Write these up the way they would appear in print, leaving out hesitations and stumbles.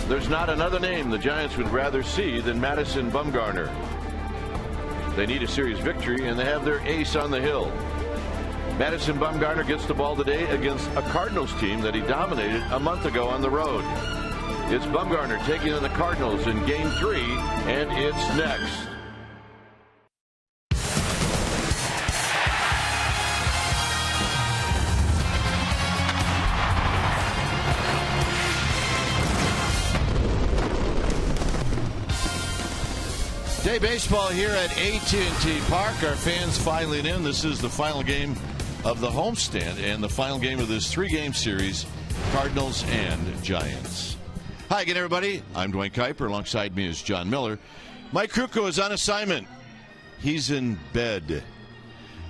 There's not another name the Giants would rather see than Madison Bumgarner. They need a series victory, and they have their ace on the hill. Madison Bumgarner gets the ball today against a Cardinals team that he dominated a month ago on the road. It's Bumgarner taking on the Cardinals in Game 3, and it's next. Day baseball here at AT&T Park. Our fans filing in. This is the final game of the homestand and the final game of this 3-game series, Cardinals and Giants. Hi again, everybody. I'm Dwayne Kuiper. Alongside me is John Miller. Mike Krukow is on assignment. He's in bed.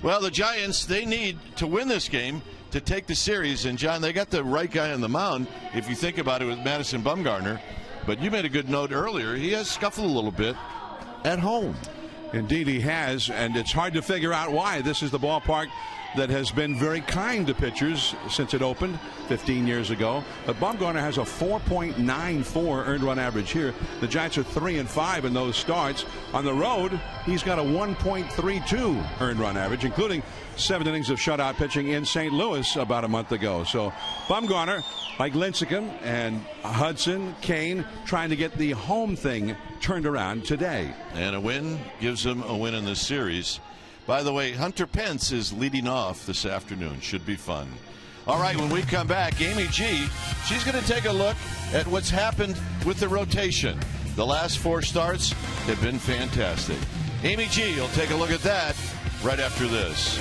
Well, the Giants, they need to win this game to take the series. And, John, they got the right guy on the mound, if you think about it, with Madison Bumgarner. But you made a good note earlier. He has scuffled a little bit at home. Indeed he has, and it's hard to figure out why. This is the ballpark that has been very kind to pitchers since it opened 15 years ago. But Bumgarner has a 4.94 earned run average here. The Giants are 3-5 in those starts. On the road, he's got a 1.32 earned run average, including 7 innings of shutout pitching in St. Louis about a month ago. So Bumgarner, like Lincecum and Hudson, Kane, trying to get the home thing turned around today. And a win gives them a win in this series. By the way, Hunter Pence is leading off this afternoon. Should be fun. All right, when we come back, Amy G, she's going to take a look at what's happened with the rotation. The last 4 starts have been fantastic. Amy G will take a look at that right after this.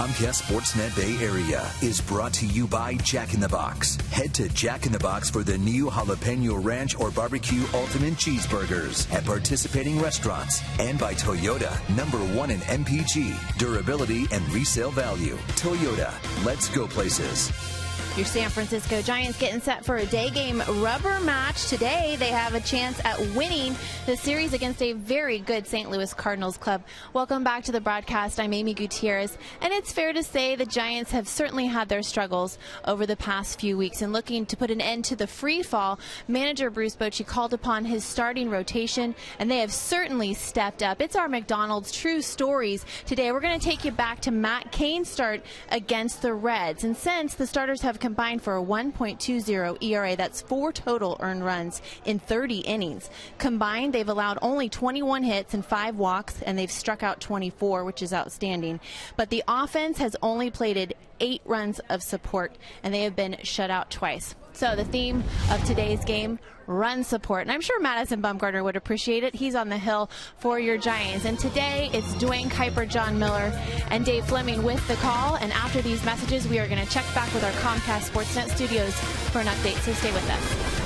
Comcast Sportsnet Bay Area is brought to you by Jack in the Box. Head to Jack in the Box for the new Jalapeno Ranch or Barbecue Ultimate Cheeseburgers at participating restaurants. And by Toyota, #1 in MPG, durability and resale value. Toyota, let's go places. Your San Francisco Giants getting set for a day game rubber match. Today, they have a chance at winning the series against a very good St. Louis Cardinals club. Welcome back to the broadcast. I'm Amy Gutierrez. And it's fair to say the Giants have certainly had their struggles over the past few weeks. And looking to put an end to the free fall, manager Bruce Bochy called upon his starting rotation, and they have certainly stepped up. It's our McDonald's True Stories. Today, we're going to take you back to Matt Cain's start against the Reds. And since the starters have combined for a 1.20 ERA. That's 4 total earned runs in 30 innings. Combined, they've allowed only 21 hits and 5 walks, and they've struck out 24, which is outstanding. But the offense has only plated 8 runs of support, and they have been shut out twice. So the theme of today's game, run support. And I'm sure Madison Bumgarner would appreciate it. He's on the hill for your Giants. And today it's Dwayne Kuiper, John Miller, and Dave Fleming with the call. And after these messages, we are going to check back with our Comcast Sportsnet studios for an update. So stay with us.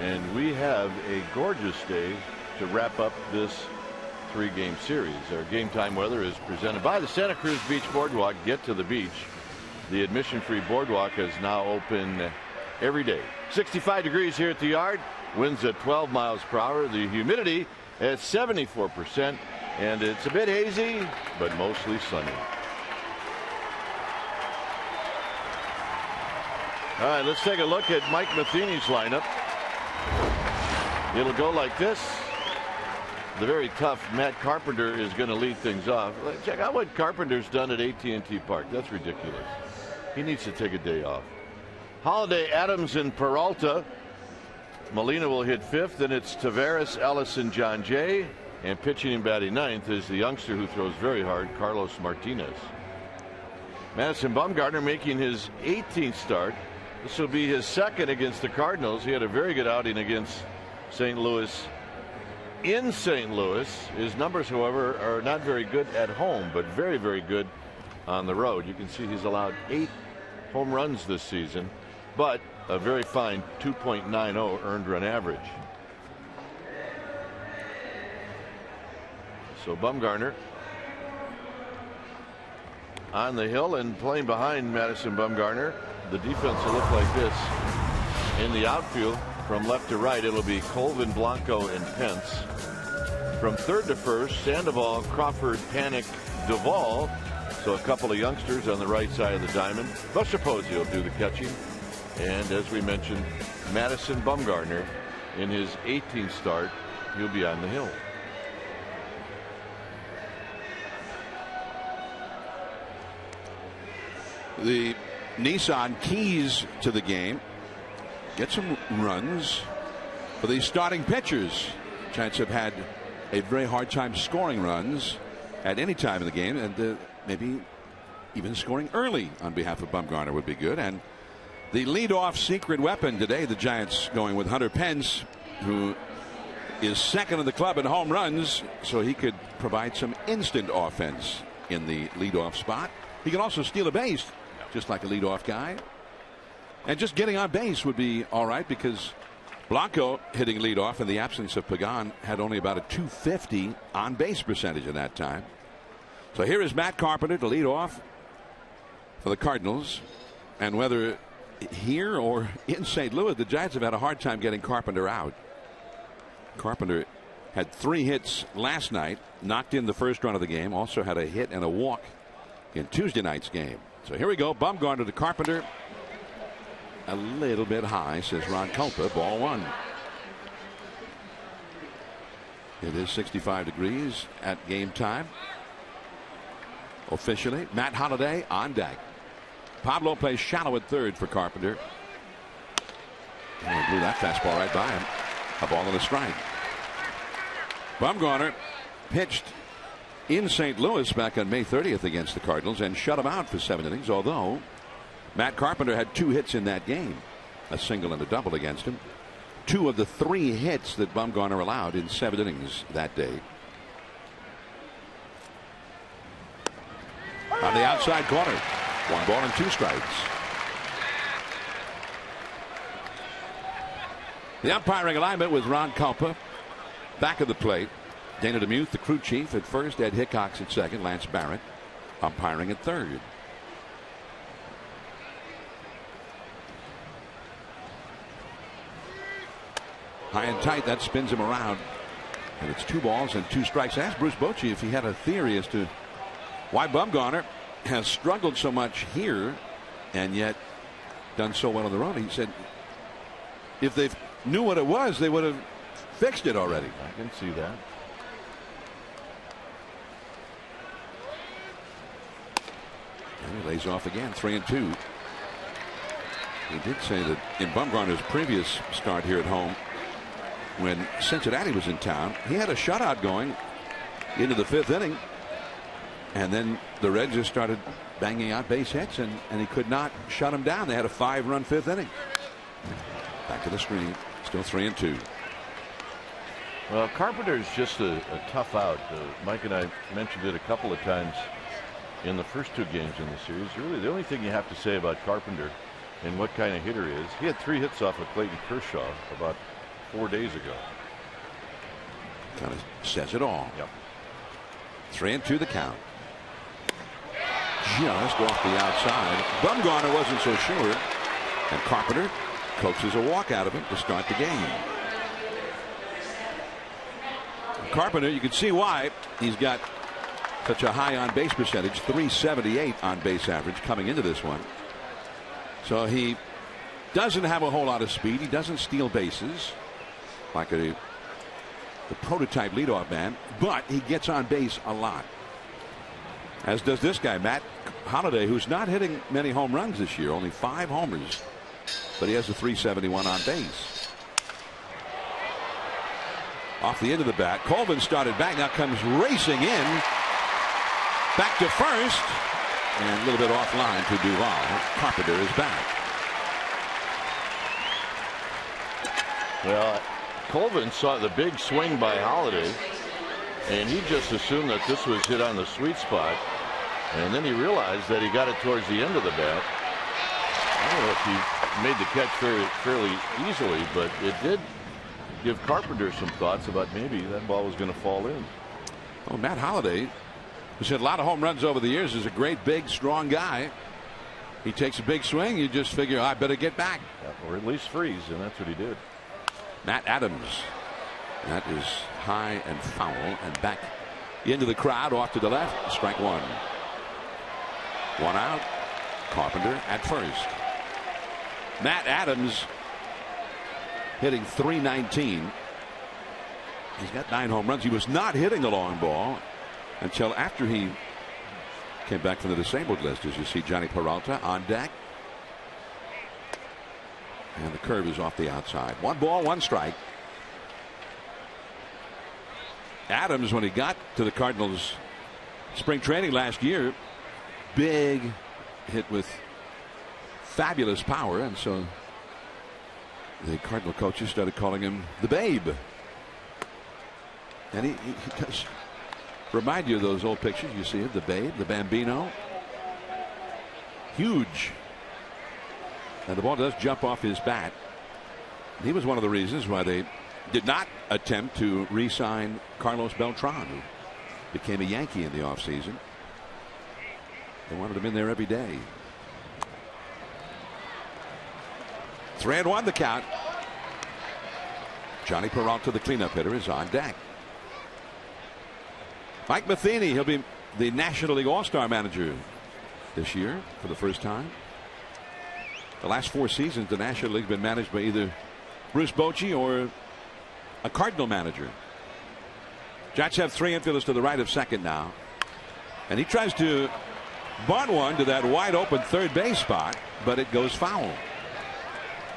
And we have a gorgeous day to wrap up this 3-game series. Our game time weather is presented by the Santa Cruz Beach Boardwalk. Get to the beach. The admission-free boardwalk is now open every day. 65 degrees here at the yard. Winds at 12 miles per hour. The humidity at 74%. And it's a bit hazy, but mostly sunny. All right, let's take a look at Mike Matheny's lineup. It'll go like this. The very tough Matt Carpenter is going to lead things off. Check out what Carpenter's done at AT&T Park. That's ridiculous. He needs to take a day off. Holiday, Adams, and Peralta. Molina will hit 5th, and it's Taveras, Ellison, John Jay. And pitching and batting 9th is the youngster who throws very hard, Carlos Martinez. Madison Bumgarner making his 18th start. This will be his 2nd against the Cardinals. He had a very good outing against St. Louis in St. Louis. His numbers, however, are not very good at home, but very, very good on the road. You can see he's allowed 8 home runs this season, but a very fine 2.90 earned run average. So Bumgarner on the hill and playing behind Madison Bumgarner. The defense will look like this. In the outfield, from left to right, it'll be Colvin, Blanco, and Pence. From 3rd to 1st, Sandoval, Crawford, Panic, Duvall. So a couple of youngsters on the right side of the diamond. Buster Posey will do the catching. And as we mentioned, Madison Bumgarner in his 18th start. He'll be on the hill. The Nissan keys to the game. Get some runs for the starting pitchers. Giants have had a very hard time scoring runs at any time in the game, and maybe even scoring early on behalf of Bumgarner would be good. And the leadoff secret weapon today, the Giants going with Hunter Pence, who is 2nd in the club in home runs, so he could provide some instant offense in the leadoff spot. He can also steal a base, just like a leadoff guy. And just getting on base would be all right, because Blanco, hitting leadoff in the absence of Pagan, had only about a .250 on base percentage in that time. So here is Matt Carpenter to lead off for the Cardinals. And whether here or in St. Louis, the Giants have had a hard time getting Carpenter out. Carpenter had 3 hits last night, knocked in the first run of the game, also had a hit and a walk in Tuesday night's game. So here we go. Bumgarner to Carpenter. A little bit high, says Ron Culpa. Ball 1. It is 65 degrees at game time. Officially, Matt Holliday on deck. Pablo plays shallow at 3rd for Carpenter. And he blew that fastball right by him. A ball and a strike. Bumgarner pitched in St. Louis back on May 30th against the Cardinals and shut him out for 7 innings, although Matt Carpenter had 2 hits in that game, a single and a double against him. 2 of the 3 hits that Bumgarner allowed in 7 innings that day. On the outside corner, 1 ball and 2 strikes. The umpiring alignment was Ron Culpa. Back of the plate, Dana DeMuth, the crew chief, at first. Ed Hickox at second. Lance Barrett umpiring at third. High and tight, that spins him around. And it's 2 balls and 2 strikes. I asked Bruce Bochy if he had a theory as to why Bumgarner has struggled so much here and yet done so well on the road. He said if they knew what it was, they would have fixed it already. I can see that. And he lays off again, 3-2. He did say that in Bumgarner's previous start here at home, when Cincinnati was in town, he had a shutout going into the 5th inning, and then the Reds just started banging out base hits, and he could not shut him down. They had a 5-run 5th inning. Back to the screen, still 3-2. Well, Carpenter's just a tough out. Mike and I mentioned it a couple of times in the first 2 games in the series. Really, the only thing you have to say about Carpenter and what kind of hitter he is, he had 3 hits off of Clayton Kershaw about 4 days ago. Kind of says it all. Yep. 3-2 the count. Just off the outside. Bumgarner wasn't so sure. And Carpenter coaxes a walk out of it to start the game. Carpenter, you can see why he's got such a high on base percentage, 378 on base average coming into this one. So he doesn't have a whole lot of speed. He doesn't steal bases like the prototype leadoff man, but he gets on base a lot. As does this guy, Matt Holliday, who's not hitting many home runs this year, only 5 homers, but he has a 371 on base. Off the end of the bat, Colvin started back, now comes racing in, back to first, and a little bit offline to Duvall. Carpenter is back. Well, Colvin saw the big swing by Holliday, and he just assumed that this was hit on the sweet spot, and then he realized that he got it towards the end of the bat. I don't know if he made the catch fairly easily, but it did give Carpenter some thoughts about maybe that ball was going to fall in. Oh, Matt Holliday, who's hit a lot of home runs over the years, is a great, big, strong guy. He takes a big swing, you just figure, I better get back. Yeah, or at least freeze, and that's what he did. Matt Adams. That is high and foul, and back into the crowd, off to the left. Strike one. One out. Carpenter at first. Matt Adams hitting .319. He's got 9 home runs. He was not hitting the long ball until after he came back from the disabled list. As you see, Johnny Peralta on deck. And the curve is off the outside. 1 ball, 1 strike. Adams, when he got to the Cardinals spring training last year, big, hit with fabulous power, and so the Cardinal coaches started calling him the Babe. And he does remind you of those old pictures. You see it, the Babe, the Bambino. Huge. And the ball does jump off his bat. He was one of the reasons why they did not attempt to re-sign Carlos Beltran, who became a Yankee in the offseason. They wanted him in there every day. 3-1 the count. Johnny Peralta, the cleanup hitter, is on deck. Mike Matheny, he'll be the National League All-Star manager this year for the first time. The last 4 seasons, the National League has been managed by either Bruce Bochy or a Cardinal manager. Giants have 3 infielders to the right of second now. And he tries to bunt one to that wide open third base spot, but it goes foul.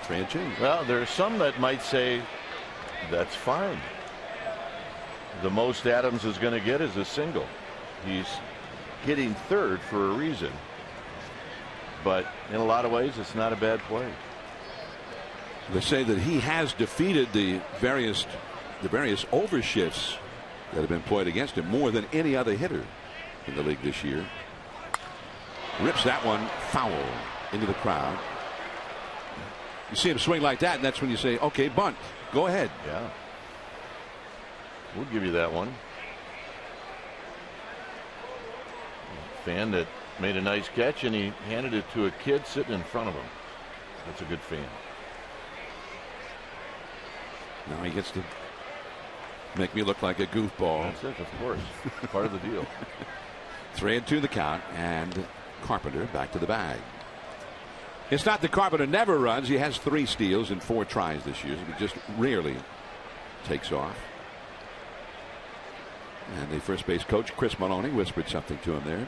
3-2. Well, there are some that might say that's fine. The most Adams is going to get is a single. He's hitting third for a reason. But in a lot of ways, it's not a bad play. They say that he has defeated the various overshifts that have been played against him more than any other hitter in the league this year. Rips that one foul into the crowd. You see him swing like that, and that's when you say, okay, bunt, go ahead. Yeah, we'll give you that one. Fan that made a nice catch, and he handed it to a kid sitting in front of him. That's a good fan. Now he gets to make me look like a goofball. That's it, of course. Part of the deal. 3-2 the count, and Carpenter back to the bag. It's not that Carpenter never runs. He has 3 steals and 4 tries this year. He just rarely takes off. And the first base coach, Chris Maloney, whispered something to him there.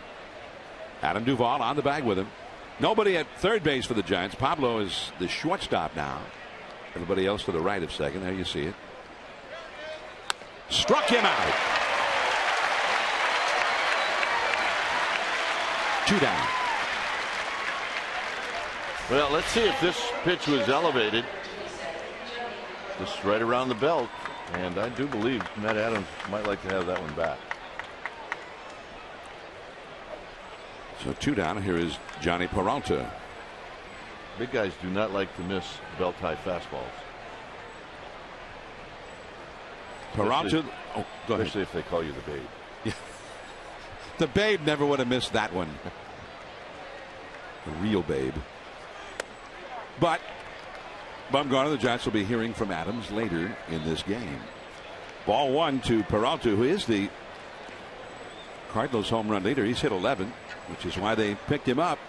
Adam Duvall on the bag with him. Nobody at third base for the Giants. Pablo is the shortstop now. Everybody else to the right of second. There you see it. Struck him out. 2 down. Well, let's see if this pitch was elevated. Just right around the belt. And I do believe Matt Adams might like to have that one back. So 2 down. Here is Johnny Peralta. Big guys do not like to miss belt high fastballs. Peralta. Oh, go ahead. Especially if they call you the Babe. Yeah. The Babe never would have missed that one. The real Babe. But Bumgarner, the Giants will be hearing from Adams later in this game. Ball one to Peralta, who is the Cardinals home run leader. He's hit 11, which is why they picked him up.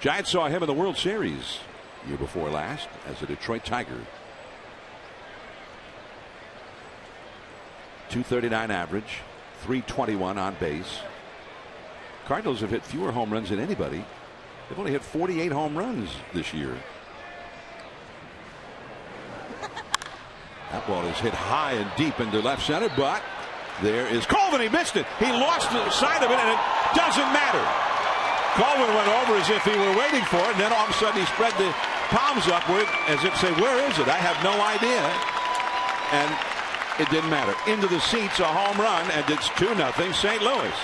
Giants saw him in the World Series year before last as a Detroit Tiger. .239 average, .321 on base. Cardinals have hit fewer home runs than anybody. They've only hit 48 home runs this year. That ball is hit high and deep into left center, but there is Colvin. He missed it. He lost the side of it, and it doesn't matter. Colvin went over as if he were waiting for it, and then all of a sudden he spread the palms upward as if to say, where is it? I have no idea. And it didn't matter. Into the seats, a home run, and it's 2-0 St. Louis.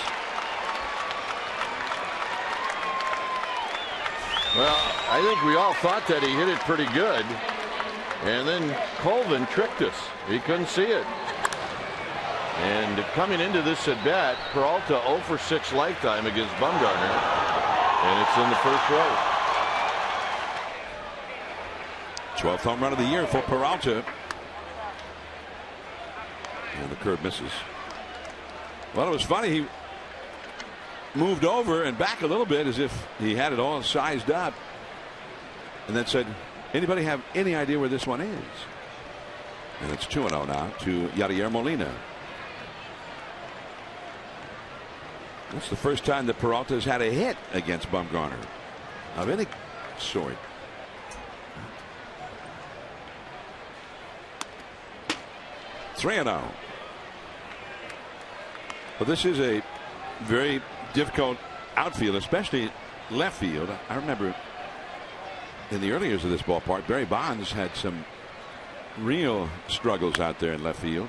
Well, I think we all thought that he hit it pretty good. And then Colvin tricked us. He couldn't see it. And coming into this at bat, Peralta 0 for 6 lifetime against Bumgarner. And it's in the first row. 12th home run of the year for Peralta. And the curve misses. Well, it was funny. He moved over and back a little bit as if he had it all sized up. And then said, anybody have any idea where this one is? And it's 2-0 now to Yadier Molina. That's the first time that Peralta has had a hit against Bumgarner of any sort. .3-0. But this is a very difficult outfield, especially left field. I remember in the early years of this ballpark, Barry Bonds had some real struggles out there in left field.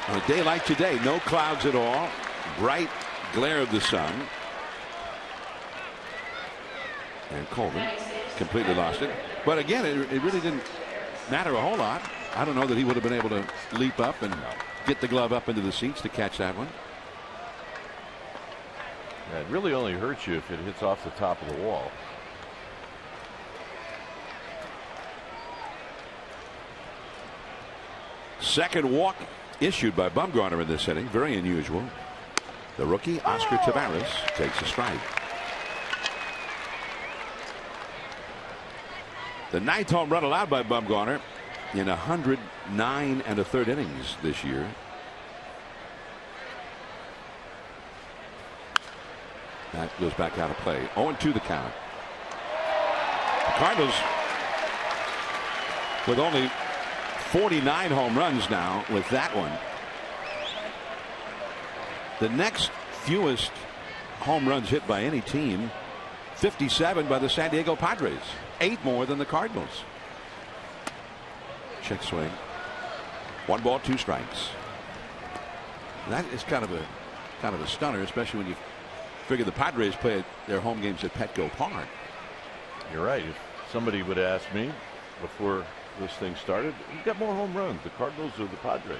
On a day like today, no clouds at all, bright glare of the sun. And Colvin completely lost it. But again, it really didn't matter a whole lot. I don't know that he would have been able to leap up and get the glove up into the seats to catch that one. Yeah, it really only hurts you if it hits off the top of the wall. Second walk issued by Bumgarner in this inning. Very unusual. The rookie, Oscar Taveras, takes a strike. The 9th home run allowed by Bumgarner in 109 1/3 innings this year. That goes back out of play. 0-2 the count. The Cardinals with only 49 home runs now with that one. The next fewest home runs hit by any team, 57 by the San Diego Padres. 8 more than the Cardinals. Check swing. 1 ball, 2 strikes. That is kind of a stunner, especially when you figure the Padres play their home games at Petco Park. You're right. If somebody would ask me before this thing started, who got more home runs, the Cardinals or the Padres?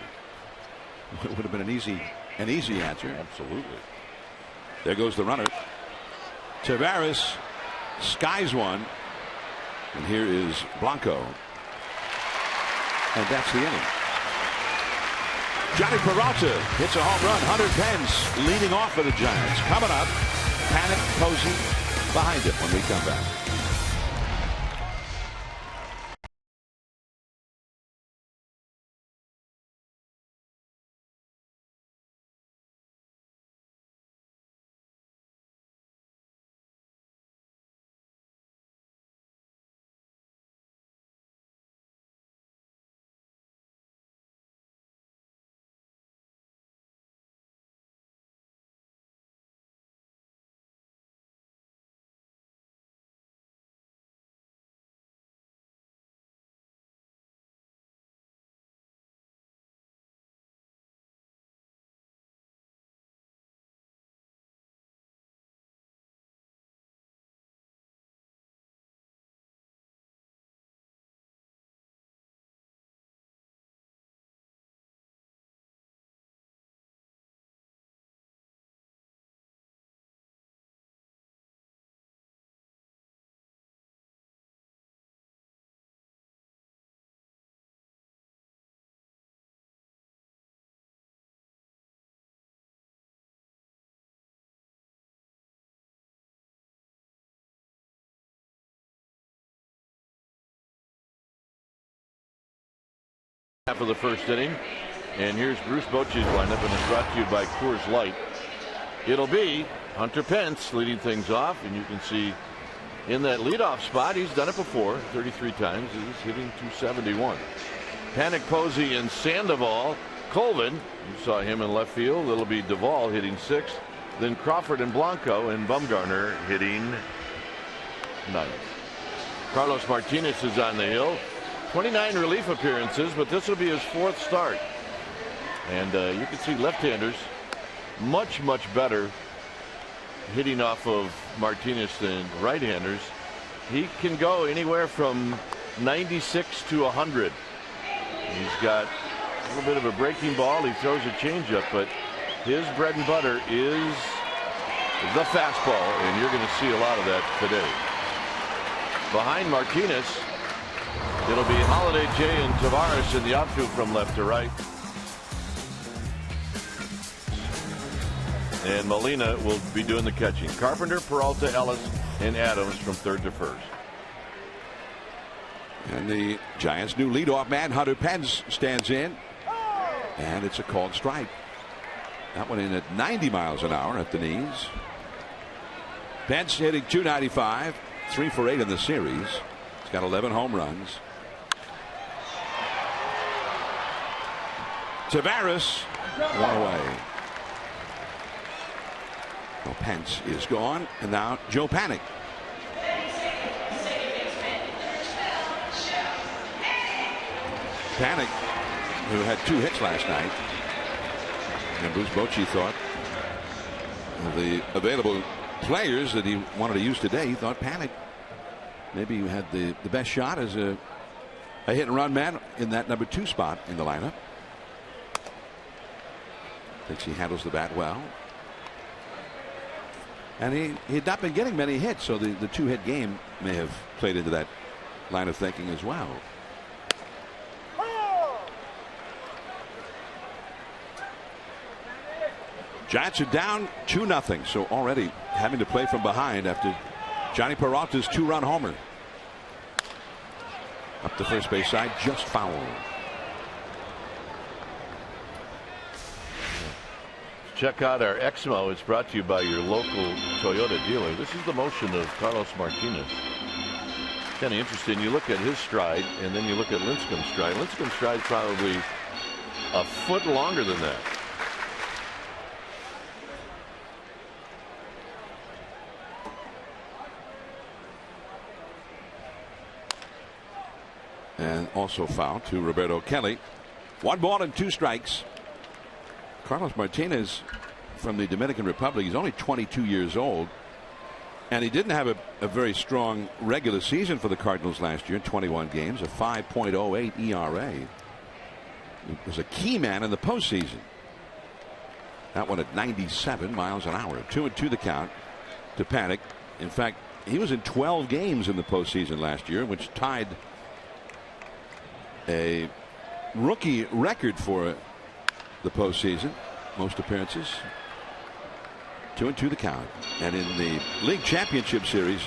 It would have been an easy answer. Absolutely. There goes the runner. Taveras skies one. And here is Blanco. And that's the inning. Johnny Peralta hits a home run. Hunter Pence leading off for the Giants. Coming up, Panic Posey behind it when we come back. Half of the first inning. And here's Bruce Bochy's lineup, and it's brought to you by Coors Light. It'll be Hunter Pence leading things off, and you can see in that leadoff spot, he's done it before 33 times. He's hitting .271. Panic, Posey, and Sandoval. Colvin, you saw him in left field. It'll be Duvall hitting 6th. Then Crawford and Blanco, and Bumgarner hitting 9th. Carlos Martinez is on the hill. 29 relief appearances, but this will be his 4th start. And you can see left-handers much better hitting off of Martinez than right-handers. He can go anywhere from 96 to 100. He's got a little bit of a breaking ball. He throws a changeup, but his bread and butter is the fastball, and you're going to see a lot of that today. Behind Martinez, it'll be Holiday, Jay, and Tavares in the outfield from left to right. And Molina will be doing the catching. Carpenter, Peralta, Ellis, and Adams from 3rd to 1st. And the Giants' new leadoff man, Hunter Pence, stands in. And it's a called strike. That one in at 90 miles an hour at the knees. Pence hitting .295, 3 for 8 in the series. He's got 11 home runs. Tavares, one away. Well, Pence is gone, and now Joe Panik. Panik, who had 2 hits last night, and Bruce Bochy thought of the available players that he wanted to use today, he thought Panik maybe had the best shot as a hit and run man in that number 2 spot in the lineup. Thinks he handles the bat well. And he had not been getting many hits, so the 2-hit game may have played into that line of thinking as well. Giants are down 2-0, so already having to play from behind after Johnny Peralta's 2-run homer. Up the first base side, just foul. Check out our Exmo. It's brought to you by your local Toyota dealer. This is the motion of Carlos Martinez. Kind of interesting. You look at his stride, and then you look at Lincecum's stride. Lincecum's stride is probably a foot longer than that. And also foul to Roberto Kelly. 1 ball and 2 strikes. Carlos Martinez from the Dominican Republic. He's only 22 years old. And he didn't have a very strong regular season for the Cardinals last year. 21 games, a 5.08 ERA. He was a key man in the postseason. That one at 97 miles an hour. 2-2 the count to Panik. In fact, he was in 12 games in the postseason last year, which tied a rookie record for the postseason, most appearances. 2-2 the count. And in the league championship series,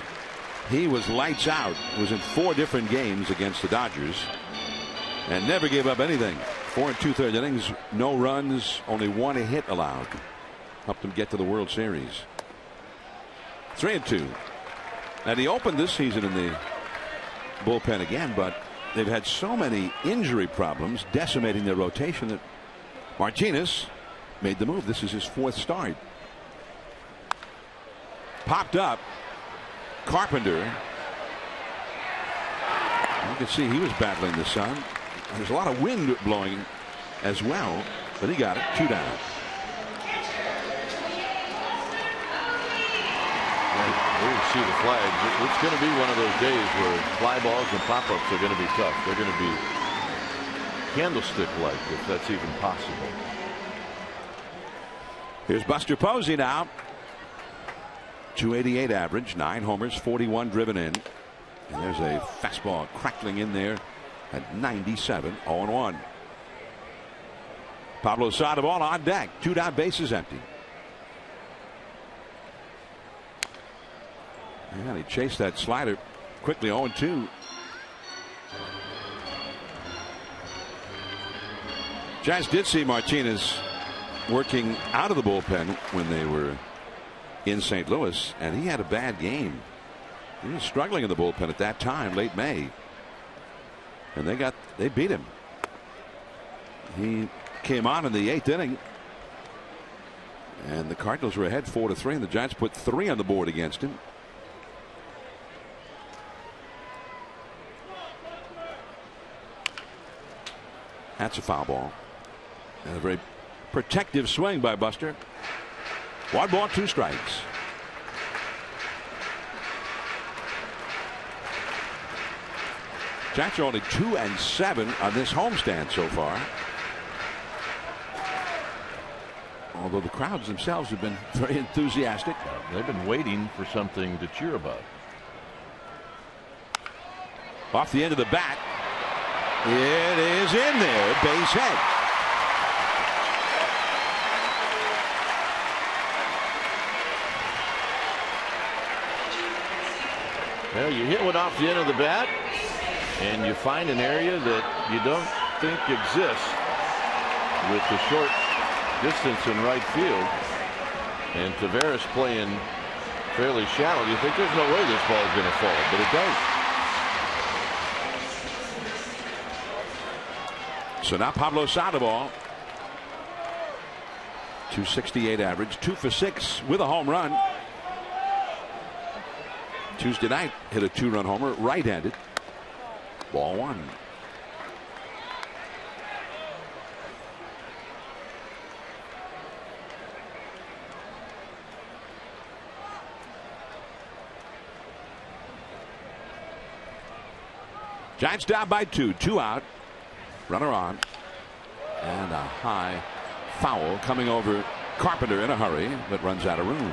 he was lights out. Was in 4 different games against the Dodgers and never gave up anything. 4 2/3 innings, no runs, only 1 hit allowed. Helped them get to the World Series. 3-2. And he opened this season in the bullpen again, but they've had so many injury problems decimating their rotation that Martinez made the move. This is his 4th start. Popped up. Carpenter. You can see he was battling the sun. There's a lot of wind blowing as well, but he got it. 2 down. We'll see the flags. It's going to be one of those days where fly balls and pop-ups are going to be tough. They're going to be candlestick-like, if that's even possible. Here's Buster Posey now. 288 average, 9 homers, 41 driven in. And there's a fastball crackling in there at 97, 0-1. Pablo Sandoval on deck, 2 down, bases empty. And he chased that slider quickly. 0-2. Giants did see Martinez working out of the bullpen when they were in St. Louis, and he had a bad game. He was struggling in the bullpen at that time, late May, and they beat him. He came on in the 8th inning, and the Cardinals were ahead 4-3, and the Giants put 3 on the board against him. That's a foul ball. And a very protective swing by Buster. 1 ball, 2 strikes. Giants are only 2-7 on this homestand so far. Although the crowds themselves have been very enthusiastic. They've been waiting for something to cheer about. Off the end of the bat. It is in there. Base hit. Well, you hit one off the end of the bat, and you find an area that you don't think exists with the short distance in right field, and Taveras playing fairly shallow. You think there's no way this ball is going to fall, but it does. So now Pablo Sandoval, 268 average, 2 for 6 with a home run. Tuesday night hit a 2-run homer, right-handed. Ball 1. Giants down by 2, 2 out. Runner on. And a high foul coming over Carpenter in a hurry, but runs out of room.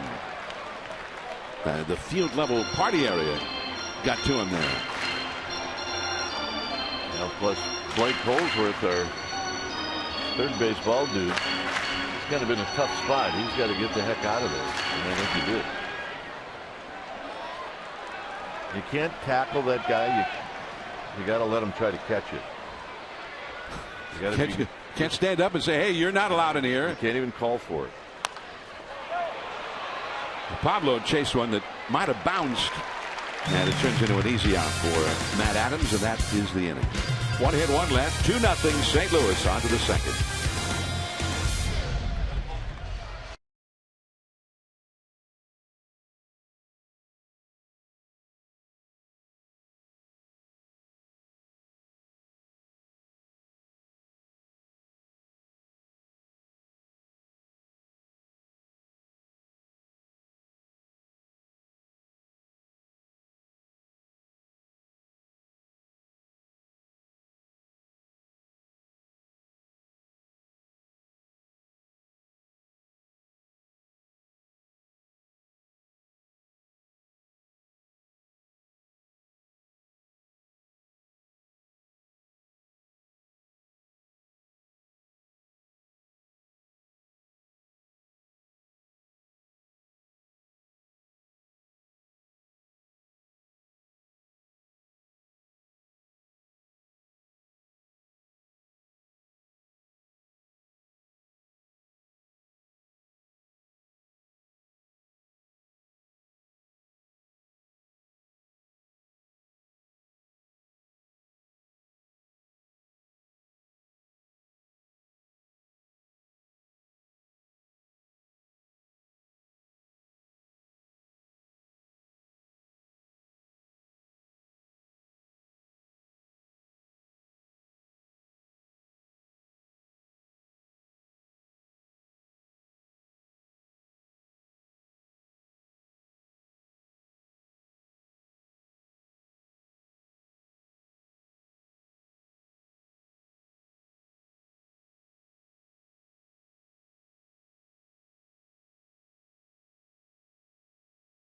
The field level party area got to him there. Now, plus Blake Holsworth, our third base ball dude, it's kind of been a tough spot. He's got to get the heck out of there, and I think he did. You can't tackle that guy. You got to let him try to catch it. You can't stand up and say, hey, you're not allowed in here. You can't even call for it. Pablo chased one that might have bounced, and it turns into an easy out for Matt Adams, and that is the inning. 1 hit, 1 left, 2-0 St. Louis on to the second.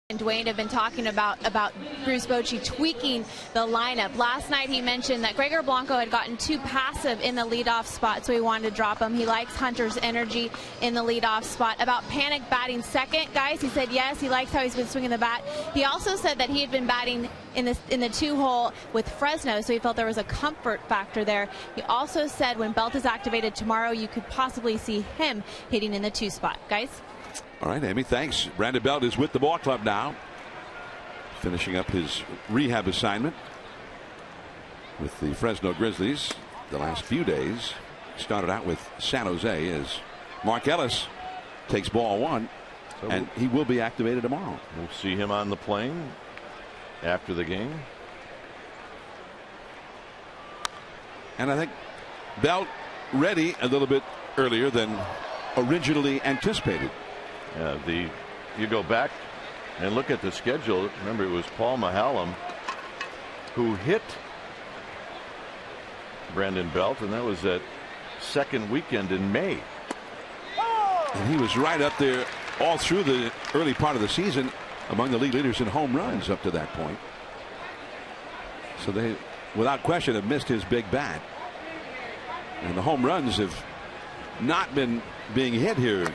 and Dwayne have been talking about Bruce Bochy tweaking the lineup. Last night he mentioned that Gregor Blanco had gotten too passive in the leadoff spot, so he wanted to drop him. He likes Hunter's energy in the leadoff spot. About Panic batting second, guys, he said yes, he likes how he's been swinging the bat. He also said that he had been batting in the 2-hole with Fresno, so he felt there was a comfort factor there. He also said when Belt is activated tomorrow, you could possibly see him hitting in the 2 spot. Guys? All right, Amy, thanks. Brandon Belt is with the ball club now, finishing up his rehab assignment with the Fresno Grizzlies. The last few days started out with San Jose as Mark Ellis takes ball 1, and he will be activated tomorrow. We'll see him on the plane after the game. And I think Belt ready a little bit earlier than originally anticipated. You go back and look at the schedule. Remember, it was Paul Mahallam who hit Brandon Belt, and that was that second weekend in May. And he was right up there all through the early part of the season among the league leaders in home runs up to that point. So they, without question, have missed his big bat. And the home runs have not been being hit here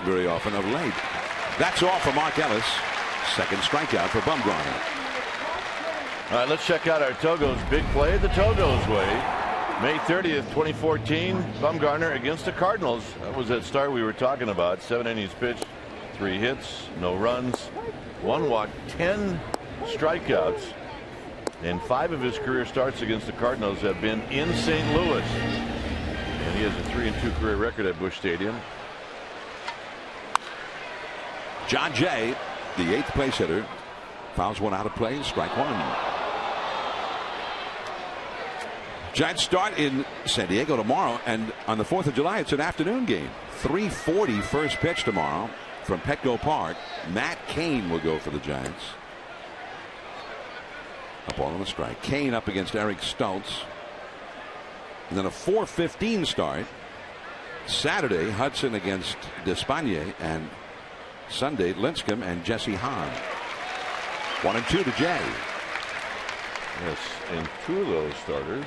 very often of late. That's all for Mark Ellis. Second strikeout for Bumgarner. All right, let's check out our Togo's big play the Togo's way. May 30th, 2014, Bumgarner against the Cardinals. That was that start we were talking about. 7 innings pitched, 3 hits, no runs, 1 walk, 10 strikeouts. And 5 of his career starts against the Cardinals have been in St. Louis. And he has a 3-2 career record at Busch Stadium. John Jay, the 8th place hitter, fouls 1 out of play, strike 1. Giants start in San Diego tomorrow, and on the 4th of July, it's an afternoon game. 3:40 first pitch tomorrow from Petco Park. Matt Cain will go for the Giants. A ball and a strike. Cain up against Eric Stoltz. And then a 4:15 start. Saturday, Hudson against Despagne, and Sunday, Lincecum and Jesse Hahn. 1-2 to Jay. Yes, and 2 of those starters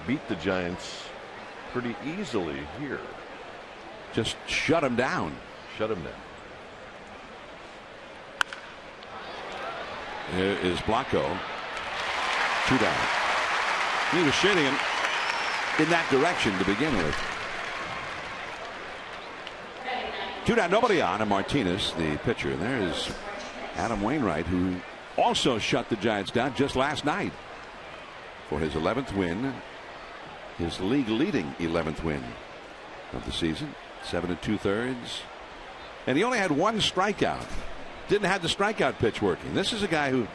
beat the Giants pretty easily here. Just shut him down. Shut him down. Here is Blanco. 2 down. He was shading him in that direction to begin with. 2 down, nobody on, and Martinez, the pitcher. And there is Adam Wainwright, who also shut the Giants down just last night for his 11th win, his league leading 11th win of the season. 7 2/3, and he only had 1 strikeout. Didn't have the strikeout pitch working. This is a guy who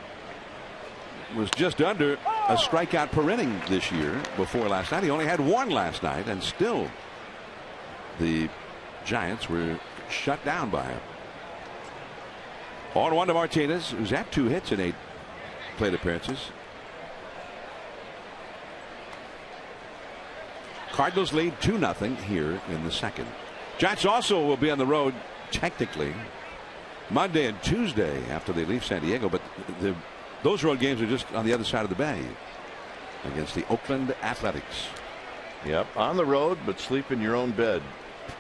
was just under a strikeout per inning this year before last night. He only had 1 last night, and still the Giants were shut down by him. 0-1 to Martinez, who's had 2 hits in 8 plate appearances. Cardinals lead 2-0 here in the second. Giants also will be on the road technically Monday and Tuesday after they leave San Diego, but those road games are just on the other side of the bay against the Oakland Athletics. Yep, on the road, but sleep in your own bed.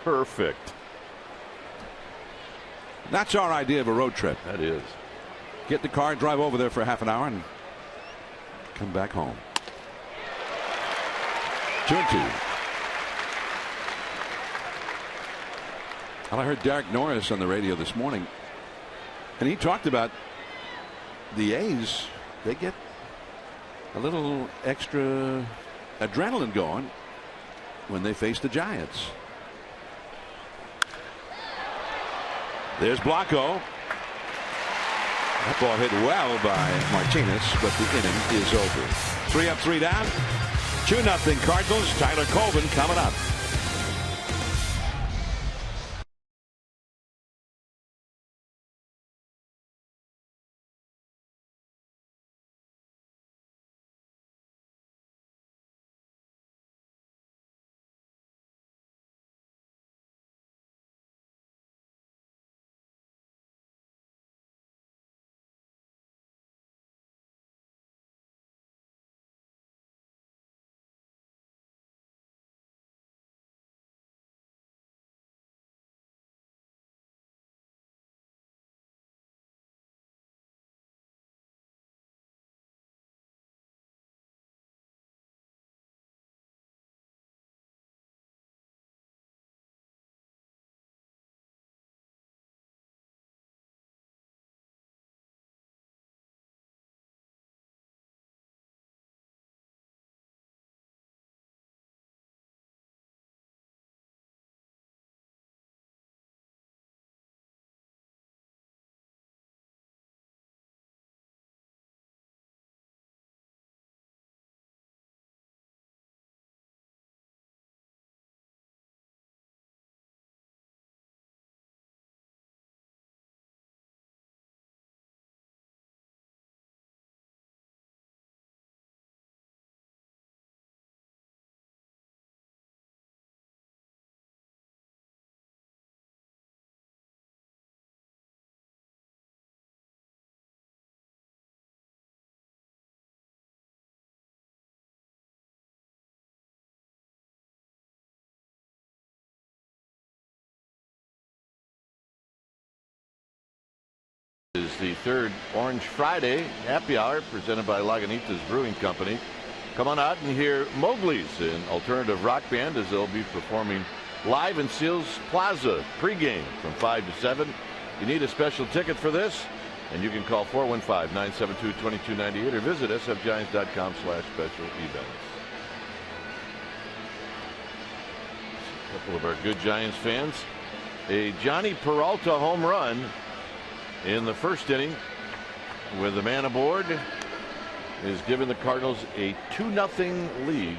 Perfect. That's our idea of a road trip. That is. Get the car, drive over there for half an hour, and come back home. 2-2. Well, I heard Derek Norris on the radio this morning, and he talked about the A's. They get a little extra adrenaline going when they face the Giants. There's Blanco. That ball hit well by Martinez, but the inning is over. 3 up, 3 down. 2-0 Cardinals. Tyler Colvin coming up. the third Orange Friday happy hour presented by Lagunitas Brewing Company. Come on out and hear Mowgli's, an alternative rock band, as they'll be performing live in Seals Plaza pregame from 5 to 7. You need a special ticket for this, and you can call 415-972-2298 or visit sfgiants.com/special events. A couple of our good Giants fans. A Johnny Peralta home run in the first inning with the man aboard is giving the Cardinals a 2-0 lead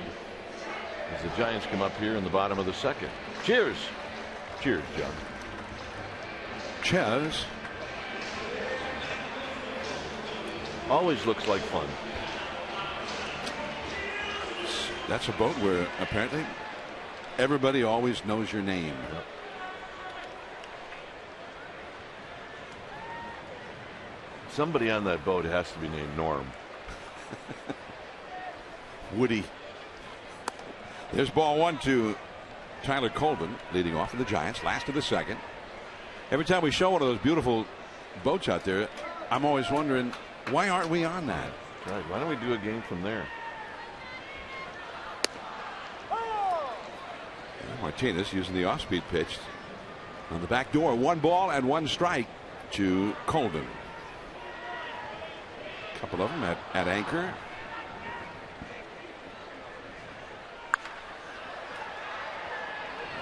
as the Giants come up here in the bottom of the second. Cheers. Cheers, John. Cheers. Always looks like fun. That's a boat where apparently everybody always knows your name. Yep. Somebody on that boat has to be named Norm. Woody. There's ball 1 to Tyler Colvin, leading off for the Giants, last of the second. Every time we show one of those beautiful boats out there, I'm always wondering, why aren't we on that? Right. Why don't we do a game from there? Martinez using the off-speed pitch on the back door. 1 ball and 1 strike to Colvin. A couple of them at anchor.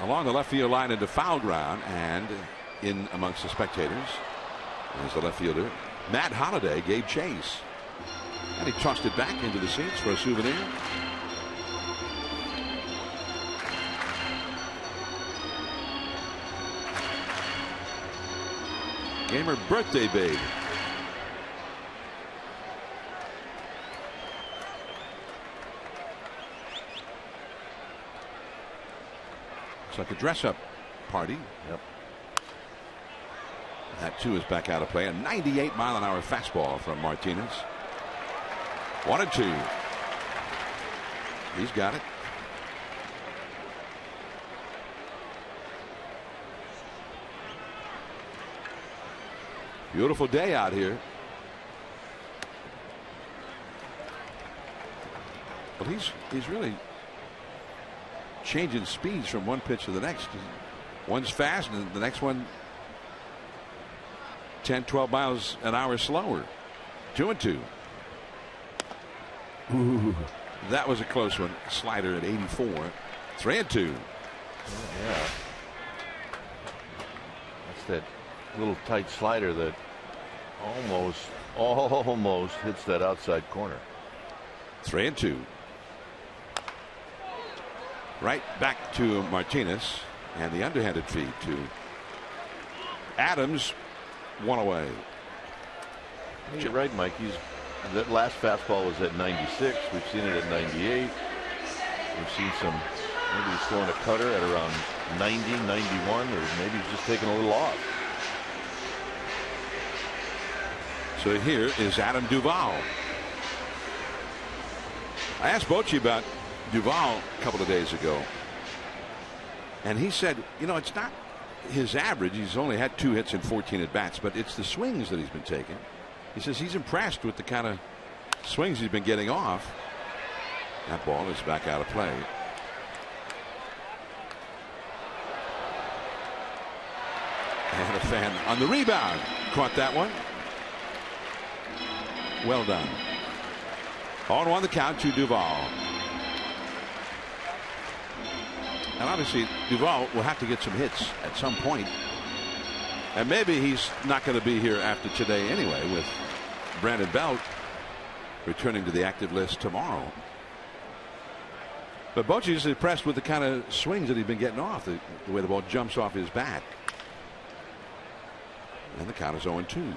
Along the left field line into foul ground and in amongst the spectators is the left fielder Matt Holliday gave chase, and he tossed it back into the seats for a souvenir. Gamer birthday babe. It's like a dress-up party. Yep. That too is back out of play. A 98-mile-an-hour fastball from Martinez. 1-2. He's got it. Beautiful day out here. Well, he's really changing speeds from one pitch to the next. One's fast and the next one 10-12 miles an hour slower. 2-2. Ooh, that was a close one. Slider at 84. 3-2. Yeah. That's that little tight slider that almost hits that outside corner. 3-2. Right back to Martinez, and the underhanded feed to Adams. 1 away. You're right, Mike. That last fastball was at 96. We've seen it at 98. We've seen some. Maybe he's throwing a cutter at around 90, 91, or maybe he's just taking a little off. So here is Adam Duvall. I asked Bochy about Duvall a couple of days ago, and he said, you know, it's not his average. He's only had 2 hits in 14 at bats, but it's the swings that he's been taking. He says he's impressed with the kind of swings he's been getting off. That ball is back out of play. And a fan on the rebound caught that one. Well done. 0-1 the count to Duvall. And obviously Duvall will have to get some hits at some point. And maybe he's not going to be here after today anyway, with Brandon Belt returning to the active list tomorrow. But Bochy is impressed with the kind of swings that he's been getting off, the way the ball jumps off his bat. And the count is 0-2.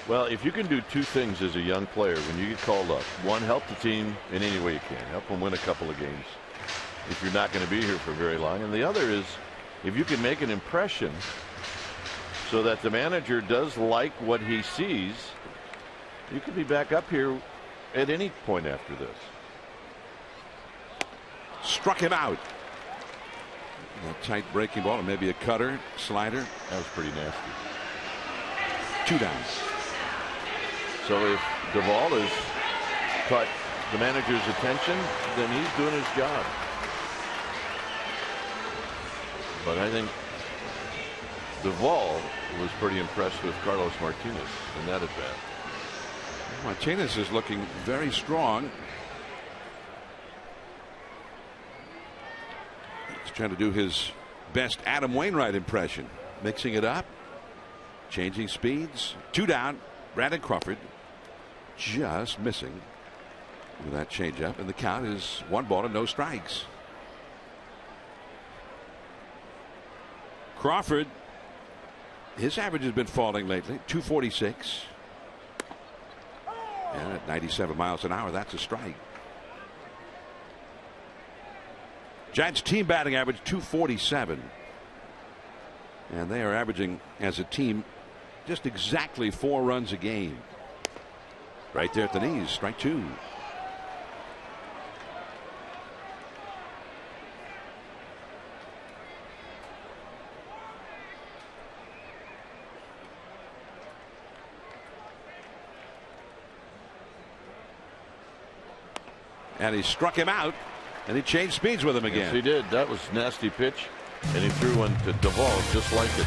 Well, if you can do 2 things as a young player when you get called up: one, help the team in any way you can, help them win a couple of games if you're not going to be here for very long, and the other is if you can make an impression so that the manager does like what he sees, you could be back up here at any point after this. Struck him out. A tight breaking ball, and maybe a cutter, slider. That was pretty nasty. 2 down. So if Duvall has caught the manager's attention, then he's doing his job. But I think Duvall was pretty impressed with Carlos Martinez in that at bat. Martinez is looking very strong. He's trying to do his best Adam Wainwright impression, mixing it up, changing speeds. 2 down. Brandon Crawford just missing with that changeup, and the count is 1 ball and no strikes. Crawford, his average has been falling lately, 246. And at 97 miles an hour, that's a strike. Giants team batting average 247. And they are averaging as a team just exactly 4 runs a game. Right there at the knees, strike 2. And he struck him out, and he changed speeds with him again. Yes, he did. That was a nasty pitch, and he threw one to Duvall just like it.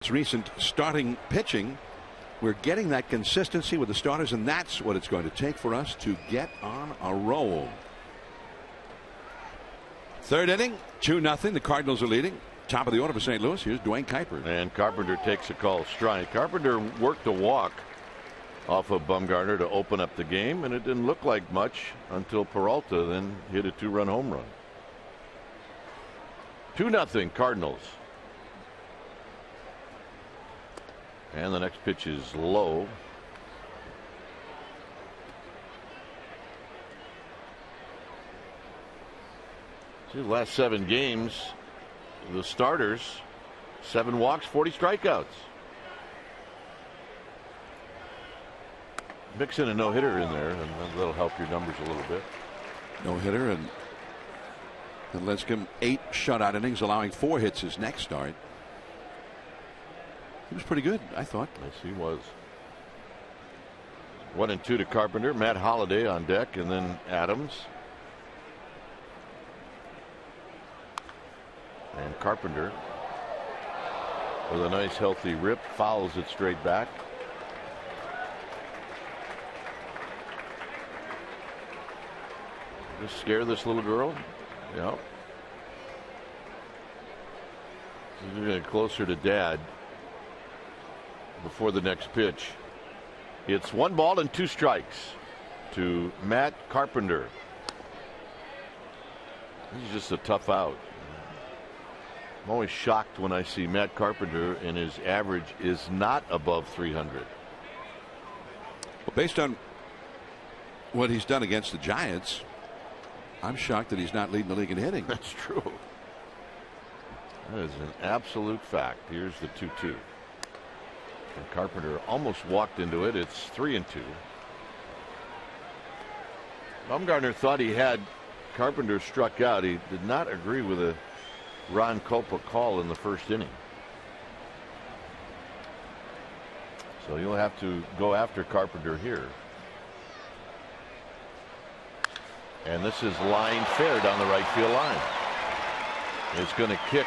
Recent starting pitching, we're getting that consistency with the starters, and that's what it's going to take for us to get on a roll. 3rd inning, 2-0. The Cardinals are leading. Top of the order for St. Louis. Here's Dwayne Kuiper. And Carpenter takes a call strike. Carpenter worked a walk off of Bumgarner to open up the game, and it didn't look like much until Peralta then hit a 2-run home run. 2-0 Cardinals. And the next pitch is low. See, the last 7 games, the starters, 7 walks, 40 strikeouts. Mix in a no-hitter in there, and that'll help your numbers a little bit. No-hitter, and let's give him 8 shutout innings, allowing 4 hits his next start. He was pretty good, I thought. Yes, he was. 1-2 to Carpenter. Matt Holliday on deck, and then Adams. And Carpenter with a nice healthy rip, fouls it straight back. Just scare this little girl. Yeah. She's getting closer to Dad before the next pitch. It's 1 ball and 2 strikes to Matt Carpenter. This is just a tough out. I'm always shocked when I see Matt Carpenter and his average is not above 300. Well, based on what he's done against the Giants, I'm shocked that he's not leading the league in hitting. That's true. That is an absolute fact. Here's the 2-2. And Carpenter almost walked into it. It's 3-2. Bumgarner thought he had Carpenter struck out. He did not agree with a Ron Kopa call in the first inning. So you'll have to go after Carpenter here. And this is line fair down the right field line. It's going to kick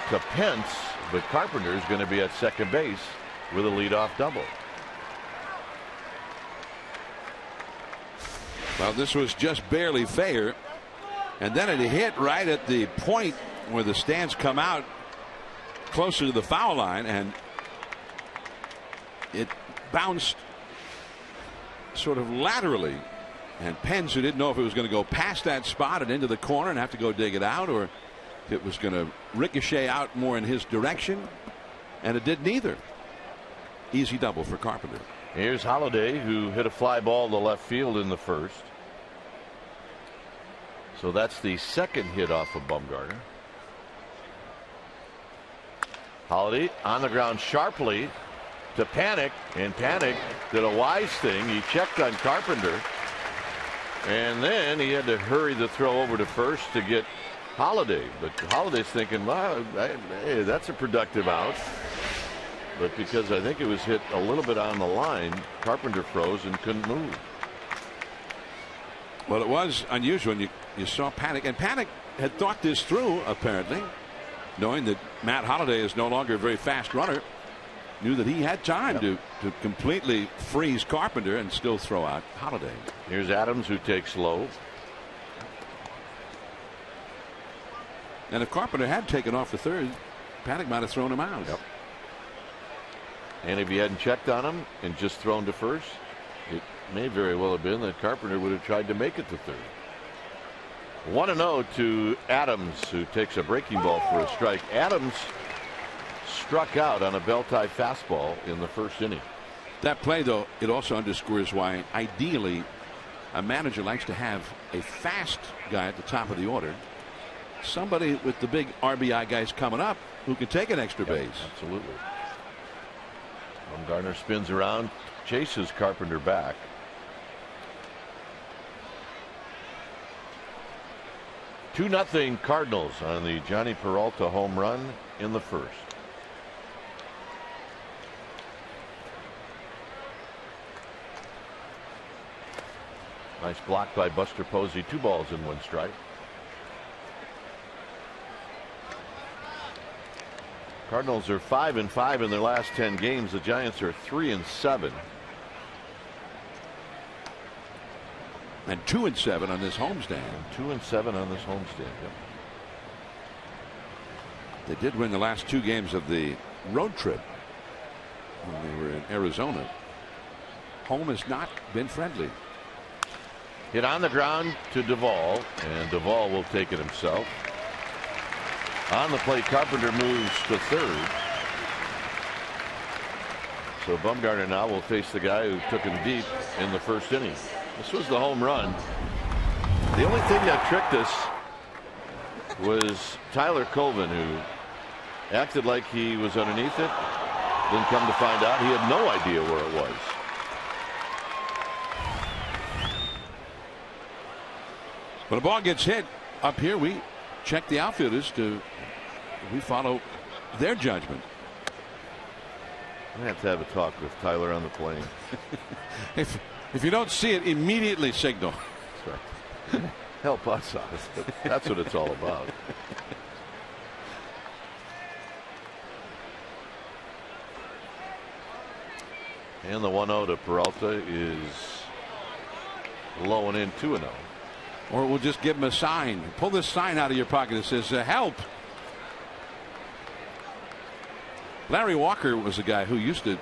to Pence, but Carpenter is going to be at second base with a leadoff double. Well, this was just barely fair, and then it hit right at the point where the stands come out closer to the foul line, and it bounced sort of laterally, and Pence, who didn't know if it was going to go past that spot and into the corner and have to go dig it out, or if it was going to ricochet out more in his direction, and it did neither. Easy double for Carpenter. Here's Holliday, who hit a fly ball to left field in the first. So that's the second hit off of Bumgarner. Holliday on the ground sharply to Panic, and Panic did a wise thing. He checked on Carpenter, and then he had to hurry the throw over to first to get Holliday. But Holliday's thinking, well, hey, that's a productive out. But because I think it was hit a little bit on the line, Carpenter froze and couldn't move. Well, it was unusual. You saw Panic, and Panic had thought this through, apparently, knowing that Matt Holliday is no longer a very fast runner. Knew that he had time to completely freeze Carpenter and still throw out Holliday. Here's Adams, who takes low. And if Carpenter had taken off the third, Panic might have thrown him out. Yep. And if he hadn't checked on him and just thrown to first, it may very well have been that Carpenter would have tried to make it to third. 1-0 to Adams, who takes a breaking ball for a strike. Adams struck out on a bell-tie fastball in the first inning. That play, though, it also underscores why ideally a manager likes to have a fast guy at the top of the order. Somebody with the big RBI guys coming up who can take an extra base. Absolutely. Bumgarner spins around, chases Carpenter back. Two 2-0 Cardinals on the Johnny Peralta home run in the first. Nice block by Buster Posey. 2 balls and 1 strike. Cardinals are 5-5 in their last 10 games. The Giants are 3-7. And 2-7 on this homestand. 2-7 on this homestand. Yep. They did win the last 2 games of the road trip when they were in Arizona. Home has not been friendly. Hit on the ground to Duvall, and Duvall will take it himself. On the plate, Carpenter moves to third. So Bumgarner now will face the guy who took him deep in the first inning. This was the home run. The only thing that tricked us was Tyler Colvin, who acted like he was underneath it. Then come to find out, he had no idea where it was. When a ball gets hit up here, we check the outfielders we follow their judgment. I have to have a talk with Tyler on the plane. If you don't see it, immediately signal. That's right. Help us out. That's what it's all about. And the 1-0 to Peralta is low and in. 2-0. Or we'll just give him a sign. Pull this sign out of your pocket that says help. Larry Walker was a guy who used to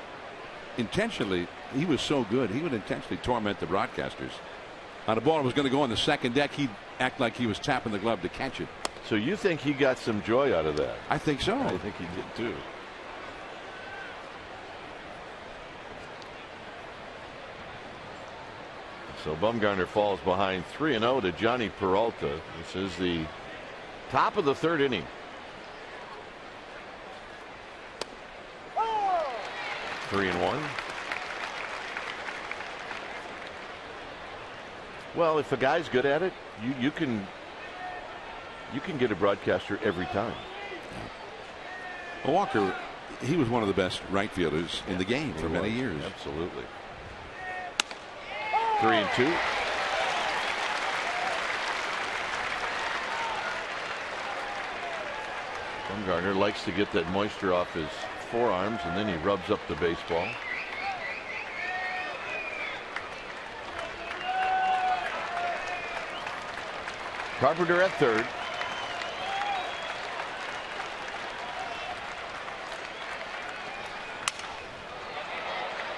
intentionally, he was so good, he would intentionally torment the broadcasters. On a ball that was going to go on the second deck, he'd act like he was tapping the glove to catch it. So you think he got some joy out of that? I think so. I think he did too. So Bumgarner falls behind 3-0 to Johnny Peralta. This is the top of the third inning. Three and one. Well, if a guy's good at it, you can get a broadcaster every time. Walker, he was one of the best right fielders in the game for many years. Absolutely. 3-2. Bumgarner likes to get that moisture off his forearms, and then he rubs up the baseball. Carpenter at third.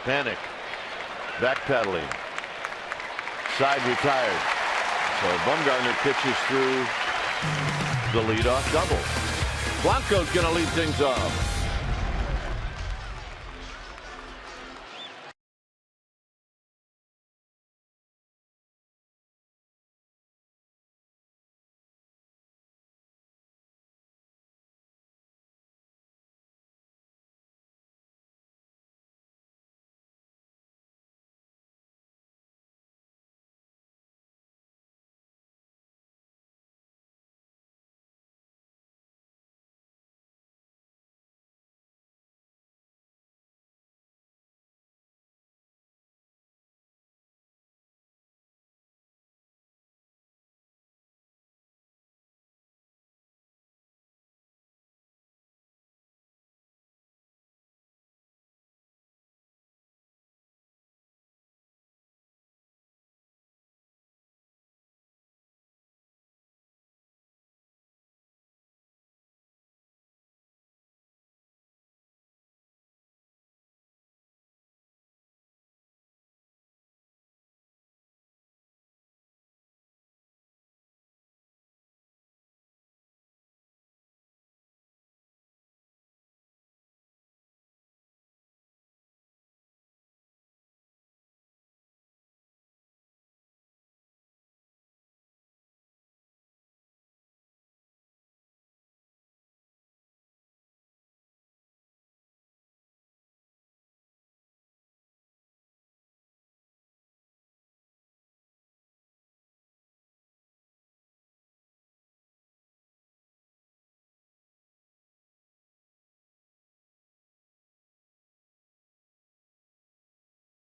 Panic. Backpedaling. Side retired. So Bumgarner pitches through the leadoff double. Blanco's going to lead things off.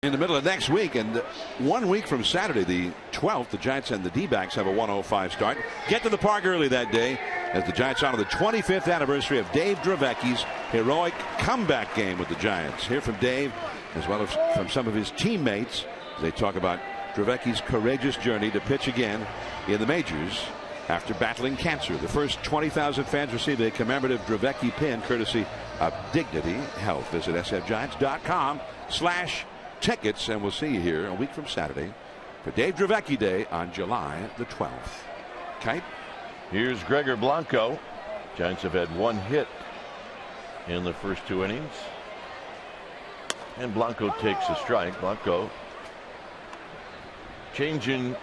In the middle of next week, and 1 week from Saturday, the 12th, the Giants and the D-backs have a 1:05 start. Get to the park early that day as the Giants honor the 25th anniversary of Dave Dravecki's heroic comeback game with the Giants. Hear from Dave as well as from some of his teammates as they talk about Dravecki's courageous journey to pitch again in the majors after battling cancer. The first 20,000 fans receive a commemorative Dravecki pin courtesy of Dignity Health. Visit sfgiants.com/tickets, and we'll see you here a week from Saturday for Dave Dravecki Day on July the 12th. Kite? Here's Gregor Blanco. Giants have had one hit in the first two innings. And Blanco takes a strike. Blanco changing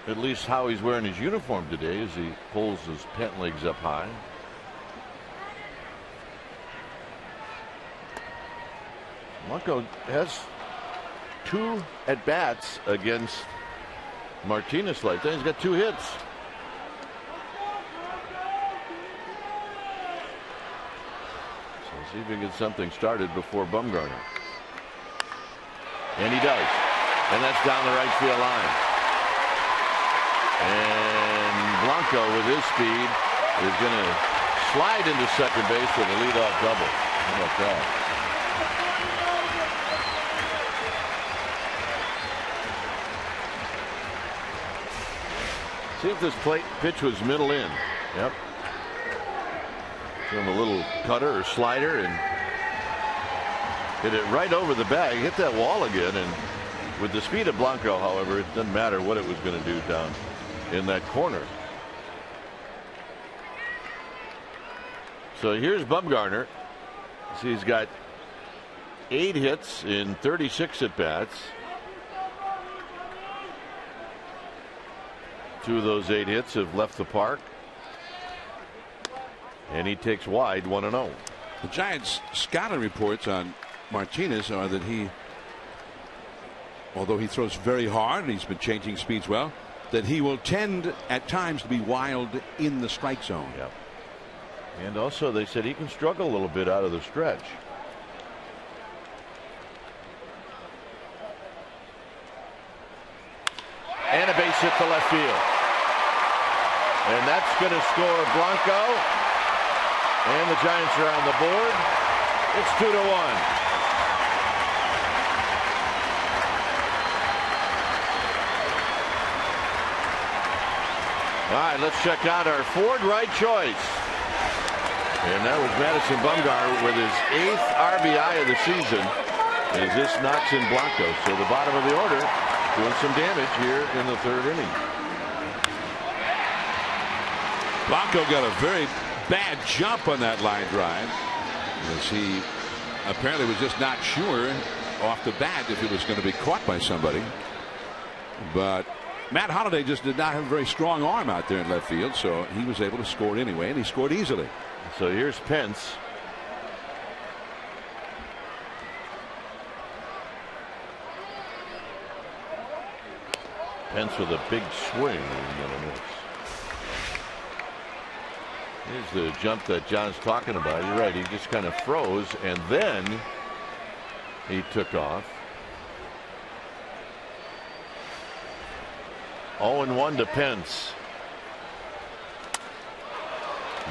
at least how he's wearing his uniform today as he pulls his pant legs up high. Blanco has 2 at-bats against Martinez like that. He's got 2 hits. So see if he can get something started before Bumgarner. And he does. And that's down the right field line. And Blanco, with his speed, is going to slide into second base with a leadoff double. How about that? See if this pitch was middle in. Yep. Give him a little cutter or slider and hit it right over the bag. Hit that wall again. And with the speed of Blanco, however, it doesn't matter what it was going to do down in that corner. So here's Bumgarner. See, he's got 8 hits in 36 at bats. 2 of those 8 hits have left the park. And he takes wide 1-0. The Giants' scouting reports on Martinez are that he, although he throws very hard and he's been changing speeds well, that he will tend at times to be wild in the strike zone. Yep. And also they said he can struggle a little bit out of the stretch. And a base hit to left field. And that's going to score Blanco. And the Giants are on the board. It's 2-1. All right, let's check out our Ford right choice. And that was Madison Bumgarner with his 8th RBI of the season as this knocks in Blanco. So the bottom of the order doing some damage here in the 3rd inning. Blanco got a very bad jump on that line drive, as he apparently was just not sure off the bat if it was going to be caught by somebody. But Matt Holliday just did not have a very strong arm out there in left field, so he was able to score it anyway, and he scored easily. So here's Pence. Pence with a big swing. Here's the jump that John's talking about. You're right. He just kind of froze, and then he took off. 0-1 to Pence.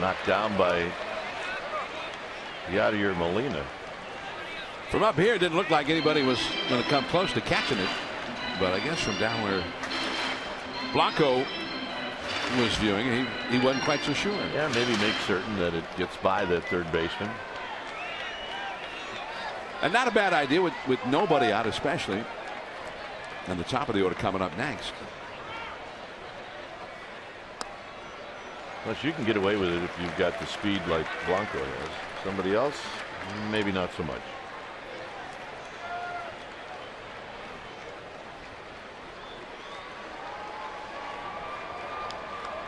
Knocked down by Yadier Molina. From up here, it didn't look like anybody was going to come close to catching it. But I guess from down where Blanco was viewing, he wasn't quite so sure. Yeah, maybe make certain that it gets by the 3rd baseman. And not a bad idea with nobody out, especially. And the top of the order coming up next. Plus, you can get away with it if you've got the speed like Blanco has. Somebody else, maybe not so much.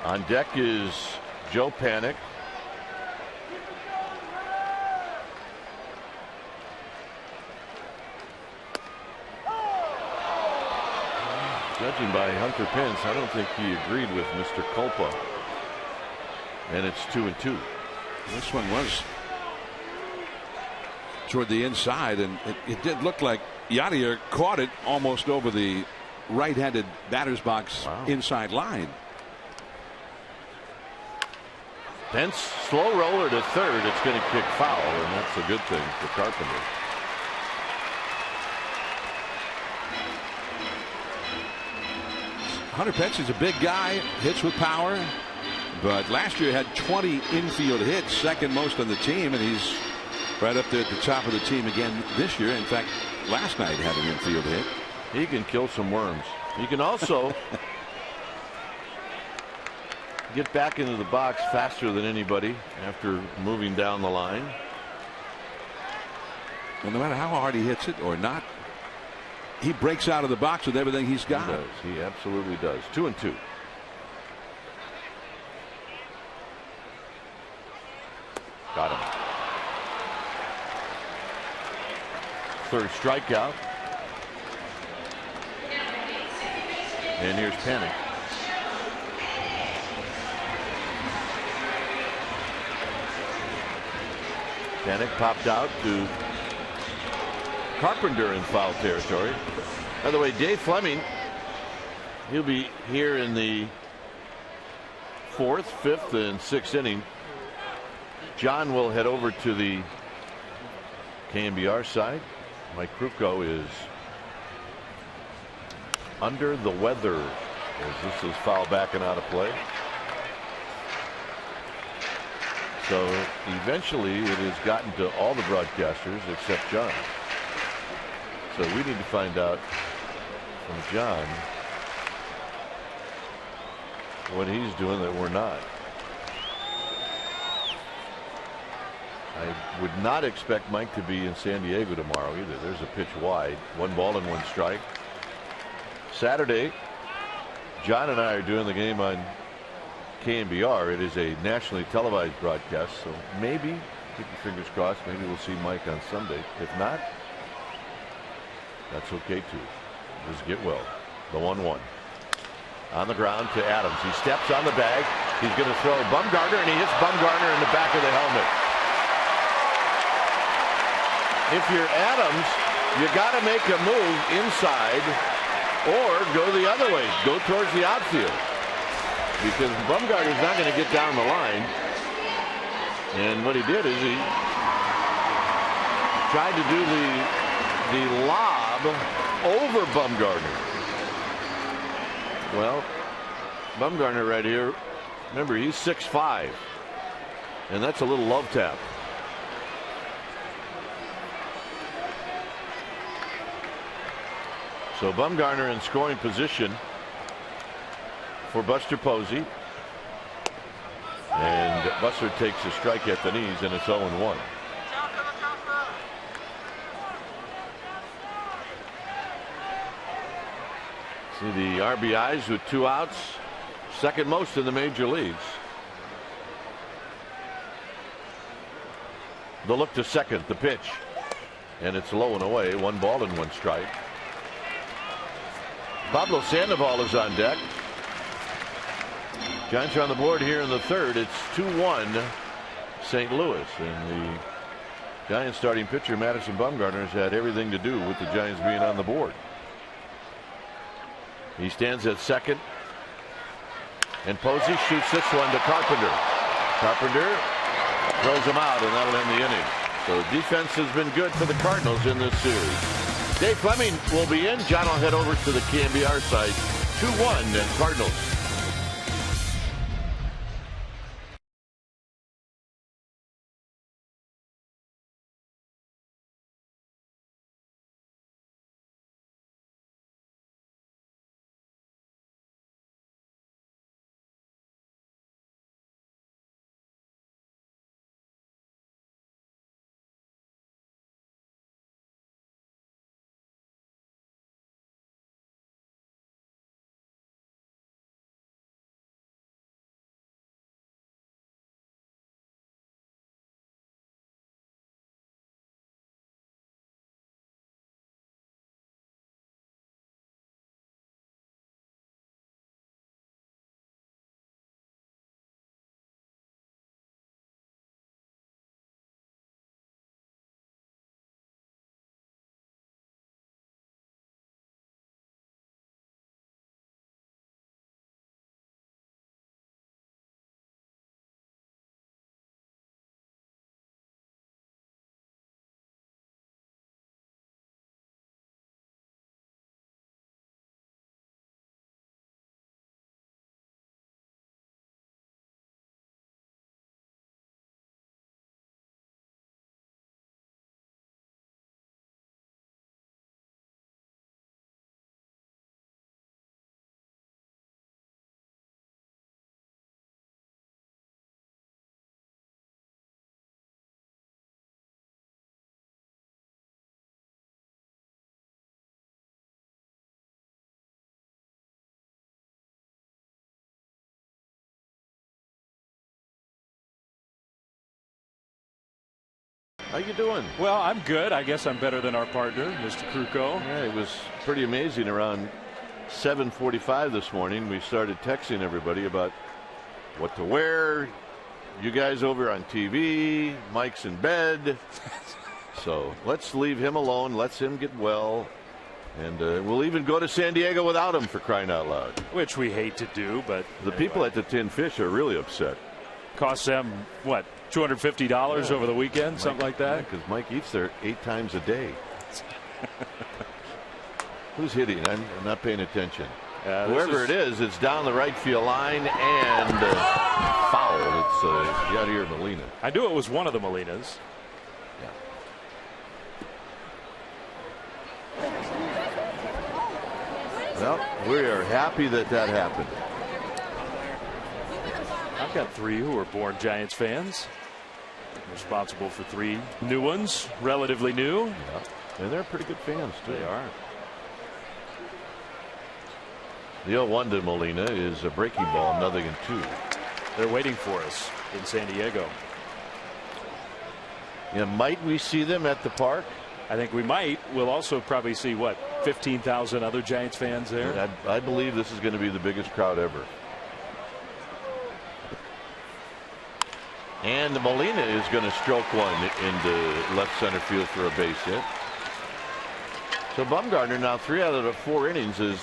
On deck is Joe Panik. Judging by Hunter Pence, I don't think he agreed with Mr. Culpa. And it's 2-2. This one was toward the inside, and it did look like Yadier caught it almost over the right-handed batter's box inside line. Pence, slow roller to 3rd. It's going to kick foul, and that's a good thing for Carpenter. Hunter Pence is a big guy, hits with power, but last year had 20 infield hits, 2nd most on the team, and he's right up there at the top of the team again this year. In fact, last night had an infield hit. He can kill some worms. He can also get back into the box faster than anybody after moving down the line. Well, no matter how hard he hits it or not, he breaks out of the box with everything he's got. He does. He absolutely does. 2-2. Got him. 3rd strikeout. And here's Panik. Panik popped out to Carpenter in foul territory. By the way, Dave Fleming, he'll be here in the 4th, 5th, and 6th inning. John will head over to the KNBR side. Mike Krukow is under the weather as this is foul backing out of play. So eventually it has gotten to all the broadcasters except John. So we need to find out from John what he's doing that we're not. I would not expect Mike to be in San Diego tomorrow either. There's a pitch wide. 1 ball and 1 strike. Saturday, John and I are doing the game on KNBR. It is a nationally televised broadcast, so maybe, keep your fingers crossed, maybe we'll see Mike on Sunday. If not, that's okay too. Just get well. The 1-1. On the ground to Adams. He steps on the bag. He's going to throw Bumgarner, and he hits Bumgarner in the back of the helmet. If you're Adams, you got to make a move inside or go the other way. Go towards the outfield. Because Bumgarner's not going to get down the line. And what he did is he tried to do the lob over Bumgarner. Well, Bumgarner right here, remember, he's 6'5", and that's a little love tap. So Bumgarner in scoring position for Buster Posey. And Buster takes a strike at the knees, and it's 0-1. See the RBIs with 2 outs, second most in the major leagues. The look to second, the pitch, and it's low and away. 1 ball and 1 strike. Pablo Sandoval is on deck. Giants are on the board here in the 3rd. It's 2-1 St. Louis, and the Giants starting pitcher Madison Bumgarner has had everything to do with the Giants being on the board. He stands at second, and Posey shoots this one to Carpenter. Carpenter throws him out, and that'll end the inning. So defense has been good for the Cardinals in this series. Dave Fleming will be in. John will head over to the KNBR side. 2-1 and Cardinals. How you doing? Well, I'm good. I guess I'm better than our partner, Mr. Kruko. Yeah, it was pretty amazing. Around 7:45 this morning, we started texting everybody about what to wear. You guys over on TV, Mike's in bed. So let's leave him alone. Let's him get well. And we'll even go to San Diego without him, for crying out loud. Which we hate to do, but the people at the Tin Fish are really upset. Cost them, what, $250 over the weekend, something like that? Because Mike eats there 8 times a day. Who's hitting? I'm not paying attention. Whoever it is, it's down the right field line and foul. It's Yadier Molina. I knew it was one of the Molinas. Well, we are happy that happened. I've got 3 who were born Giants fans. Responsible for 3 new ones, relatively new. Yeah. And they're pretty good fans, too. They are. The 0-1 to Molina is a breaking ball, 0-2. They're waiting for us in San Diego. Yeah, might we see them at the park? I think we might. We'll also probably see, what, 15,000 other Giants fans there? And I believe this is going to be the biggest crowd ever. And Molina is going to stroke one into left center field for a base hit. So Bumgarner now 3 out of the 4 innings has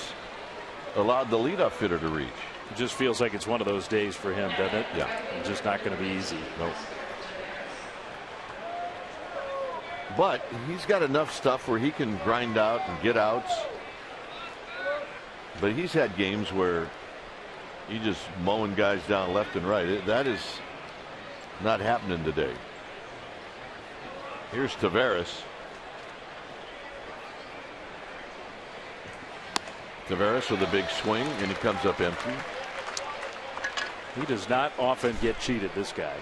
allowed the leadoff hitter to reach. It just feels like it's one of those days for him, doesn't it? Yeah. It's just not going to be easy. Nope. But he's got enough stuff where he can grind out and get outs. But he's had games where he's just mowing guys down left and right. That is not happening today. Here's Taveras. Taveras with a big swing, and he comes up empty. He does not often get cheated, this guy.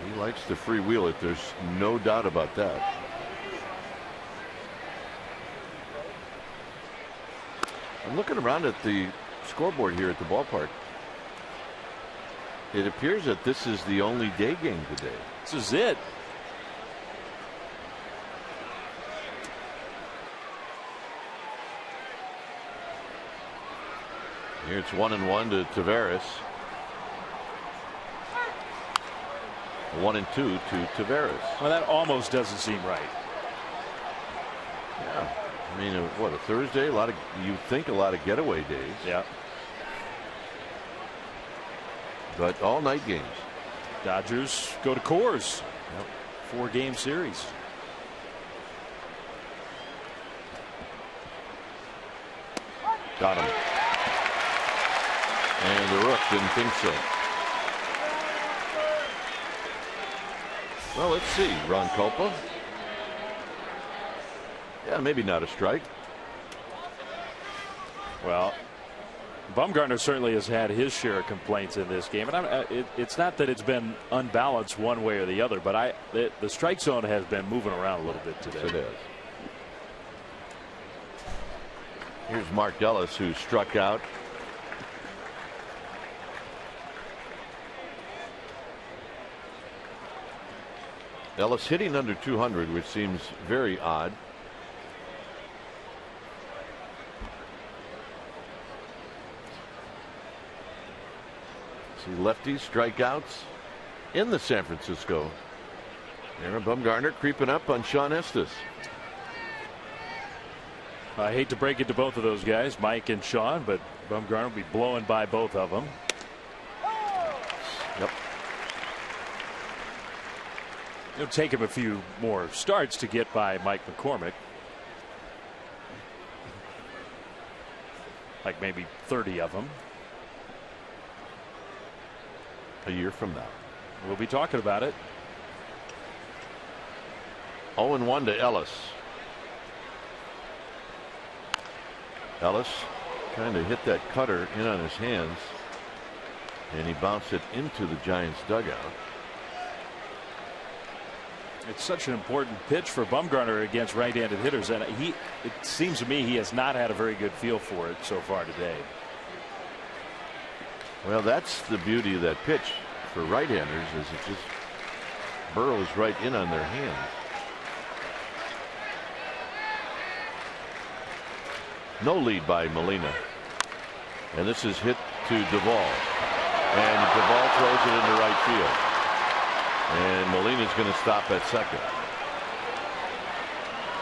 He likes to freewheel it. There's no doubt about that. I'm looking around at the scoreboard here at the ballpark. It appears that this is the only day game today. This is it. Here it's 1-1 to Taveras. 1-2 to Taveras. Well, that almost doesn't seem right. Yeah. I mean, what, a Thursday? You think a lot of getaway days. Yeah. But all night games. Dodgers go to Coors. Yep. 4-game series. Got him. And the Rook didn't think so. Well, let's see. Ron Culpa. Yeah, maybe not a strike. Well, Bumgarner certainly has had his share of complaints in this game, and it's not that it's been unbalanced one way or the other, but the strike zone has been moving around a little bit today. It is. Here's Mark Ellis, who struck out. Ellis hitting under 200, which seems very odd. See lefties strikeouts in the San Francisco. Aaron Bumgarner creeping up on Sean Estes. I hate to break it to both of those guys, Mike and Sean, but Bumgarner will be blowing by both of them. Yep. It'll take him a few more starts to get by Mike McCormick. Like maybe 30 of them. A year from now. We'll be talking about it. 0-1 to Ellis. Ellis trying to hit that cutter in on his hands, and he bounced it into the Giants dugout. It's such an important pitch for Bumgarner against right-handed hitters, and it seems to me he has not had a very good feel for it so far today. Well, that's the beauty of that pitch for right-handers, is it just burrows right in on their hands. No lead by Molina, and this is hit to Duvall, and Duvall throws it into right field, and Molina's going to stop at second.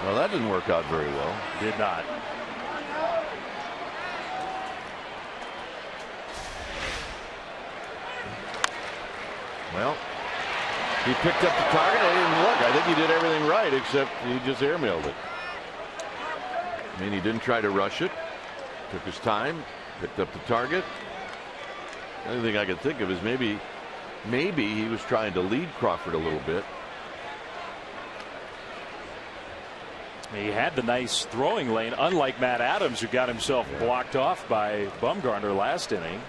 Well, that didn't work out very well. Did not. Well, he picked up the target. I didn't look. I think he did everything right, except he just airmailed it. I mean, he didn't try to rush it. Took his time. Picked up the target. The only thing I could think of is maybe he was trying to lead Crawford a little bit. He had the nice throwing lane, unlike Matt Adams, who got himself blocked off by Bumgarner last inning.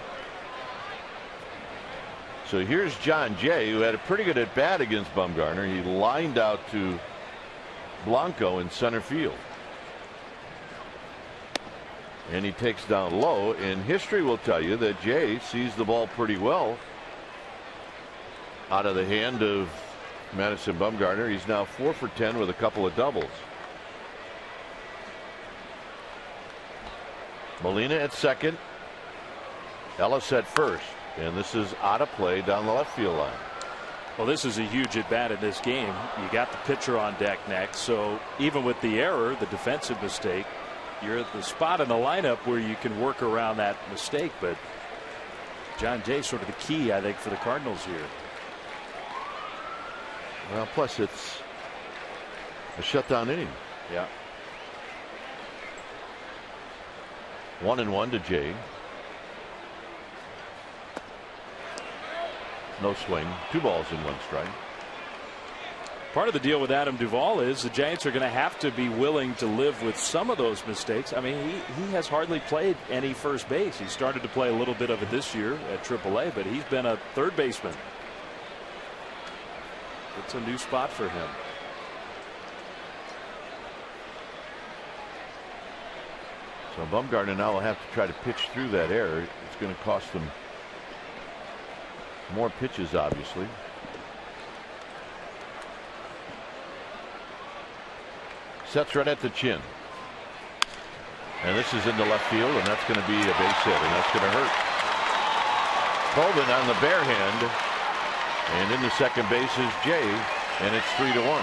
So here's John Jay, who had a pretty good at bat against Bumgarner. He lined out to Blanco in center field. And he takes down low, and history will tell you that Jay sees the ball pretty well out of the hand of Madison Bumgarner. He's now 4 for 10 with a couple of doubles. Molina at second, Ellis at first, and this is out of play down the left field line. Well, this is a huge at bat in this game. You got the pitcher on deck next, so even with the error, the defensive mistake, you're at the spot in the lineup where you can work around that mistake. But John Jay sort of the key, I think, for the Cardinals here. Well, plus it's a shutdown inning. Yeah. 1-1 to Jay. No swing. 2 balls and 1 strike. Part of the deal with Adam Duvall is the Giants are going to have to be willing to live with some of those mistakes. I mean, he has hardly played any first base. He started to play a little bit of it this year at AAA, but he's been a third baseman. It's a new spot for him. So Bumgarner now will have to try to pitch through that error. It's going to cost them more pitches, obviously. Sets right at the chin. And this is into left field, and that's going to be a base hit, and that's going to hurt. Colvin on the bare hand, and into second base is Jay, and it's 3-1.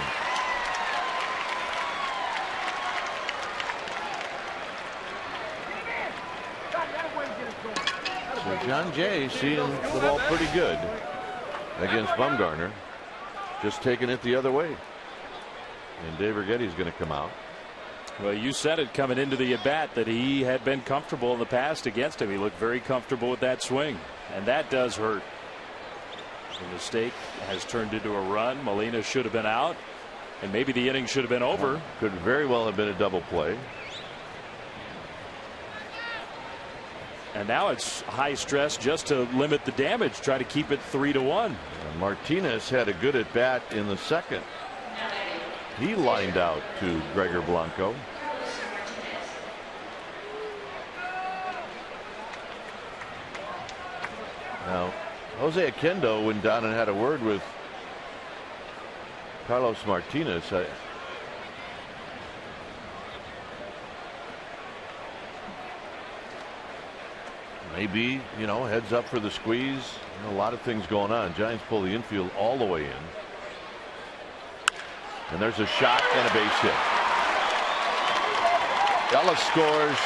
So John Jay seeing the ball pretty good against Bumgarner, just taking it the other way. And Dave Righetti's going to come out. Well, you said it coming into the at bat that he had been comfortable in the past against him. He looked very comfortable with that swing, and that does hurt. The mistake has turned into a run. Molina should have been out, and maybe the inning should have been over. Could very well have been a double play. And now it's high stress just to limit the damage, try to keep it 3-1. Martinez had a good at bat in the second. He lined out to Gregor Blanco. Now, Jose Oquendo went down and had a word with Carlos Martinez. Maybe, you know, heads up for the squeeze. A lot of things going on. Giants pull the infield all the way in. And there's a shot and a base hit. Ellis scores,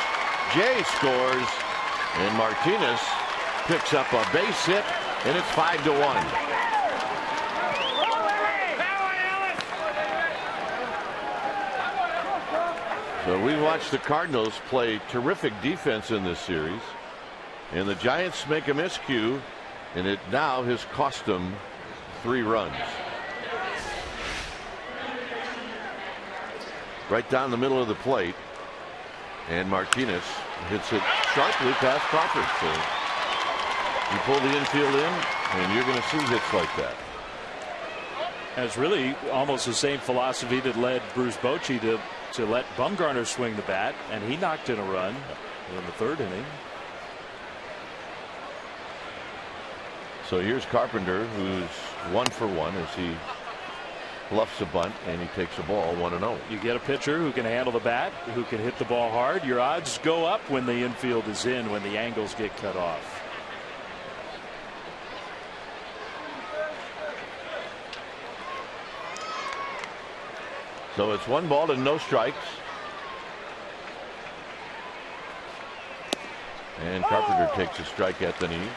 Jay scores, and Martinez picks up a base hit, and it's 5-1. So we watched the Cardinals play terrific defense in this series, and the Giants make a miscue, and it now has cost them 3 runs. Right down the middle of the plate, and Martinez hits it sharply past Crawford. So you pull the infield in, and you're going to see hits like that. And it's really almost the same philosophy that led Bruce Bochy to let Bumgarner swing the bat, and he knocked in a run in the 3rd inning. So here's Carpenter, who's 1 for 1 as he bluffs a bunt, and he takes a ball 1-0. You get a pitcher who can handle the bat, who can hit the ball hard. Your odds go up when the infield is in, when the angles get cut off. So it's 1 ball and no strikes. And Carpenter takes a strike at the knee.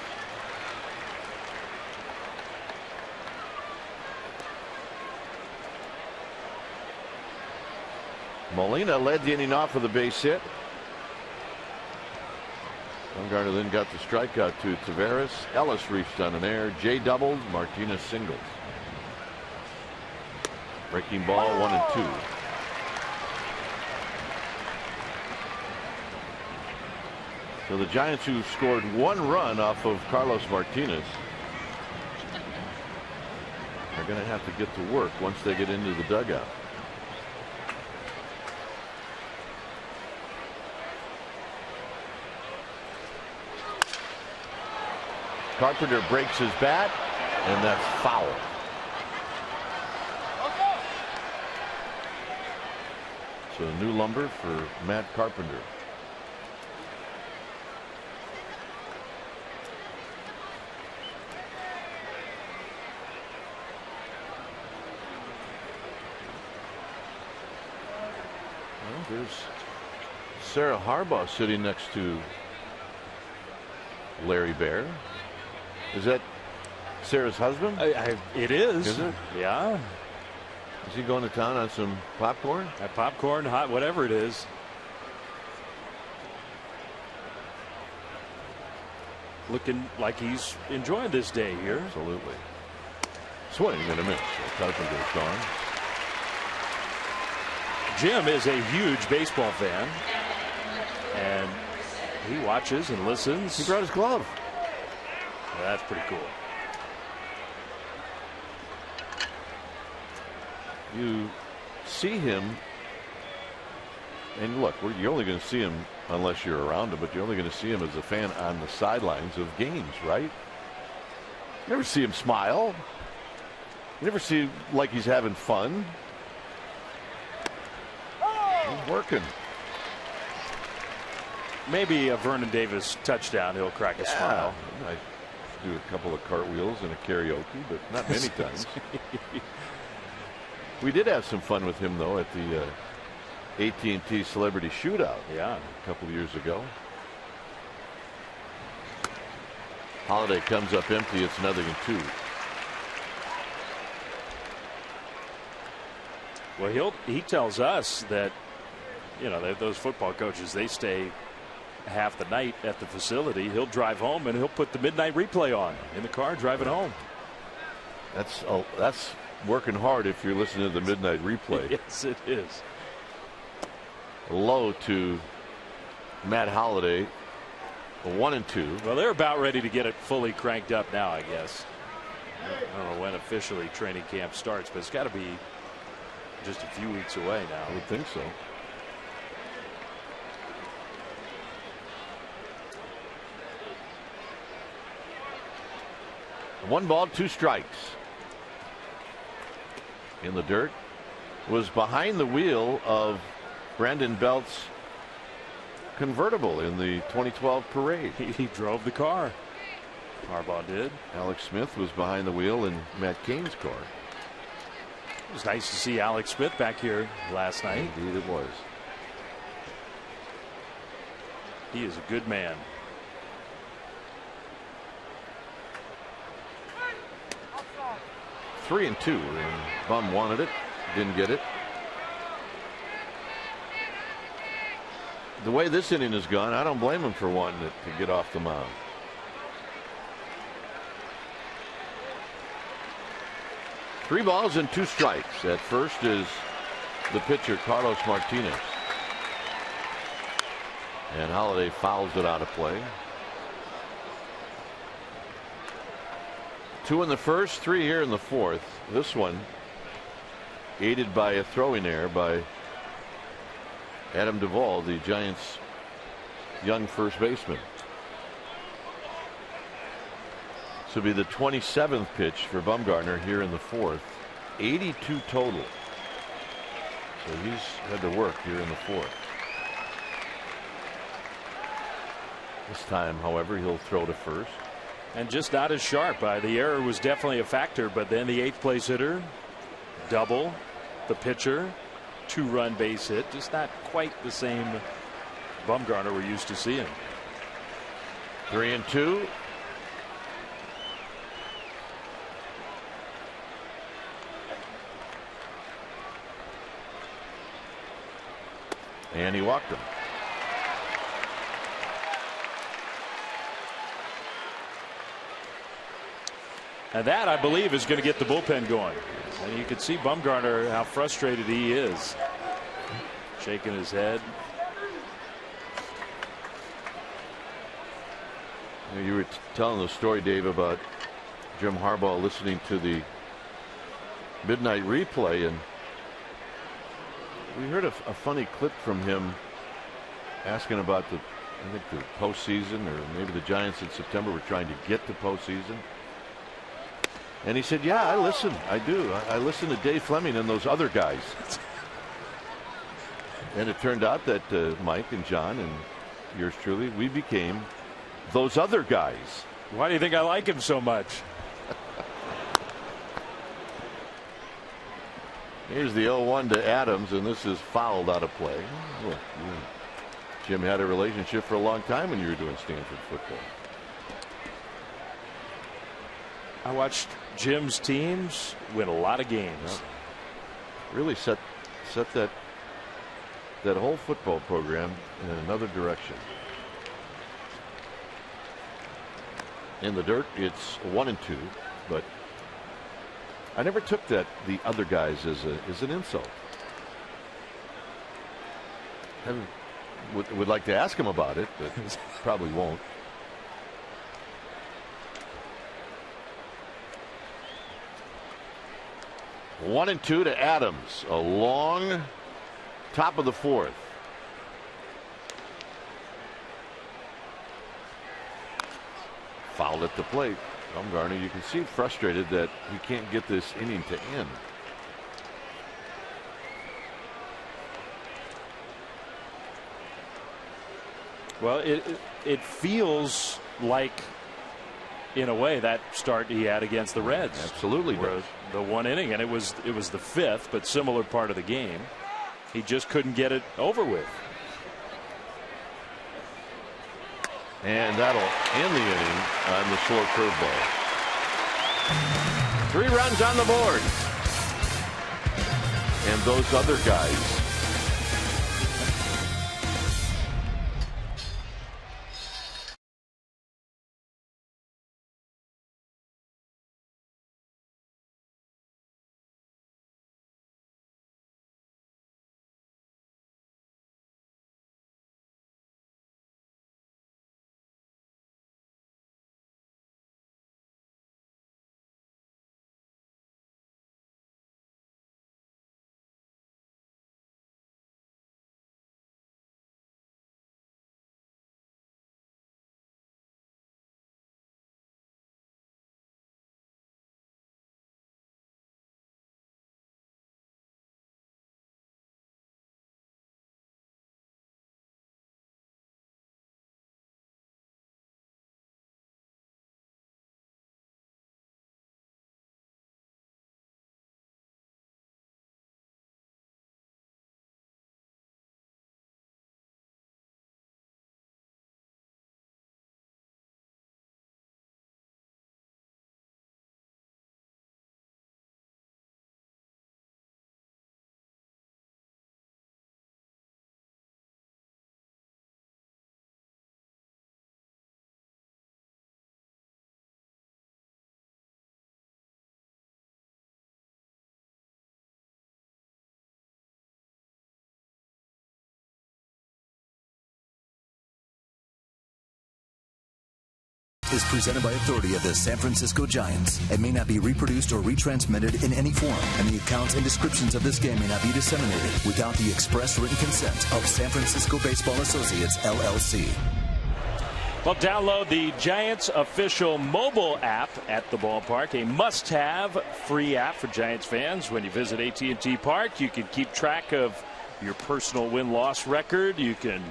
Molina led the inning off with a base hit. Bumgarner then got the strikeout to Taveras. Ellis reached on an error. Jay doubled. Martinez singles. Breaking ball 1-2. So the Giants, who scored 1 run off of Carlos Martinez, are going to have to get to work once they get into the dugout. Carpenter breaks his bat, and that's foul. So new lumber for Matt Carpenter. Well, there's Sarah Harbaugh sitting next to Larry Baer. Is that Sarah's husband? It is. Is it? Yeah. Is he going to town on some popcorn? Popcorn, hot, whatever it is. Looking like he's enjoying this day here. Absolutely. Swing and a miss. Carpenter's gone. Jim is a huge baseball fan, and he watches and listens. He brought his glove. That's pretty cool. You see him, and look, you're only going to see him unless you're around him, but you're only going to see him as a fan on the sidelines of games, right? You never see him smile. You never see like he's having fun. He's working. Maybe a Vernon Davis touchdown, he'll crack a smile. I do a couple of cartwheels and a karaoke, but not many times. We did have some fun with him, though, at the AT&T Celebrity Shootout. Yeah, a couple of years ago. Holiday comes up empty. It's 0-2. Well, he tells us that, you know, those football coaches, they stay half the night at the facility. He'll drive home and he'll put the midnight replay on in the car driving home. That's working hard if you're listening to the midnight replay. Yes, it is. Low to Matt Holliday, 1-2. Well, they're about ready to get it fully cranked up now, I guess. I don't know when officially training camp starts, but it's got to be just a few weeks away now. I would think so. One ball, 2 strikes. In the dirt. Was behind the wheel of Brandon Belt's convertible in the 2012 parade. He drove the car. Harbaugh did. Alex Smith was behind the wheel in Matt Cain's car. It was nice to see Alex Smith back here last night. Indeed it was. He is a good man. Three and 2, and Bum wanted it, didn't get it. The way this inning has gone, I don't blame him for wanting it to get off the mound. Three balls and 2 strikes. At first is the pitcher Carlos Martinez, and Holliday fouls it out of play. 2 in the first, 3 here in the fourth. This one aided by a throwing error by Adam Duvall, the Giants' young first baseman. This will be the 27th pitch for Bumgarner here in the fourth. 82 total. So he's had to work here in the fourth. This time, however, he'll throw to first. And just not as sharp. The error was definitely a factor, but then the 8th place hitter, double, the pitcher, 2-run base hit. Just not quite the same Bumgarner we're used to seeing. 3 and 2. And he walked him. And that, I believe, is going to get the bullpen going. And you can see Bumgarner, how frustrated he is. Shaking his head. You were telling the story, Dave, about Jim Harbaugh listening to the midnight replay, and we heard a funny clip from him asking about the postseason, or maybe the Giants in September were trying to get to postseason. And he said, yeah, I listen. I do. I listen to Dave Fleming and those other guys. And it turned out that Mike and John and yours truly, we became those other guys. Why do you think I like him so much? Here's the 0-1 to Adams, and this is fouled out of play. Well, Jim had a relationship for a long time when you were doing Stanford football. I watched Jim's teams win a lot of games. Yeah. Really set that whole football program in another direction. In the dirt, it's 1-2, but I never took the other guys as an insult. Would like to ask him about it, but probably won't. One and two to Adams. A long top of the fourth. Fouled at the plate. Bumgarner, you can see frustrated that he can't get this inning to end. Well, it feels like, in a way, that start he had against the Reds. Absolutely does. The one inning, and it was the fifth, but similar part of the game. He just couldn't get it over with. And that'll end the inning on the slow curveball. 3 runs on the board. And those other guys. Is presented by authority of the San Francisco Giants and may not be reproduced or retransmitted in any form, and the accounts and descriptions of this game may not be disseminated without the express written consent of San Francisco Baseball Associates, LLC. Well, download the Giants official mobile app at the ballpark, a must-have free app for Giants fans. When you visit AT&T Park, you can keep track of your personal win-loss record. You can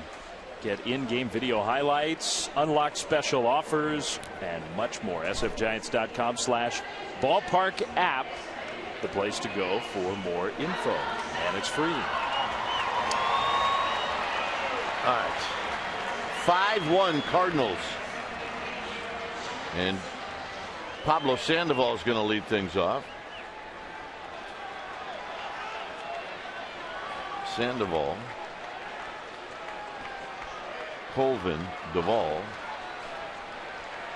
get in-game video highlights, unlock special offers, and much more. sfgiants.com/ballpark app, the place to go for more info, and it's free. All right, 5-1 Cardinals, and Pablo Sandoval is going to lead things off. Sandoval, Colvin, Duvall.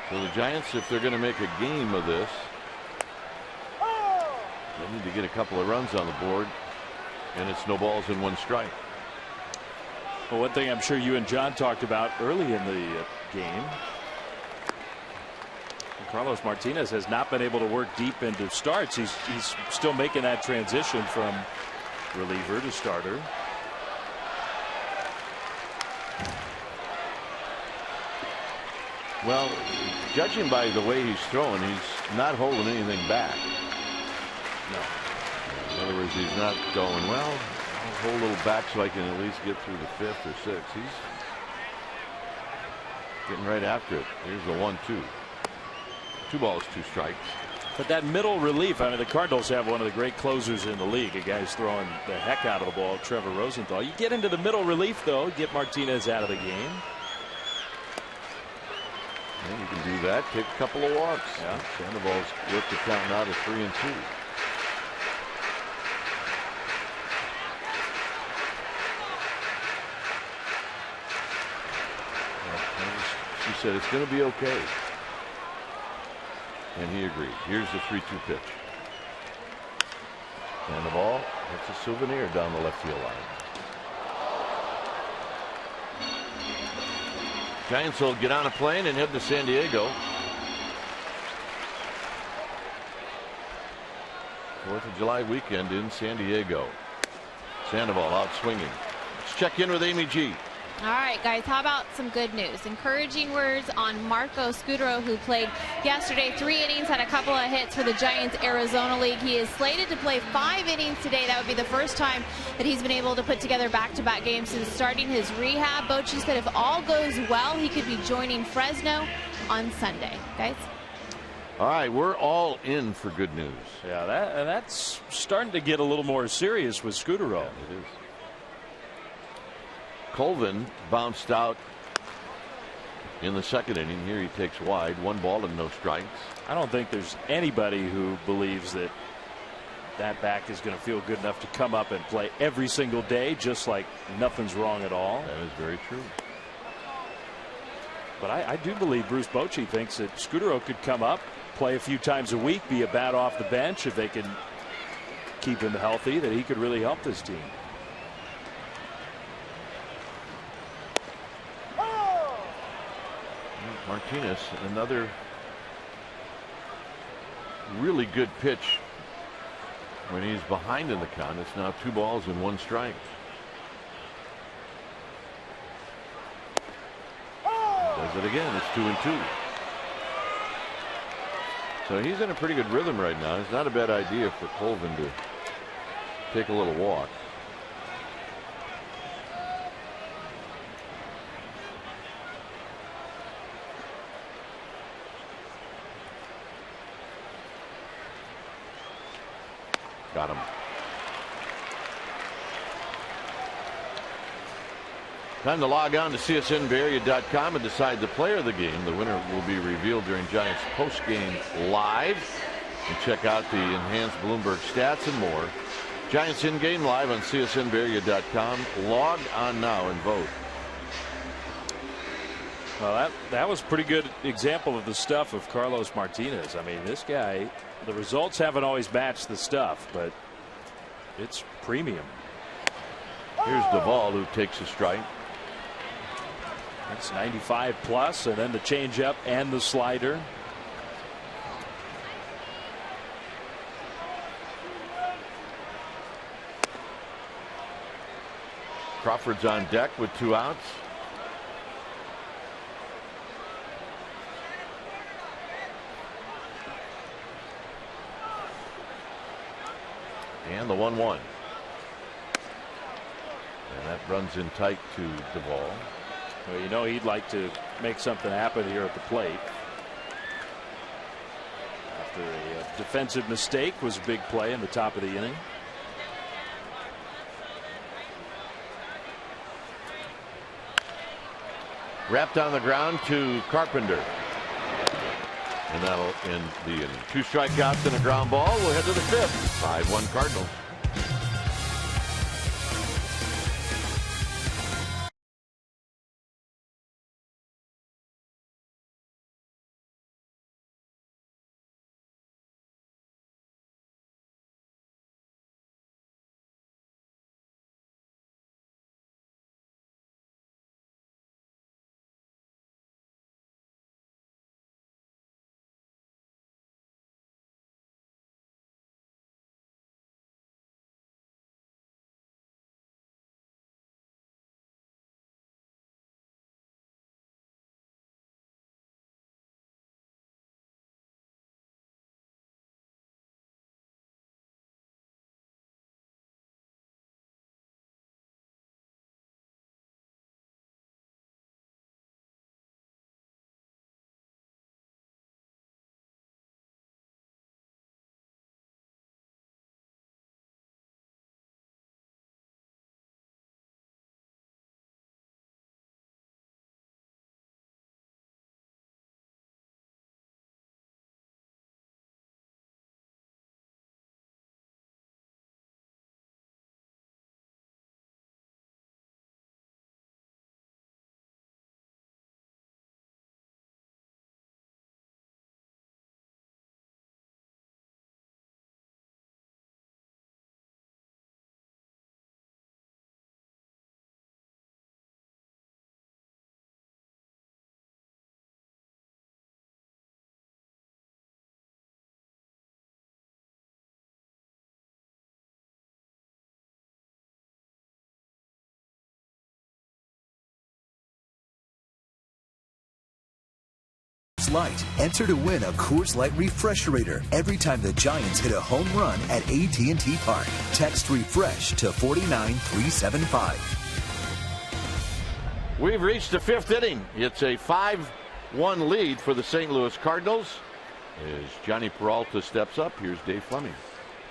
So the Giants, if they're going to make a game of this, they need to get a couple of runs on the board, and it's no balls and 1 strike. Well, one thing I'm sure you and John talked about early in the game, Carlos Martinez has not been able to work deep into starts. He's still making that transition from reliever to starter. Well, judging by the way he's throwing, he's not holding anything back. No. In other words, he's not going, well, I'll hold a little back so I can at least get through the 5th or 6th. He's getting right after it. Here's the 1-2. 2 balls, 2 strikes. But that middle relief, I mean, the Cardinals have one of the great closers in the league. A guy who's throwing the heck out of the ball, Trevor Rosenthal. You get into the middle relief, though, get Martinez out of the game. And you can do that. Take a couple of walks. Yeah. Sandoval's worked the count now to 3-2. She said it's going to be okay. And he agreed. Here's the 3-2 pitch. And the ball, that's a souvenir down the left field line. Giants will get on a plane and head to San Diego. 4th of July weekend in San Diego. Sandoval out swinging. Let's check in with Amy G. All right, guys, how about some good news? Encouraging words on Marco Scutaro, who played yesterday. 3 innings, had a couple of hits for the Giants Arizona League. He is slated to play 5 innings today. That would be the first time that he's been able to put together back-to-back games since starting his rehab. Bochy said if all goes well, he could be joining Fresno on Sunday. Guys? All right, we're all in for good news. Yeah, that's starting to get a little more serious with Scutaro. Yeah, it is. Colvin bounced out in the 2nd inning. Here he takes wide. 1 ball and no strikes. I don't think there's anybody who believes that that back is going to feel good enough to come up and play every single day, just like nothing's wrong at all. That is very true. But I do believe Bruce Bochy thinks that Scutaro could come up, play a few times a week, be a bat off the bench. If they can keep him healthy, that he could really help this team. Martinez, another really good pitch when he's behind in the count. It's now 2 balls and 1 strike. Does it again. It's 2-2. So he's in a pretty good rhythm right now. It's not a bad idea for Colvin to take a little walk. Got him. Time to log on to csnbayarea.com and decide the player of the game. The winner will be revealed during Giants post-game live. And check out the enhanced Bloomberg stats and more. Giants in-game live on csnbayarea.com. Log on now and vote. Well, that was a pretty good example of the stuff of Carlos Martinez. I mean, this guy, the results haven't always matched the stuff, but it's premium. Here's Duvall, who takes a strike. That's 95 plus, and then the changeup and the slider. Crawford's on deck with 2 outs. And the 1-1. And that runs in tight to Duvall. Well, you know he'd like to make something happen here at the plate. After a defensive mistake was a big play in the top of the inning. Wrapped on the ground to Carpenter. And that'll end the inning. 2 strikeouts and a ground ball. We'll head to the 5th. 5-1 Cardinals. Light. Enter to win a Coors Light Refresherator every time the Giants hit a home run at AT&T Park. Text REFRESH to 49375. We've reached the 5th inning. It's a 5-1 lead for the St. Louis Cardinals as Johnny Peralta steps up. Here's Dave Fleming.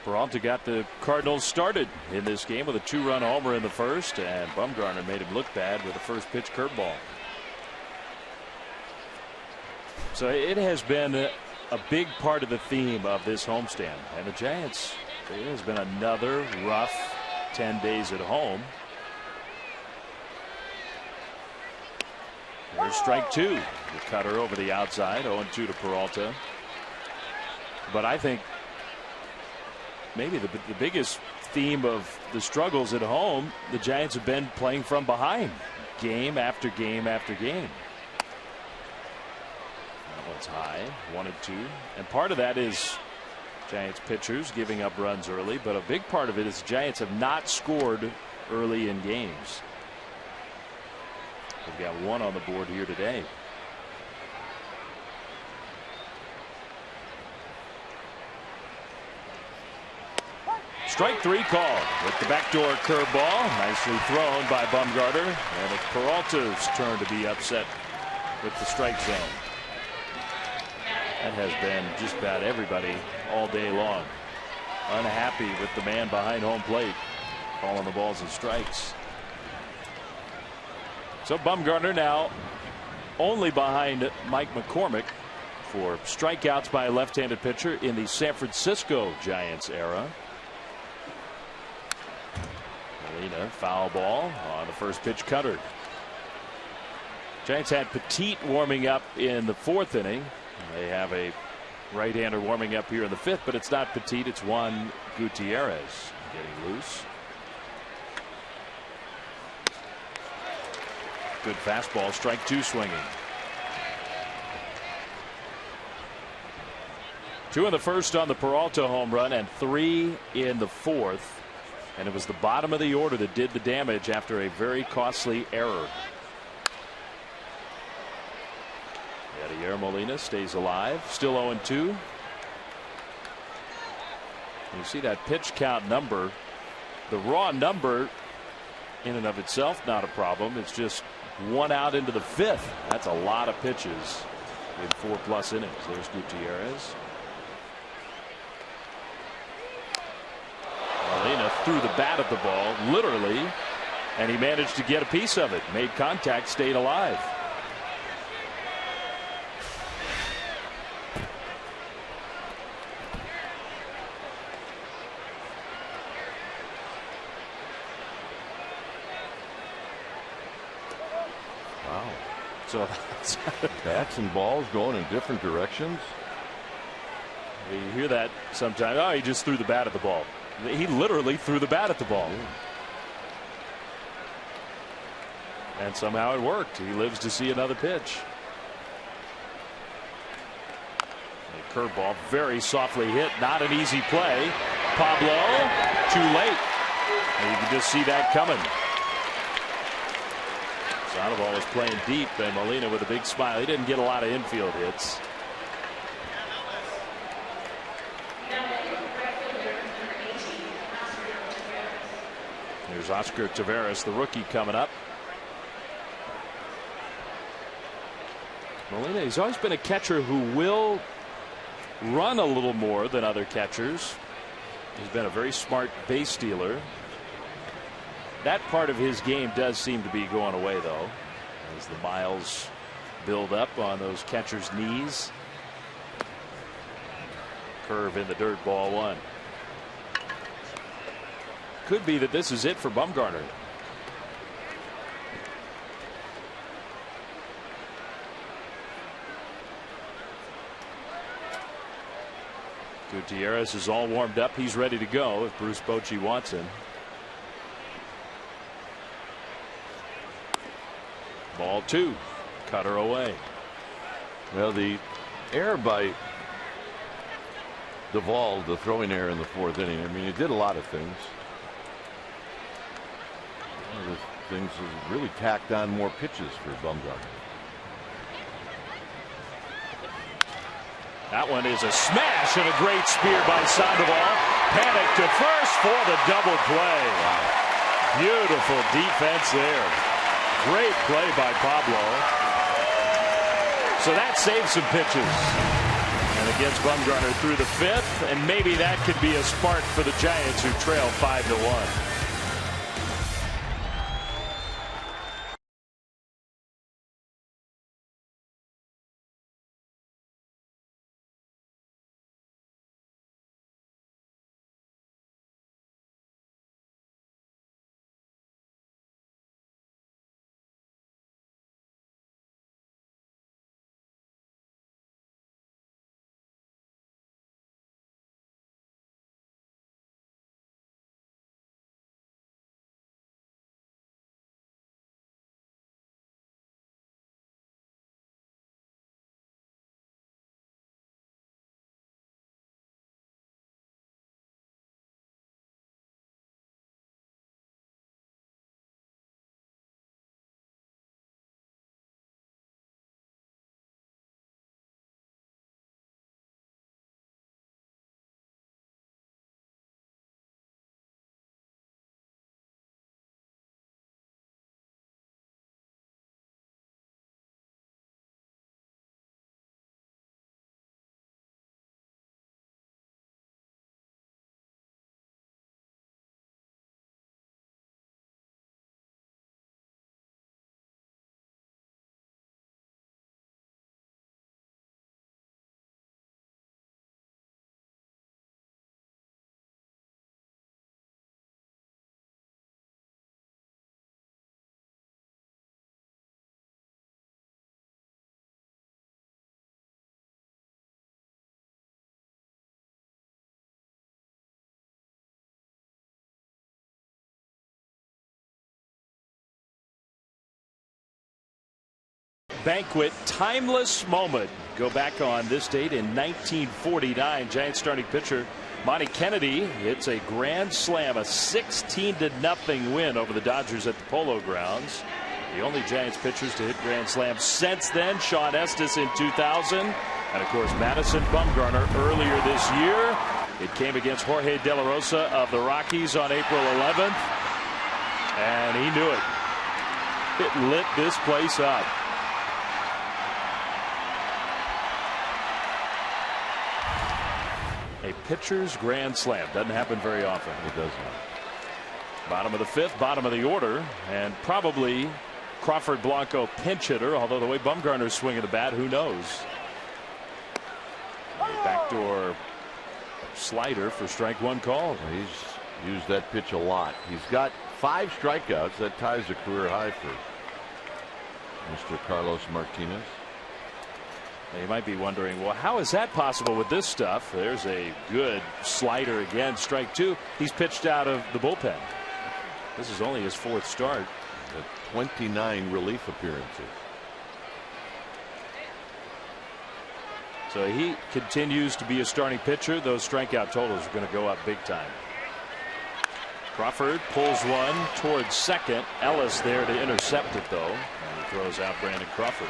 Peralta got the Cardinals started in this game with a 2-run homer in the first, and Bumgarner made him look bad with a first pitch curveball. So it has been a big part of the theme of this homestand, and the Giants, it has been another rough 10 days at home. There's strike 2. The cutter over the outside, 0-2 to Peralta. But I think maybe the biggest theme of the struggles at home, the Giants have been playing from behind game after game after game. That one's high, 1-2. And part of that is Giants pitchers giving up runs early, but a big part of it is the Giants have not scored early in games. They've got 1 on the board here today. Strike 3 called with the backdoor curveball. Nicely thrown by Bumgarner. And it's Peralta's turn to be upset with the strike zone. That has been just about everybody all day long. Unhappy with the man behind home plate calling the balls and strikes. So Bumgarner now only behind Mike McCormick for strikeouts by a left-handed pitcher in the San Francisco Giants era. Molina, foul ball on the first pitch cutter. Giants had Petit warming up in the 4th inning. They have a right-hander warming up here in the 5th, but it's not Petit, it's Juan Gutierrez getting loose. Good fastball, strike 2 swinging. 2 in the first on the Peralta home run and 3 in the 4th. And it was the bottom of the order that did the damage after a very costly error. Yadier Molina stays alive, still 0-2. You see that pitch count number, the raw number in and of itself not a problem. It's just 1 out into the 5th. That's a lot of pitches in 4+ innings. There's Gutierrez. Molina threw the bat at the ball, literally, and he managed to get a piece of it. Made contact, stayed alive. So bats and balls going in different directions. You hear that sometimes. Oh, he just threw the bat at the ball. He literally threw the bat at the ball. And somehow it worked. He lives to see another pitch. A curveball, very softly hit. Not an easy play. Pablo, too late. And you can just see that coming. Sandoval was playing deep, and Molina with a big smile. He didn't get a lot of infield hits. There's Oscar Taveras, the rookie, coming up. Molina, he's always been a catcher who will run a little more than other catchers. He's been a very smart base stealer. That part of his game does seem to be going away, though, as the miles build up on those catchers' knees. Curve in the dirt, ball 1. Could be that this is it for Bumgarner. Gutierrez is all warmed up. He's ready to go if Bruce Bochy wants him. Ball 2. Cutter away. Well, the error by Duvall, the throwing error in the 4th inning, I mean, he did a lot of things. One of the things is really tacked on more pitches for Bumgarner. That one is a smash and a great spear by Sandoval. Panic to first for the double play. Wow. Beautiful defense there. Great play by Pablo. So that saves some pitches. And against Bumgarner through the 5th, and maybe that could be a spark for the Giants, who trail 5-1. Banquet timeless moment. Go back on this date in 1949. Giants starting pitcher Monty Kennedy hits a grand slam, a 16-0 win over the Dodgers at the Polo Grounds. The only Giants pitchers to hit grand slams since then. Sean Estes in 2000, and of course Madison Bumgarner earlier this year. It came against Jorge De La Rosa of the Rockies on April 11th, and he knew it. It lit this place up. A pitcher's grand slam doesn't happen very often. It does not. Bottom of the 5th, bottom of the order, and probably Crawford Blanco pinch hitter, although the way Bumgarner's swinging the bat, who knows. A backdoor slider for strike 1 call. He's used that pitch a lot. He's got 5 strikeouts. That ties a career high for Mr. Carlos Martinez. Now you might be wondering, well, how is that possible with this stuff? There's a good slider again, strike 2. He's pitched out of the bullpen. This is only his 4th start. 29 relief appearances. So he continues to be a starting pitcher. Those strikeout totals are going to go up big time. Crawford pulls one towards second. Ellis there to intercept it, though. And he throws out Brandon Crawford.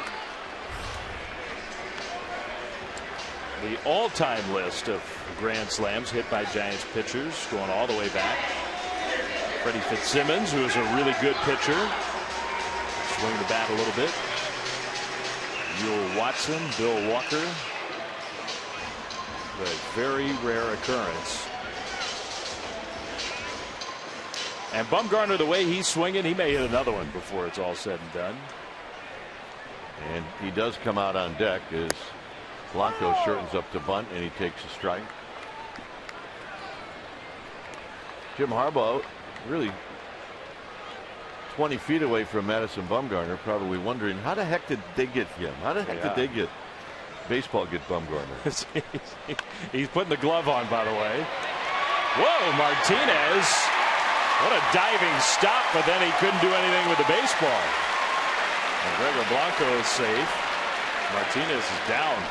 The all-time list of grand slams hit by Giants pitchers going all the way back. Freddie Fitzsimmons, who is a really good pitcher, swing the bat a little bit. Yule Watson, Bill Walker. A very rare occurrence. And Bumgarner, the way he's swinging, he may hit another one before it's all said and done. And he does come out on deck as Blanco shortens up to bunt, and he takes a strike. Jim Harbaugh really 20 feet away from Madison Bumgarner, probably wondering how the heck did they get him? How the heck did they get baseball get Bumgarner? He's putting the glove on, by the way. Whoa, Martinez. What a diving stop, but then he couldn't do anything with the baseball. And Gregor Blanco is safe. Martinez is down.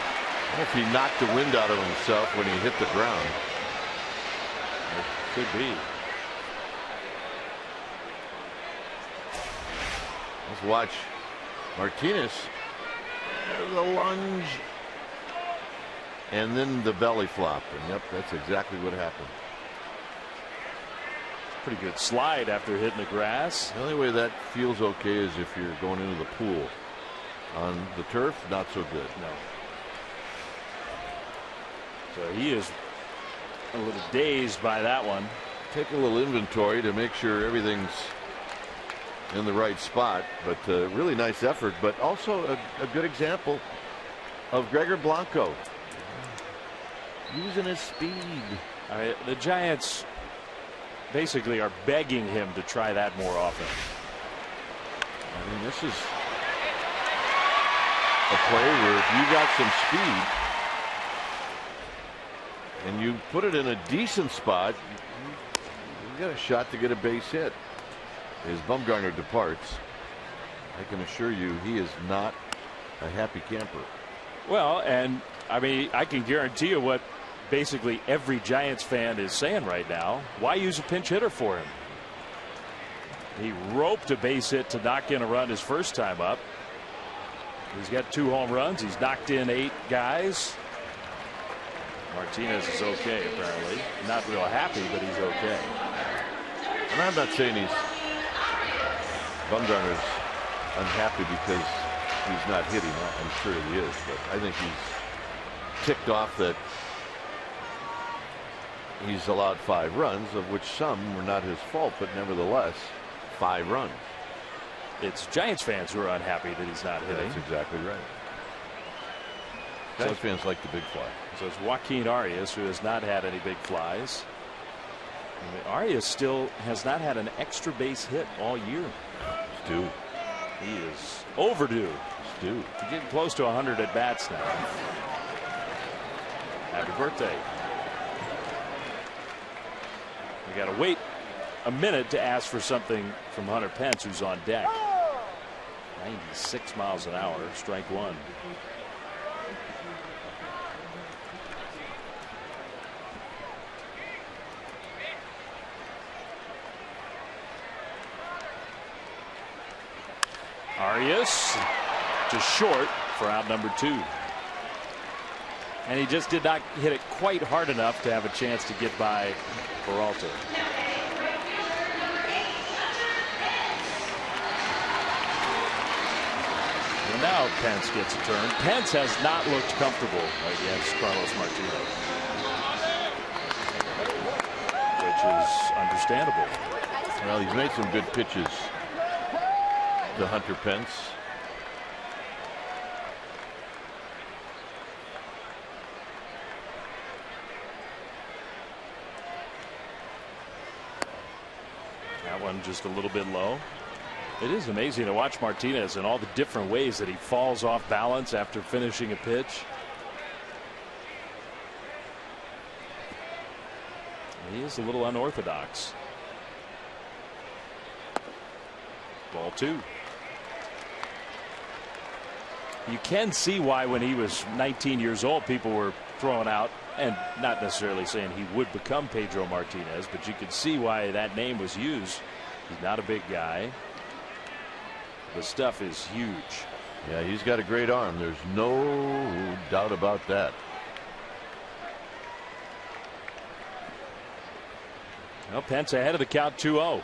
I wonder if he knocked the wind out of himself when he hit the ground. It could be. Let's watch Martinez. There's a lunge. and then the belly flop. And yep, that's exactly what happened. Pretty good slide after hitting the grass. The only way that feels okay is if you're going into the pool. On the turf, not so good. No. So he is a little dazed by that one. Take a little inventory to make sure everything's in the right spot, but really nice effort, but also a good example of Gregor Blanco using his speed. The Giants basically are begging him to try that more often. I mean, this is a play where if you got some speed and you put it in a decent spot, you got a shot to get a base hit. As Bumgarner departs, I can assure you he is not a happy camper. Well, and I mean, I can guarantee you what basically every Giants fan is saying right now. Why use a pinch hitter for him? He roped a base hit to knock in a run his first time up. He's got 2 home runs. He's knocked in 8 guys. Martinez is okay, apparently. Not real happy, but he's okay. And I'm not saying Bumgarner's unhappy because he's not hitting. I'm sure he is, but I think he's ticked off that he's allowed 5 runs, of which some were not his fault, but nevertheless 5 runs. It's Giants fans who are unhappy that he's not hitting. That's exactly right. Giants fans like the big fly. So it's Joaquin Arias who has not had any big flies. Arias still has not had an extra base hit all year. It's due. He is overdue. It's due. He's getting close to 100 at bats now. Happy birthday. We got to wait a minute to ask for something from Hunter Pence, who's on deck. 96 miles an hour, strike 1. Arias just short for out number 2. And he just did not hit it quite hard enough to have a chance to get by Peralta. And now Pence gets a turn. Pence has not looked comfortable against Carlos Martinez, which is understandable. Well, he's made some good pitches to Hunter Pence. That one just a little bit low. It is amazing to watch Martinez and all the different ways that he falls off balance after finishing a pitch. He is a little unorthodox. Ball 2. You can see why when he was 19 years old people were throwing out, and not necessarily saying he would become Pedro Martinez, but you could see why that name was used. He's not a big guy. The stuff is huge. Yeah, he's got a great arm. There's no doubt about that. Well, Pence ahead of the count 2-0.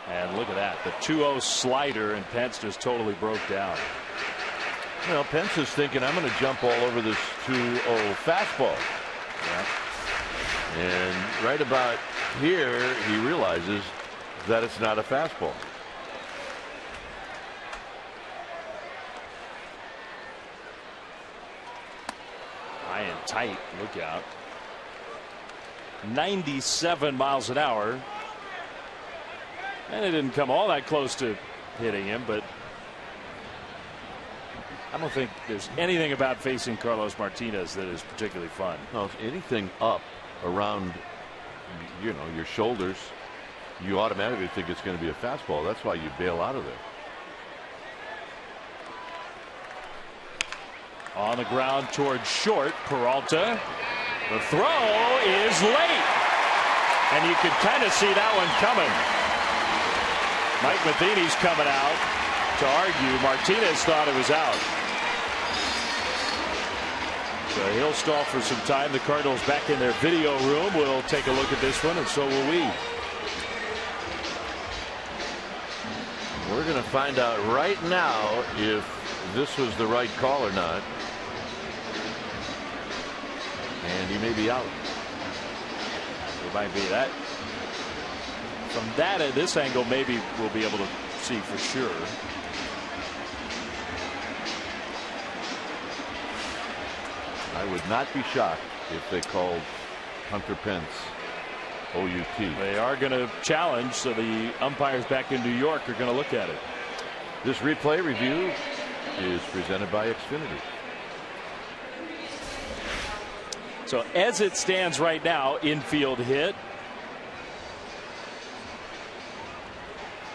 And look at that. The 2-0 slider, and Pence just totally broke down. Well, Pence is thinking, I'm going to jump all over this 2-0 fastball. Yeah. And right about here, he realizes that it's not a fastball. High and tight. Look out. 97 miles an hour. And it didn't come all that close to hitting him, but I don't think there's anything about facing Carlos Martinez that is particularly fun. No, anything up around, you know, your shoulders, you automatically think it's going to be a fastball. That's why you bail out of there. On the ground towards short, Peralta. The throw is late, and you could kind of see that one coming. Mike Matheny's coming out to argue. Martinez thought it was out. So he'll stall for some time. The Cardinals back in their video room. We'll take a look at this one, and so will we. We're going to find out right now if this was the right call or not. And he may be out. It might be that. From that at this angle, maybe we'll be able to see for sure. I would not be shocked if they called Hunter Pence OUT. They are going to challenge, so the umpires back in New York are going to look at it. This replay review is presented by Xfinity. So as it stands right now, infield hit.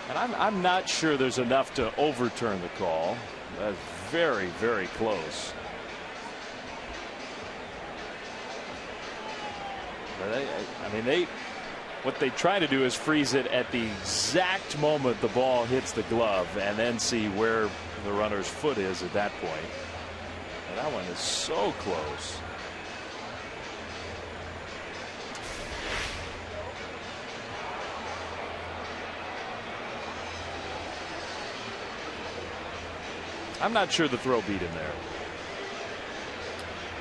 And I'm not sure there's enough to overturn the call. That's very, very close. But what they try to do is freeze it at the exact moment the ball hits the glove and then see where the runner's foot is at that point. And that one is so close. I'm not sure the throw beat him there.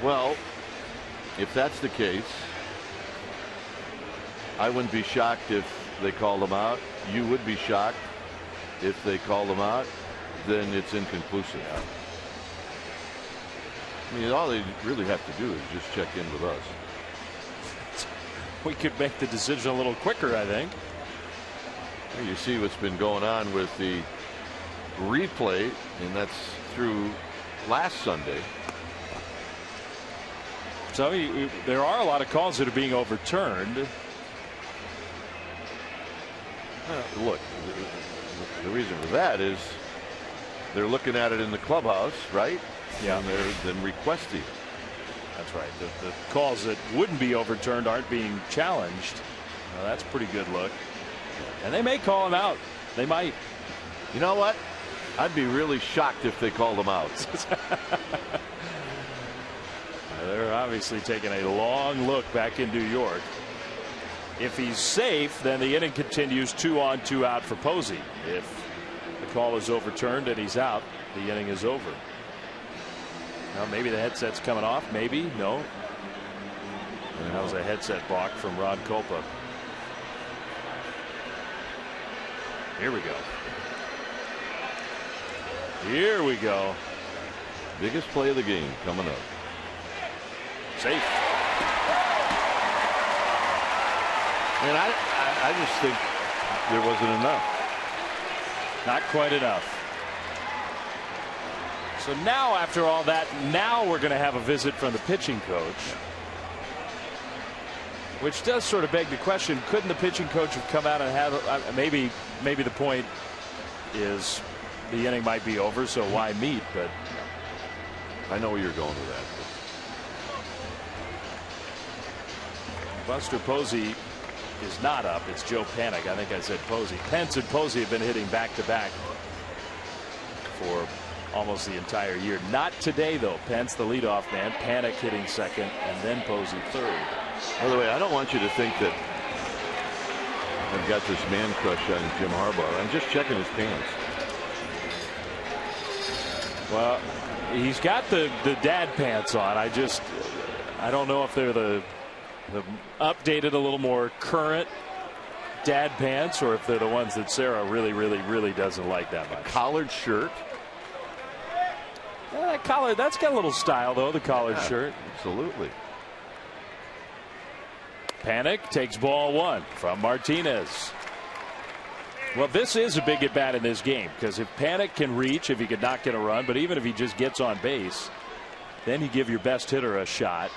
Well, if that's the case, I wouldn't be shocked if they called him out. You would be shocked if they called him out. Then it's inconclusive. I mean, all they really have to do is just check in with us. We could make the decision a little quicker, I think. You see what's been going on with the replay, and that's through last Sunday. So there are a lot of calls that are being overturned. Look, the reason for that is they're looking at it in the clubhouse, right? Yeah. And they're then requesting. That's right. The calls that wouldn't be overturned aren't being challenged. Well, that's a pretty good look. And they may call him out. They might. You know what? I'd be really shocked if they called him out. They're obviously taking a long look back in New York. If he's safe, then the inning continues 2 on 2 out for Posey. If the call is overturned and he's out, the inning is over. Now maybe the headset's coming off. Maybe. No. That was a headset balk from Ron Kolpa. Here we go. Here we go. Biggest play of the game coming up. Safe. And I just think there wasn't enough. Not quite enough. So now, after all that, now we're going to have a visit from the pitching coach, which does sort of beg the question: couldn't the pitching coach have come out and have maybe the point is the inning might be over, so why meet? But I know where you're going with that. Buster Posey is not up. It's Joe Panik. I think I said Posey. Pence and Posey have been hitting back to back for almost the entire year. Not today, though. Pence, the leadoff man. Panik hitting second, and then Posey third. By the way, I don't want you to think that I've got this man crush on Jim Harbaugh. I'm just checking his pants. Well, he's got the dad pants on. I don't know if they're the updated, a little more current dad pants, or if they're the ones that Sarah really doesn't like that much. Collared shirt. Yeah, that collar, that's got a little style, though, the collared shirt. Absolutely. Panik takes ball 1 from Martinez. Well, this is a big at bat in this game, because if Panik can reach, if he could not get a run, but even if he just gets on base, then you give your best hitter a shot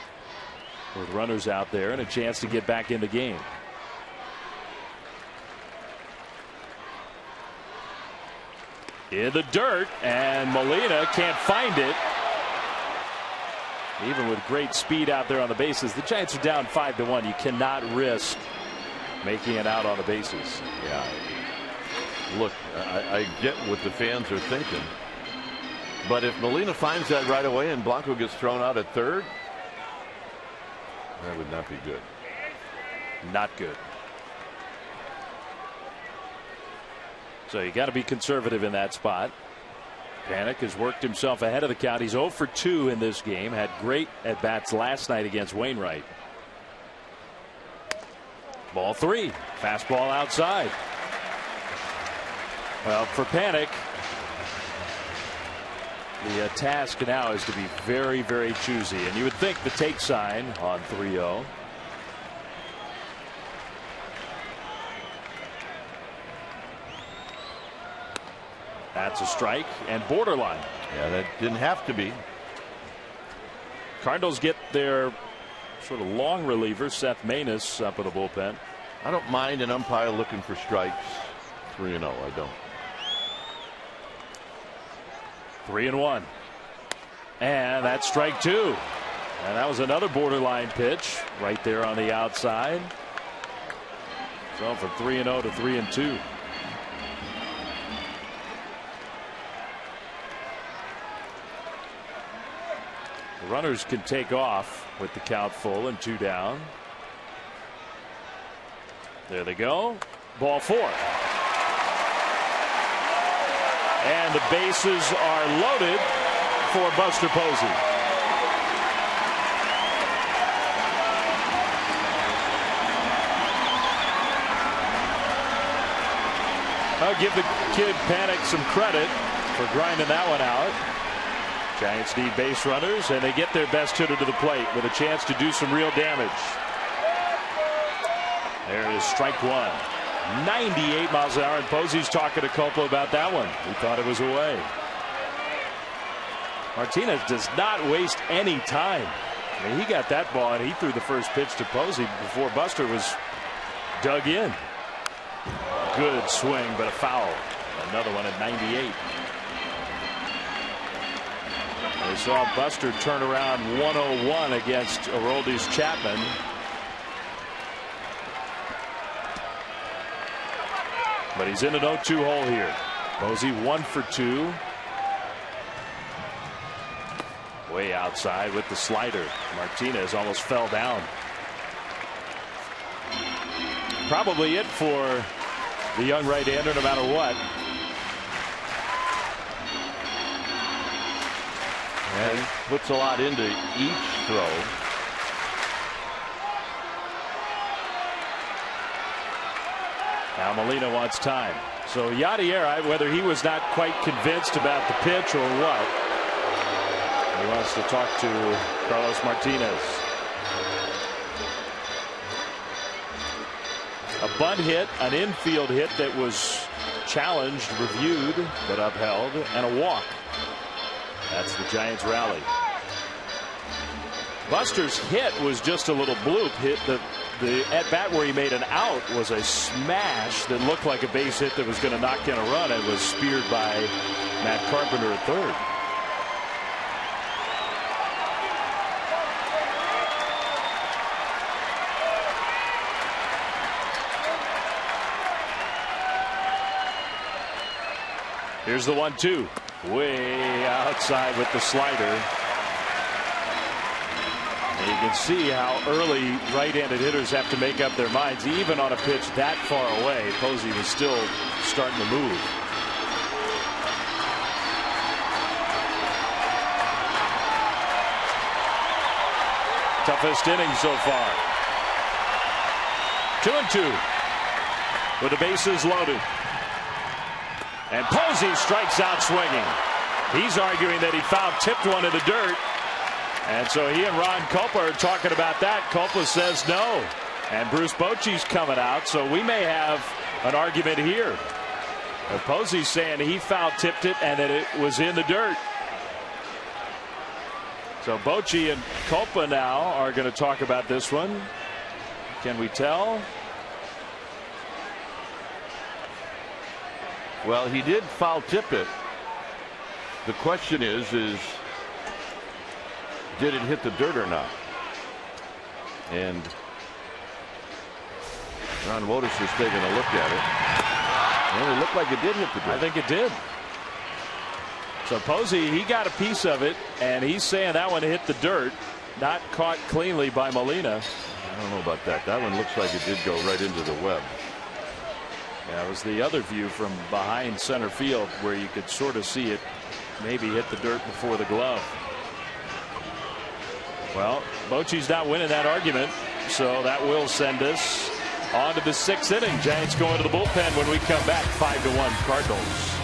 with runners out there and a chance to get back in the game. In the dirt, and Molina can't find it. Even with great speed out there on the bases, the Giants are down 5-1. You cannot risk making it out on the bases. Yeah. Look, I get what the fans are thinking, but if Molina finds that right away and Blanco gets thrown out at third, That would not be good. Not good. So you got to be conservative in that spot. Panik has worked himself ahead of the count. He's 0 for 2 in this game. Had great at bats last night against Wainwright. Ball 3. Fastball outside. Well, for Panik, the task now is to be very, very choosy. And you would think the take sign on 3-0. That's a strike and borderline. Yeah, that didn't have to be. Cardinals get their sort of long reliever, Seth Maness, up in the bullpen. I don't mind an umpire looking for strikes. 3-0. I don't. 3-1. And that's strike 2. And that was another borderline pitch right there on the outside. So from 3-0 to 3-2. The runners can take off with the count full and 2 down. There they go. Ball 4. And the bases are loaded for Buster Posey. I'll give the kid Panik some credit for grinding that one out. Giants need base runners, and they get their best hitter to the plate with a chance to do some real damage. There is strike 1. 98 miles an hour, and Posey's talking to Coppola about that one. He thought it was away. Martinez does not waste any time. I mean, he got that ball, and he threw the first pitch to Posey before Buster was dug in. Good swing, but a foul. Another one at 98. We saw Buster turn around 101 against Aroldis Chapman. But he's in an 0-2 hole here. Posey 1 for 2. Way outside with the slider. Martinez almost fell down. Probably it for the young right-hander no matter what. And he puts a lot into each throw. Now Molina wants time. So Yadier, whether he was not quite convinced about the pitch or what, he wants to talk to Carlos Martinez. A bunt hit, an infield hit that was challenged, reviewed, but upheld, and a walk. That's the Giants rally. Buster's hit was just a little bloop. The at bat where he made an out was a smash that looked like a base hit that was going to knock in a run and was speared by Matt Carpenter at third. Here's the 1-2. Way outside with the slider. And you can see how early right-handed hitters have to make up their minds. Even on a pitch that far away, Posey was still starting to move. Toughest inning so far. 2-2 with the bases loaded. And Posey strikes out swinging. He's arguing that he foul tipped one in the dirt. And so he and Ron Coppola are talking about that. Coppola says no. And Bruce Bochy's coming out. So we may have an argument here. Posey's saying he foul tipped it and that it was in the dirt. So Bochy and Coppola now are going to talk about this one. Can we tell? Well, he did foul tip it. The question is did it hit the dirt or not? And Ron Wotus is taking a look at it. And it looked like it did hit the dirt. I think it did. So Posey, he got a piece of it, and he's saying that one hit the dirt. not caught cleanly by Molina. I don't know about that. That one looks like it did go right into the web. That was the other view from behind center field where you could sort of see it maybe hit the dirt before the glove. Well, Bochy's not winning that argument, so that will send us on to the 6th inning. Giants going to the bullpen when we come back. 5-1 Cardinals.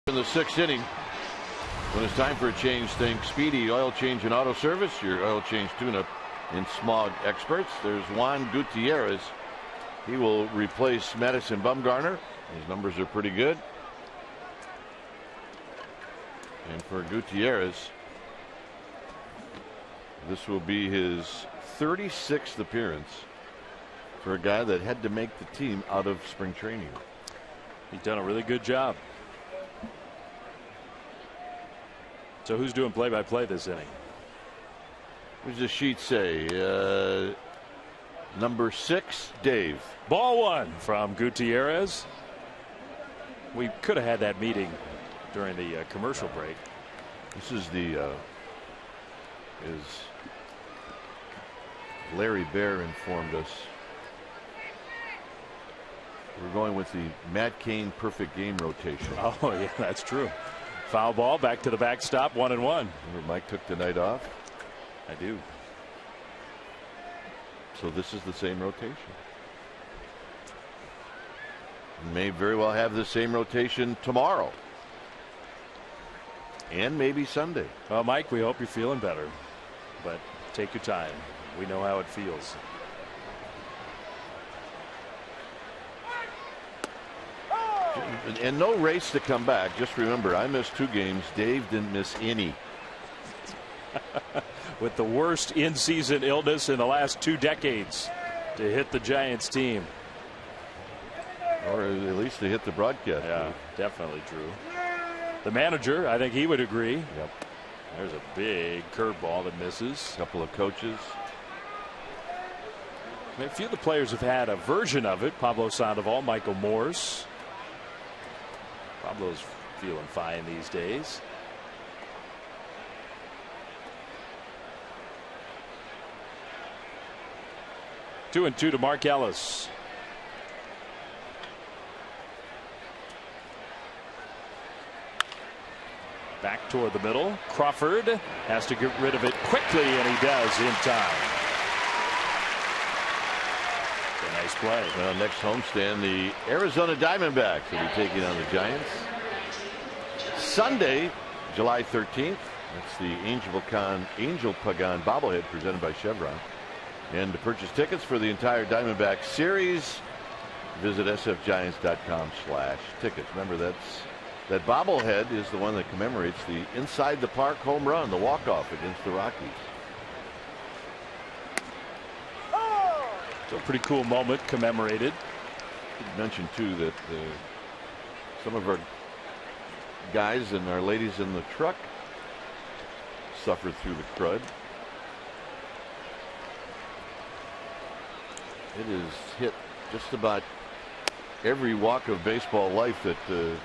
In the 6th inning, when it's time for a change, think Speedy Oil Change and Auto Service, your oil change tune-up in smog experts. There's Juan Gutierrez. He will replace Madison Bumgarner. His numbers are pretty good. And for Gutierrez, this will be his 36th appearance for a guy that had to make the team out of spring training. He's done a really good job. So who's doing play-by-play this inning? What does the sheet say? Number 6, Dave. Ball 1 from Gutierrez. We could have had that meeting during the commercial break. This is the as Larry Bear informed us, we're going with the Matt Cain perfect game rotation. Oh yeah, that's true. Foul ball back to the backstop, 1-1. Remember Mike took the night off? I do. So this is the same rotation. May very well have the same rotation tomorrow. And maybe Sunday. Well, Mike, we hope you're feeling better. But take your time. We know how it feels. And no race to come back. Just remember, I missed 2 games. Dave didn't miss any. With the worst in-season illness in the last 2 decades to hit the Giants team. Or at least to hit the broadcast. Yeah, definitely true. The manager, I think he would agree. Yep. There's a big curveball that misses. A couple of coaches. A few of the players have had a version of it. Pablo Sandoval, Michael Morse. Pablo's feeling fine these days. Two and two to Mark Ellis. Back toward the middle. Crawford has to get rid of it quickly, and he does in time. A nice play. Well, next homestand, the Arizona Diamondbacks will be taking on the Giants. Sunday, July 13th. That's the Angel Pagan bobblehead presented by Chevron. And to purchase tickets for the entire Diamondback series, visit sfgiants.com/tickets. Remember, that bobblehead is the one that commemorates the inside the park home run, the walk-off against the Rockies. So a pretty cool moment commemorated. should mention too that some of our guys and our ladies in the truck suffered through the crud. It has hit just about every walk of baseball life that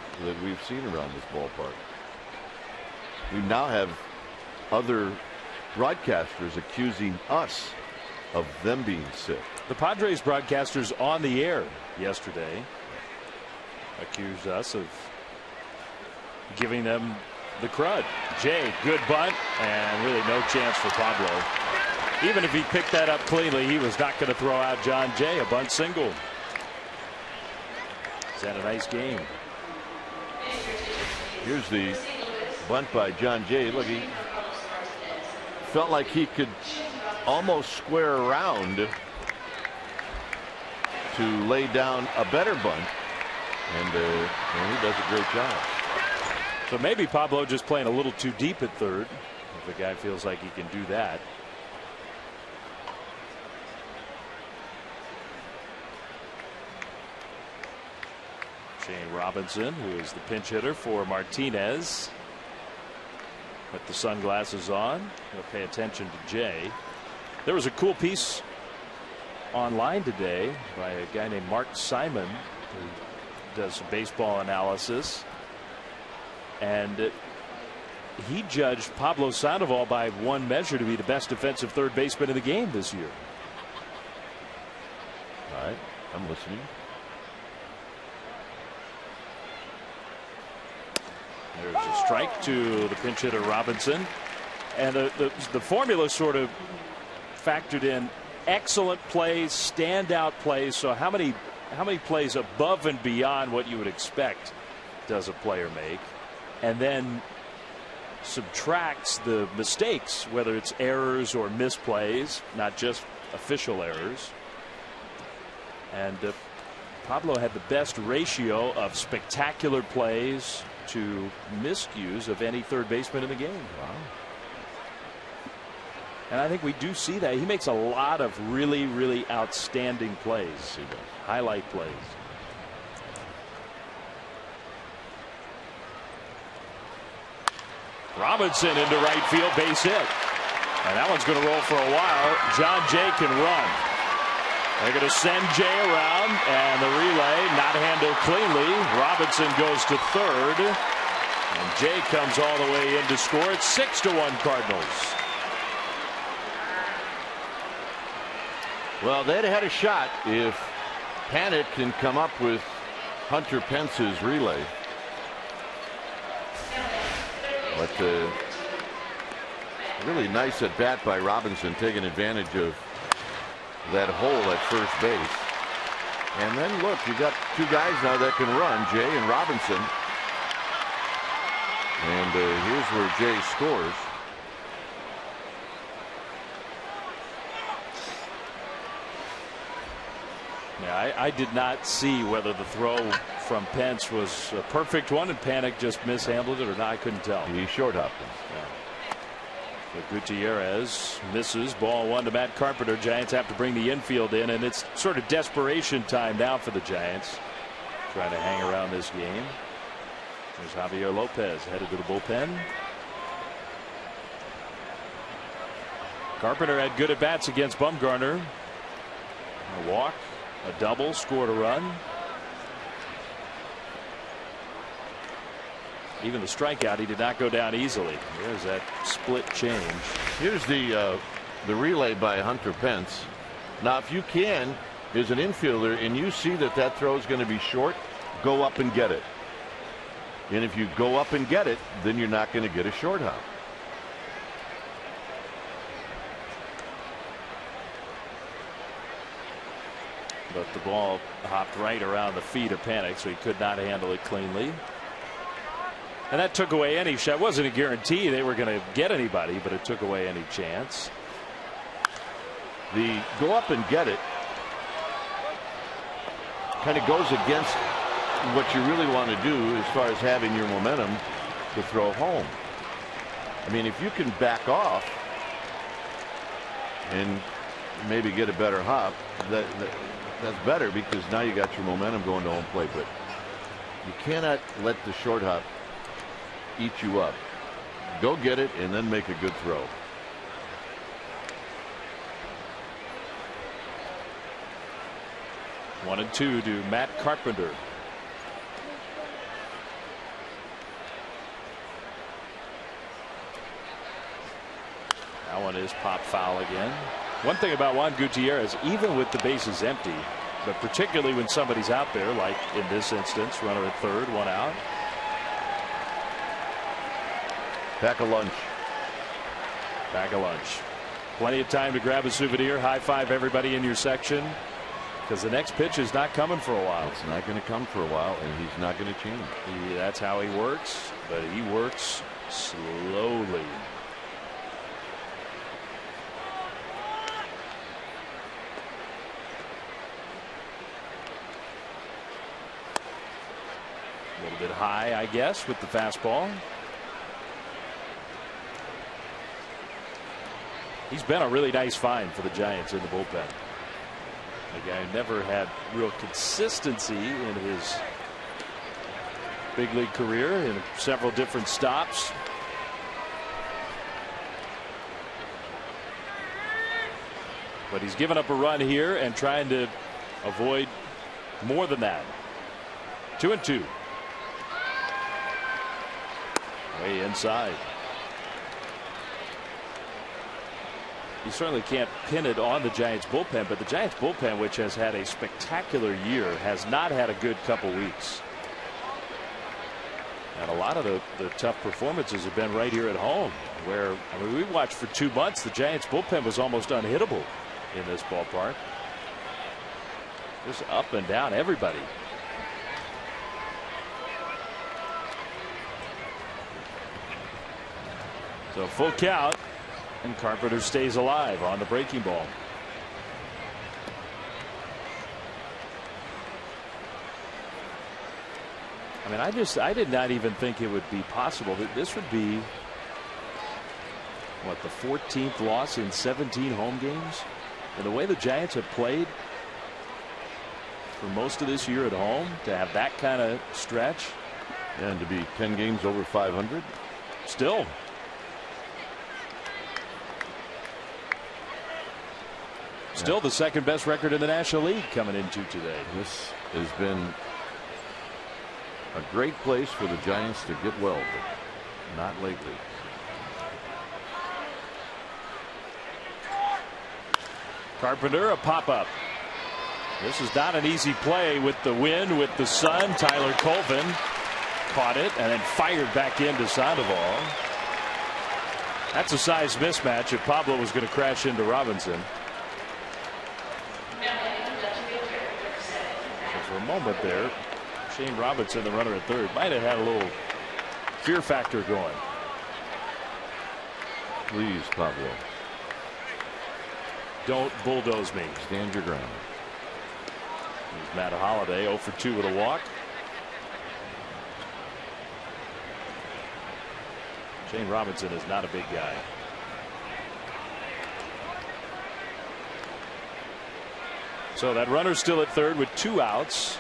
we've seen around this ballpark. We now have other broadcasters accusing us of them being sick. The Padres broadcasters on the air yesterday accused us of giving them the crud. Jay, good bunt, and really no chance for Pablo. Even if he picked that up cleanly, he was not going to throw out John Jay. A bunt single. He's had a nice game. Here's the bunt by John Jay. Look, he felt like he could almost square around to lay down a better bunt, and he does a great job. So maybe Pablo just playing a little too deep at third, if the guy feels like he can do that. Shane Robinson, who is the pinch hitter for Martinez, with the sunglasses on. He'll pay attention to Jay. There was a cool piece online today by a guy named Mark Simon, who does some baseball analysis, and he judged Pablo Sandoval by one measure to be the best defensive third baseman in the game this year. All right, I'm listening. There's a strike to the pinch hitter Robinson, and the formula sort of factored in excellent plays, standout plays. So how many plays above and beyond what you would expect does a player make, and then subtracts the mistakes, whether it's errors or misplays, not just official errors. And Pablo had the best ratio of spectacular plays to miscues of any third baseman in the game. Wow. And I think we do see that. He makes a lot of really, really outstanding plays. Highlight plays. Robinson into right field, base hit. And that one's going to roll for a while. John Jay can run. They're going to send Jay around, and the relay not handled cleanly. Robinson goes to third, and Jay comes all the way in to score. It's 6-1 Cardinals. Well, they'd have had a shot if Panic can come up with Hunter Pence's relay. But really nice at bat by Robinson, taking advantage of that hole at first base. And then look, you got two guys now that can run, Jay and Robinson. And here's where Jay scores. Yeah, I did not see whether the throw from Pence was a perfect one and Panic just mishandled it or not. I couldn't tell. He short hopped him. Yeah. So Gutierrez misses. Ball one to Matt Carpenter. Giants have to bring the infield in, and it's sort of desperation time now for the Giants, trying to hang around this game. There's Javier Lopez headed to the bullpen. Carpenter had good at bats against Bumgarner. A walk, a double, scored a run. Even the strikeout, he did not go down easily. There's that split change. Here's the relay by Hunter Pence. Now, if you can, as an infielder, and you see that that throw is going to be short, go up and get it. And if you go up and get it, then you're not going to get a short hop. But the ball hopped right around the feet of Panic, so he could not handle it cleanly. And that took away any shot. It wasn't a guarantee they were going to get anybody, but it took away any chance. The go up and get it kind of goes against what you really want to do as far as having your momentum to throw home. I mean, if you can back off and maybe get a better hop, That's better because now you got your momentum going to home plate, but you cannot let the short hop eat you up. Go get it and then make a good throw. One and two to Matt Carpenter. That one is pop foul again. One thing about Juan Gutierrez, even with the bases empty, but particularly when somebody's out there, like in this instance, runner at third, one out. Pack a lunch. Pack a lunch. Plenty of time to grab a souvenir, high five everybody in your section, because the next pitch is not coming for a while. It's not going to come for a while, and he's not going to change. That's how he works, but he works slowly. A little bit high, I guess, with the fastball. He's been a really nice find for the Giants in the bullpen. The guy never had real consistency in his big league career in several different stops. But he's given up a run here and trying to avoid more than that. 2-2. Way inside. You certainly can't pin it on the Giants bullpen, but the Giants bullpen, which has had a spectacular year, has not had a good couple weeks. And a lot of the tough performances have been right here at home, where, I mean, we watched for 2 months. The Giants bullpen was almost unhittable in this ballpark. Just up and down everybody. So full count. And Carpenter stays alive on the breaking ball. I mean, I did not even think it would be possible that this would be, what, the 14th loss in 17 home games? And the way the Giants have played for most of this year at home, to have that kind of stretch. And to be 10 games over 500. Still. Still the second best record in the National League coming into today. This has been a great place for the Giants to get well, but not lately. Carpenter, a pop-up. This is not an easy play with the wind, with the sun. Tyler Colvin caught it and then fired back into Sandoval. That's a size mismatch if Pablo was going to crash into Robinson. For a moment there, Shane Robinson, the runner at third, might have had a little fear factor going. Please, Pablo. Don't bulldoze me. Stand your ground. Here's Matt Holliday, 0 for 2 with a walk. Shane Robinson is not a big guy. So that runner's still at third with 2 outs.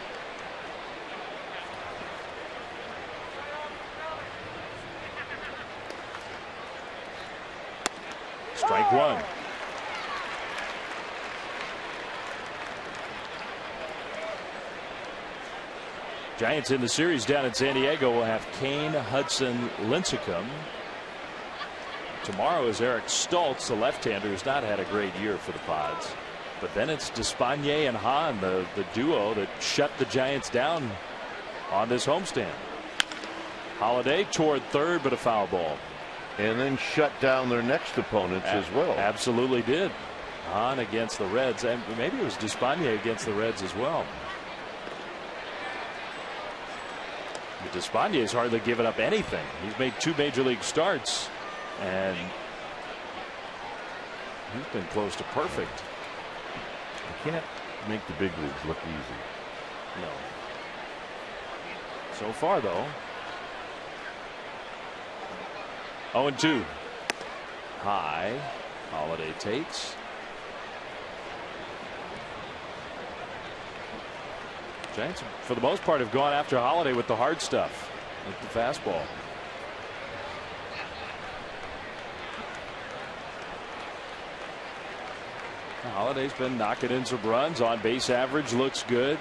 Strike one. Giants in the series down in San Diego will have Kane, Hudson, Lincecum. Tomorrow is Eric Stoltz, the left-hander, who's not had a great year for the Pods. But then it's Despaigne and Hahn, the duo that shut the Giants down on this homestand. Holliday toward third, but a foul ball. And then shut down their next opponents as well. Absolutely did. Hahn against the Reds, and maybe it was Despaigne against the Reds as well. But Despaigne has hardly given up anything. He's made 2 major league starts, and he's been close to perfect. You can't make the big leagues look easy. No. So far, though. 0-2. High. Holliday takes. Giants, for the most part, have gone after Holiday with the hard stuff, with the fastball. Holiday's been knocking in some runs. On base average looks good.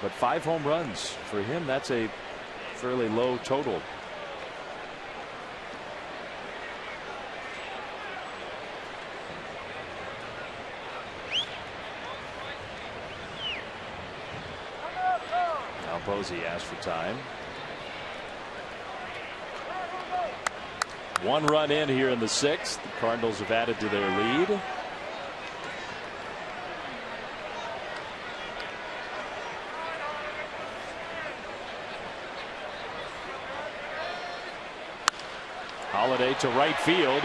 But 5 home runs for him, that's a fairly low total. Now Posey asked for time. 1 run in here in the 6th. The Cardinals have added to their lead. Holiday to right field.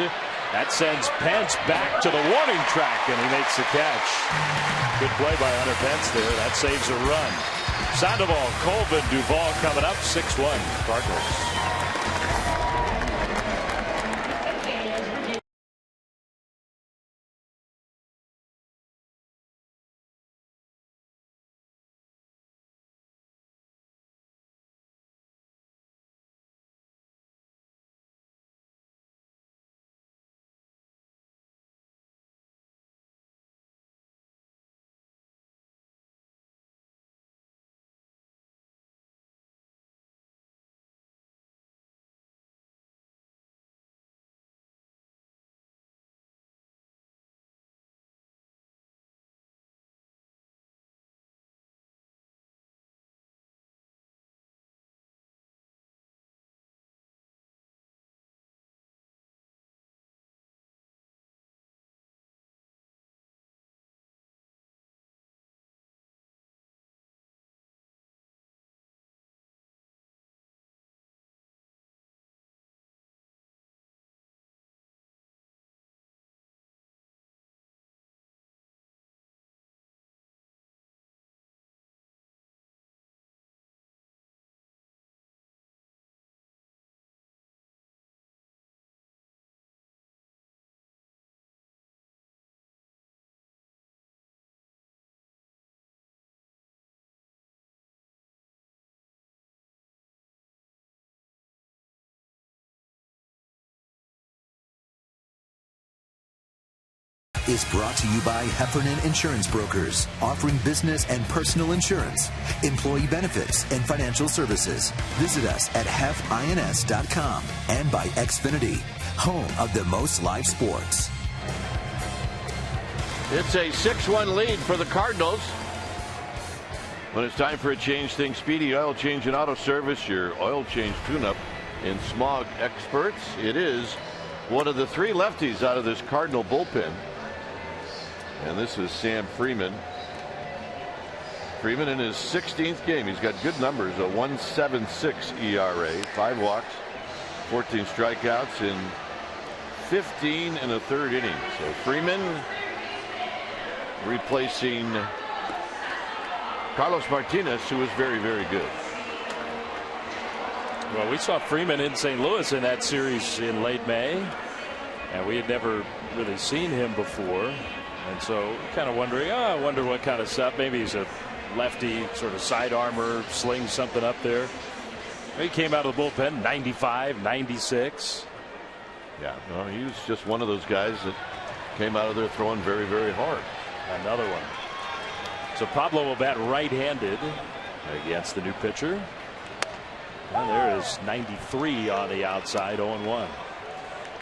That sends Pence back to the warning track, and he makes the catch. Good play by Hunter Pence there. That saves a run. Sandoval, Colvin, Duvall coming up. 6-1 Cardinals. Is brought to you by Heffernan Insurance Brokers, offering business and personal insurance, employee benefits, and financial services. Visit us at hefins.com and by Xfinity, home of the most live sports. It's a 6-1 lead for the Cardinals. When it's time for a change, think Speedy Oil Change and Auto Service, your oil change tune-up and smog experts. It is one of the 3 lefties out of this Cardinal bullpen. And this is Sam Freeman. Freeman in his 16th game. He's got good numbers, a 1.76 ERA, 5 walks, 14 strikeouts in 15 1/3 innings. So Freeman replacing Carlos Martinez, who was very, very good. Well, we saw Freeman in St. Louis in that series in late May, and we had never really seen him before. And so kind of wondering, I wonder what kind of stuff. Maybe he's a lefty, sort of side armor, slings something up there. He came out of the bullpen 95, 96. Yeah, no, he was just one of those guys that came out of there throwing very, very hard. Another one. So Pablo will bat right-handed against the new pitcher. And there is 93 on the outside, 0-1.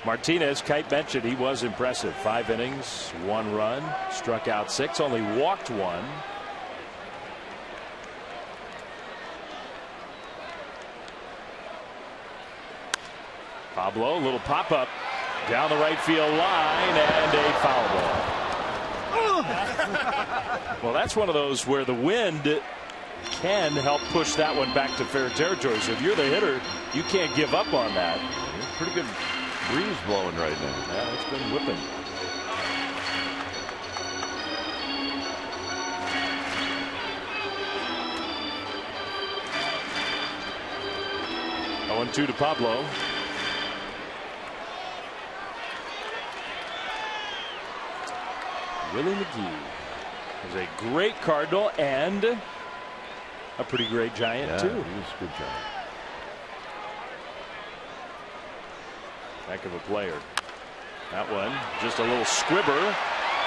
Martinez, Kite mentioned, he was impressive. 5 innings, 1 run, struck out 6, only walked 1. Pablo, a little pop-up down the right field line, and a foul ball. Well, that's one of those where the wind can help push that one back to fair territory. So if you're the hitter, you can't give up on that. Pretty good breeze blowing right now. Yeah, it's been whipping. Oh, 0-2 to Pablo. Willie McGee. He's a great Cardinal and a pretty great Giant, too. He was a good Giant. Heck of a player. That one, just a little squibber.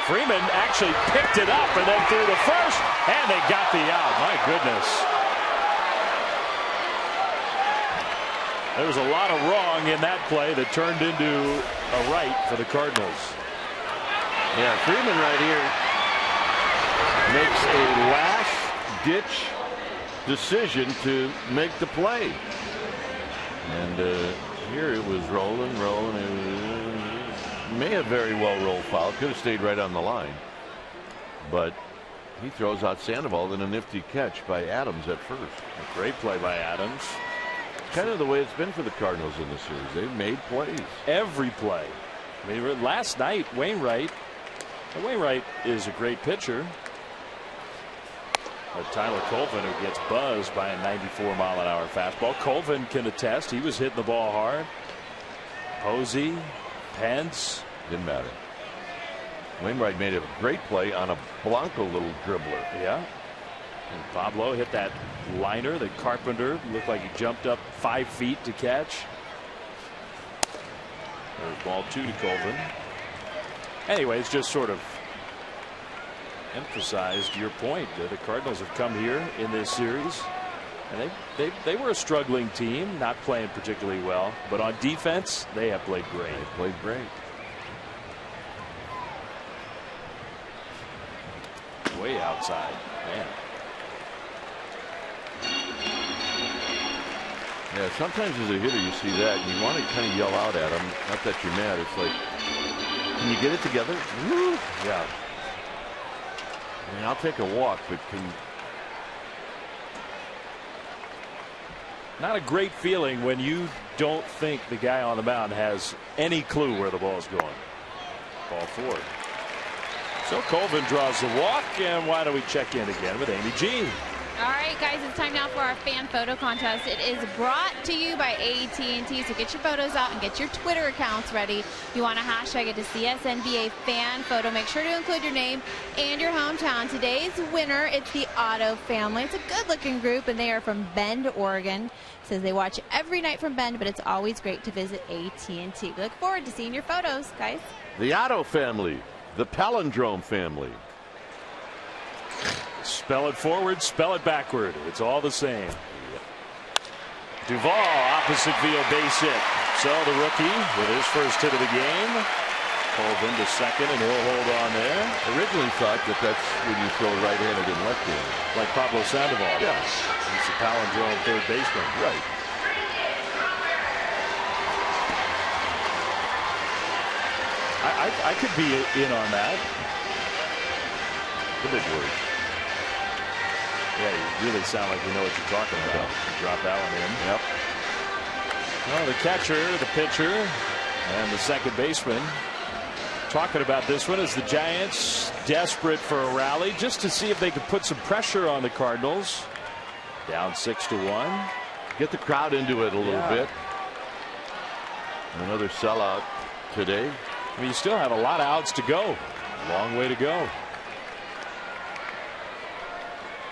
Freeman actually picked it up and then threw to first, and they got the out. My goodness. There was a lot of wrong in that play that turned into a right for the Cardinals. Yeah, Freeman right here makes a last-ditch decision to make the play. And here it was rolling. It may have very well rolled foul. Could have stayed right on the line. But he throws out Sandoval, then a nifty catch by Adams at first. A great play by Adams. Kind of the way it's been for the Cardinals in this series. They've made plays. Every play. I mean, last night, Wainwright is a great pitcher. But Tyler Colvin, who gets buzzed by a 94-mile-an-hour fastball. Colvin can attest. He was hitting the ball hard. Posey, Pence. Didn't matter. Wainwright made a great play on a Blanco little dribbler. Yeah. And Pablo hit that liner that Carpenter looked like he jumped up 5 feet to catch. There's ball 2 to Colvin. Anyways, just sort of emphasized your point. The Cardinals have come here in this series, and they were a struggling team, not playing particularly well, but on defense they have played great. They played great. Way outside, man. Yeah, sometimes as a hitter you see that and you want to kind of yell out at them. Not that you're mad. It's like, can you get it together? Woo! Yeah. I mean, I'll take a walk, but not a great feeling when you don't think the guy on the mound has any clue where the ball is going. Ball 4. So Colvin draws the walk, and why don't we check in again with Amy G. All right, guys, it's time now for our fan photo contest. It is brought to you by AT&T, so get your photos out and get your Twitter accounts ready. You want to hashtag it to CSNBA fan photo. Make sure to include your name and your hometown. Today's winner, it's the Otto family. It's a good-looking group, and they are from Bend, Oregon. It says they watch every night from Bend, but it's always great to visit AT&T. We look forward to seeing your photos, guys. the Otto family, the palindrome family. Spell it forward, spell it backward. It's all the same. Duvall, opposite field base hit. So the rookie with his first hit of the game. Colvin to second, and he'll hold on there. Originally thought that that's when you throw right-handed and left-handed. Like Pablo Sandoval. Yeah. He's the palindrome third baseman. Right. I could be in on that. The big words. Yeah, you really sound like you know what you're talking about. You drop that one in. Yep. Well, the catcher, the pitcher, and the second baseman talking about this one as the Giants desperate for a rally just to see if they could put some pressure on the Cardinals. Down 6-1. Get the crowd into it a little bit. Another sellout today. I mean, you still have a lot of outs to go. Long way to go.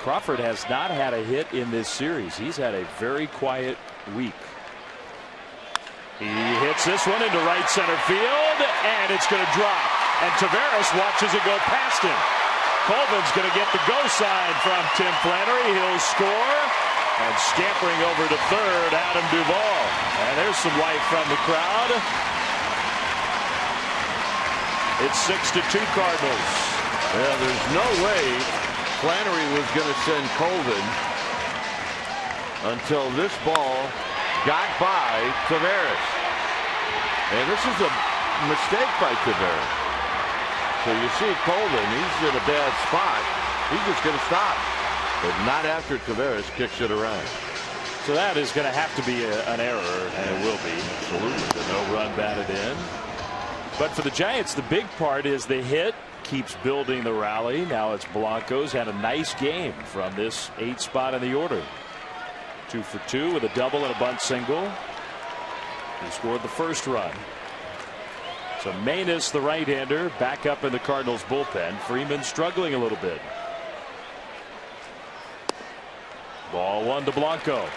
Crawford has not had a hit in this series. He's had a very quiet week. He hits this one into right center field, and it's going to drop. And Taveras watches it go past him. Colvin's going to get the go sign from Tim Flannery. He'll score. And scampering over to third, Adam Duvall. And there's some life from the crowd. It's 6-2 Cardinals. Yeah, there's no way Flannery was going to send Colvin until this ball got by Taveras. And this is a mistake by Taveras. So you see Colvin, he's in a bad spot. He's just going to stop. But not after Taveras kicks it around. So that is going to have to be an error, and it will be. Absolutely. No run batted in. But for the Giants, the big part is the hit keeps building the rally. Now it's Blanco's had a nice game from this 8th spot in the order. 2 for 2 with a double and a bunt single. He scored the first run. So Manus, the right-hander, back up in the Cardinals bullpen. Freeman struggling a little bit. Ball 1 to Blanco.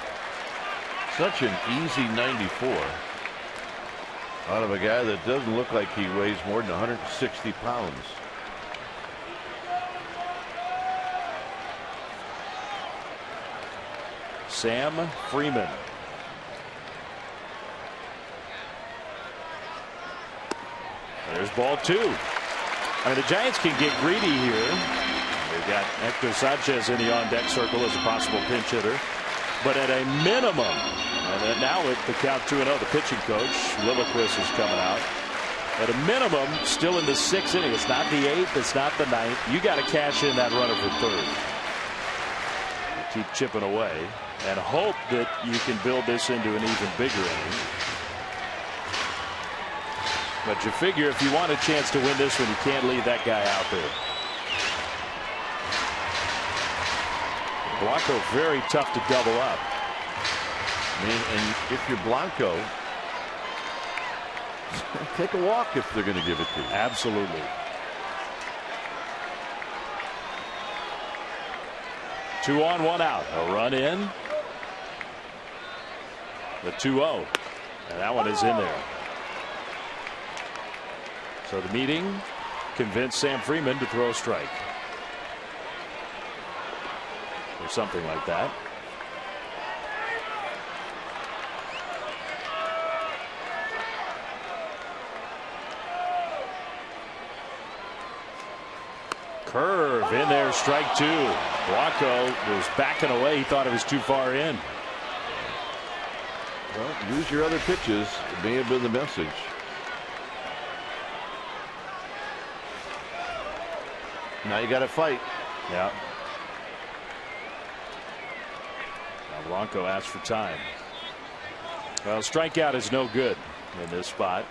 Such an easy 94 out of a guy that doesn't look like he weighs more than 160 pounds. Sam Freeman. There's ball 2. I mean, the Giants can get greedy here. They've got Hector Sanchez in the on-deck circle as a possible pinch hitter. But at a minimum, and now with the count 2-0, the pitching coach, Lilliquist, is coming out. At a minimum, still in the 6th inning. It's not the 8th. It's not the 9th. You got to cash in that runner for third. Keep chipping away and hope that you can build this into an even bigger inning. But you figure if you want a chance to win this one, you can't leave that guy out there. Blanco very tough to double up. I mean, and if you're Blanco, take a walk if they're going to give it to you. Absolutely. Two on, 1 out. A run in. The 2-0. And that one is in there. So the meeting convinced Sam Freeman to throw a strike. Or something like that. Curve in there, strike 2. Blanco was backing away. He thought it was too far in. Well, use your other pitches. It may have been the message. Now you got to fight. Yeah. Now Blanco asked for time. Well, strikeout is no good in this spot,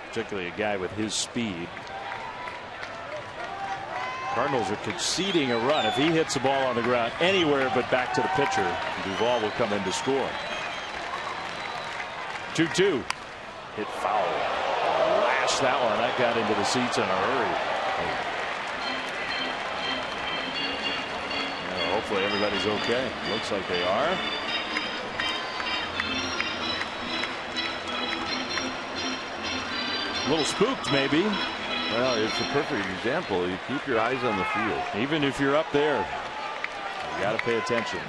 particularly a guy with his speed. Cardinals are conceding a run. If he hits the ball on the ground anywhere but back to the pitcher, Duvall will come in to score. 2-2. Hit foul. Lash that one. That got into the seats in a hurry. Hopefully everybody's okay. Looks like they are. A little spooked, maybe. Well, it's a perfect example. You keep your eyes on the field. Even if you're up there, you got to pay attention.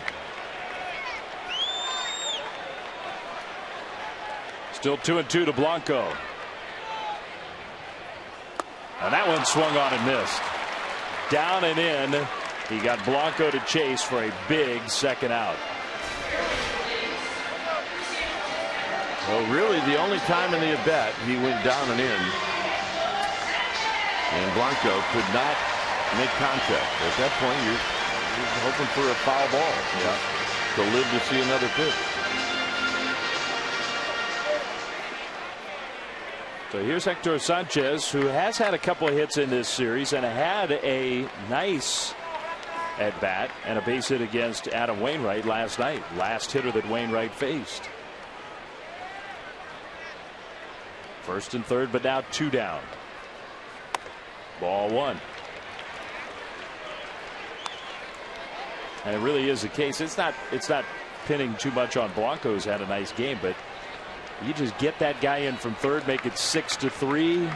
Still 2-2 to Blanco. And that one swung on and missed. Down and in. He got Blanco to chase for a big second out. Well, really, the only time in the at-bat he went down and in, and Blanco could not make contact. At that point, you're hoping for a foul ball. Yeah. To live to see another pitch. So here's Hector Sanchez, who has had a couple of hits in this series and had a nice at bat and a base hit against Adam Wainwright last night. Last hitter that Wainwright faced. First and third, but now 2 down. Ball 1. And it really is the case. It's not pinning too much on Blanco, who's had a nice game, but you just get that guy in from third, make it 6-3.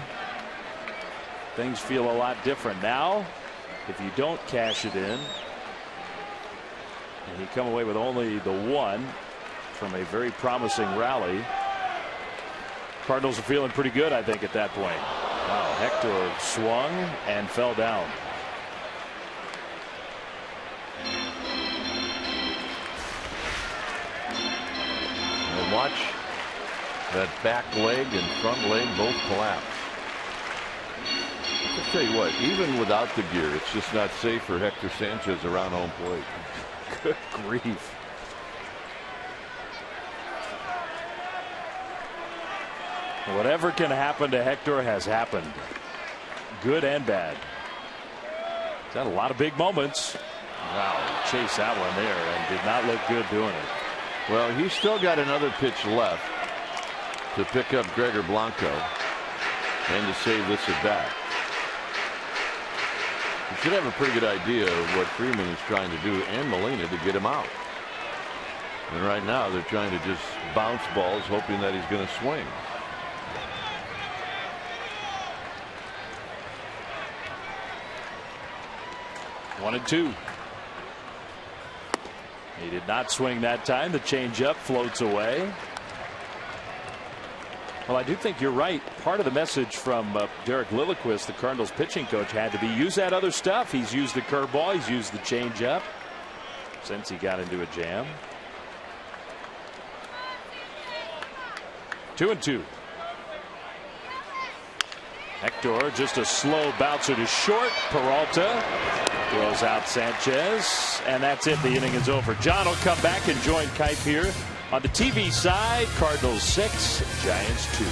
Things feel a lot different now. If you don't cash it in, and you come away with only the 1 from a very promising rally, Cardinals are feeling pretty good, I think, at that point. Wow, Hector swung and fell down. And watch that back leg and front leg both collapse. I'll tell you what, even without the gear, it's just not safe for Hector Sanchez around home plate. Good grief. Whatever can happen to Hector has happened. Good and bad. He's had a lot of big moments. Wow, chased that one there and did not look good doing it. Well, he's still got another pitch left to pick up Gregor Blanco. and to save this at bat. You should have a pretty good idea of what Freeman is trying to do, and Molina, to get him out. And right now they're trying to just bounce balls, hoping that he's going to swing. One and two. He did not swing that time. The changeup floats away. Well, I do think you're right. Part of the message from Derek Lilliquist, the Cardinals pitching coach, had to be use that other stuff. He's used the curveball. He's used the changeup since he got into a jam. 2-2. Hector, just a slow bouncer to short. Peralta throws out Sanchez, and that's it. The inning is over. John will come back and join Kipe here on the TV side. Cardinals 6, Giants 2.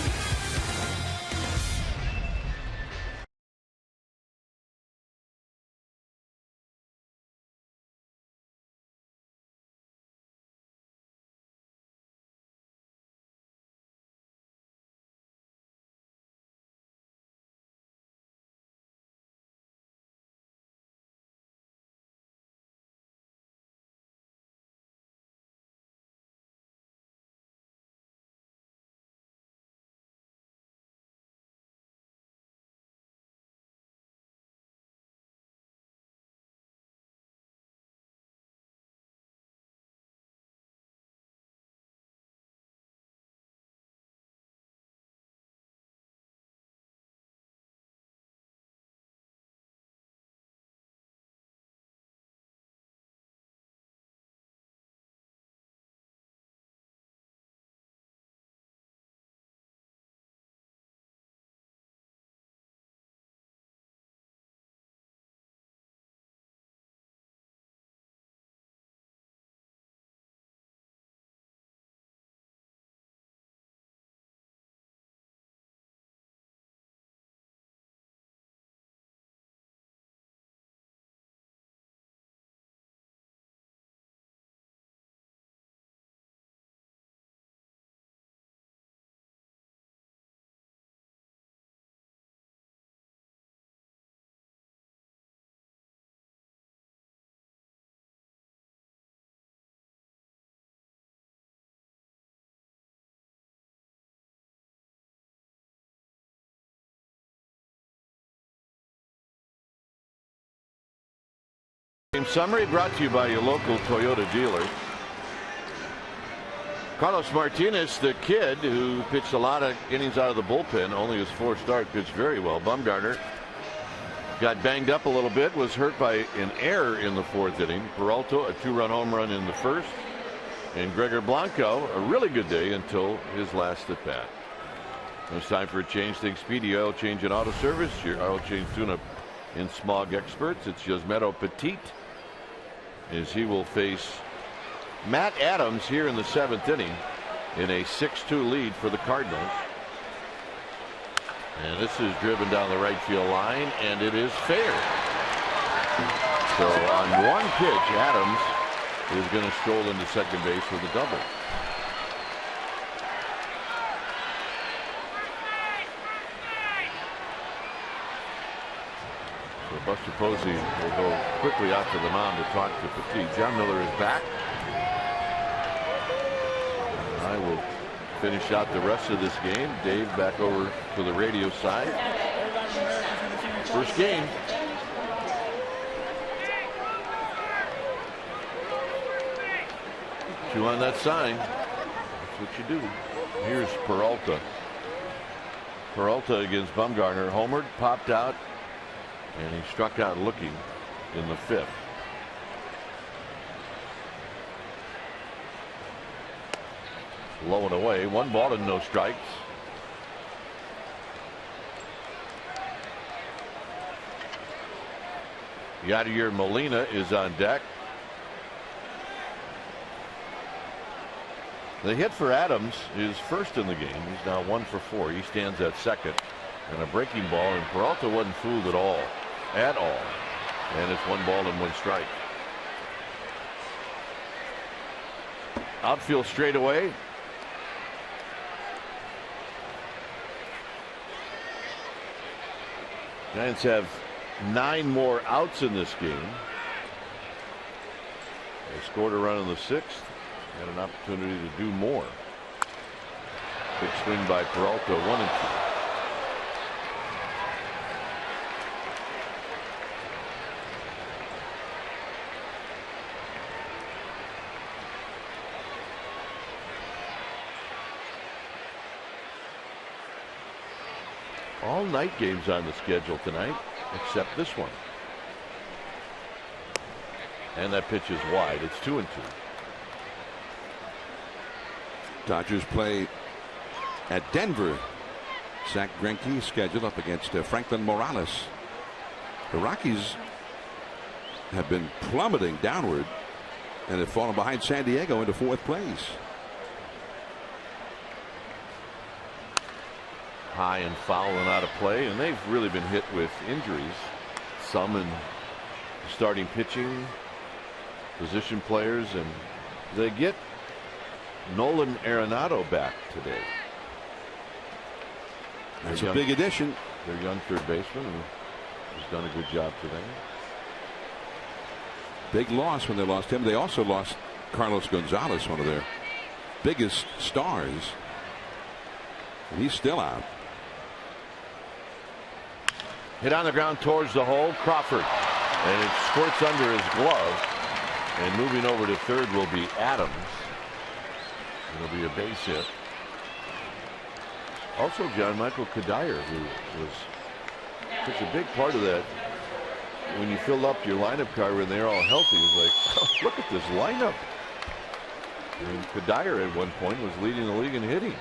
Game summary brought to you by your local Toyota dealer. Carlos Martinez, the kid who pitched a lot of innings out of the bullpen, only his fourth start, pitched very well. Bumgarner got banged up a little bit, was hurt by an error in the fourth inning. Peralta, a 2-run home run in the first. And Gregor Blanco, a really good day until his last at bat. It's time for a change. Think Speedy Oil Change and Auto Service. Your oil change tune-up in Smog Experts. It's Yasmero Petit, as he will face Matt Adams here in the seventh inning in a 6-2 lead for the Cardinals. And this is driven down the right field line, and it is fair. So on one pitch, Adams is going to stroll into second base with a double. Buster Posey will go quickly out to the mound to talk to Petit. John Miller is back. I will finish out the rest of this game. Dave back over to the radio side. First game. Chew on that sign. That's what you do. Here's Peralta. Peralta against Bumgarner. Homered, popped out, and he struck out looking in the fifth. Low and away. 1 ball and no strikes. Yadier Molina is on deck. The hit for Adams is first in the game. He's now 1 for 4. He stands at second. And a breaking ball, and Peralta wasn't fooled at all. And it's 1 ball and 1 strike. Outfield straightaway. Giants have 9 more outs in this game. They scored a run in the 6th. Had an opportunity to do more. Big swing by Peralta, 1-2. All night games on the schedule tonight, except this one. And that pitch is wide. It's 2-2. Dodgers play at Denver. Zach Greinke scheduled up against Franklin Morales. The Rockies have been plummeting downward and have fallen behind San Diego into 4th place. High and foul and out of play, and they've really been hit with injuries. Some in starting pitching, position players, and they get Nolan Arenado back today. That's a big addition. Their young third baseman, and he's done a good job today. Big loss when they lost him. They also lost Carlos Gonzalez, one of their biggest stars, and he's still out. Hit on the ground towards the hole. Crawford, and it squirts under his glove, and moving over to third will be Adams. It'll be a base hit. Also, John Michael Kadire, who was such a big part of that. When you fill up your lineup card when they're all healthy, it's like, oh, look at this lineup. And Kadire at one point was leading the league in hitting.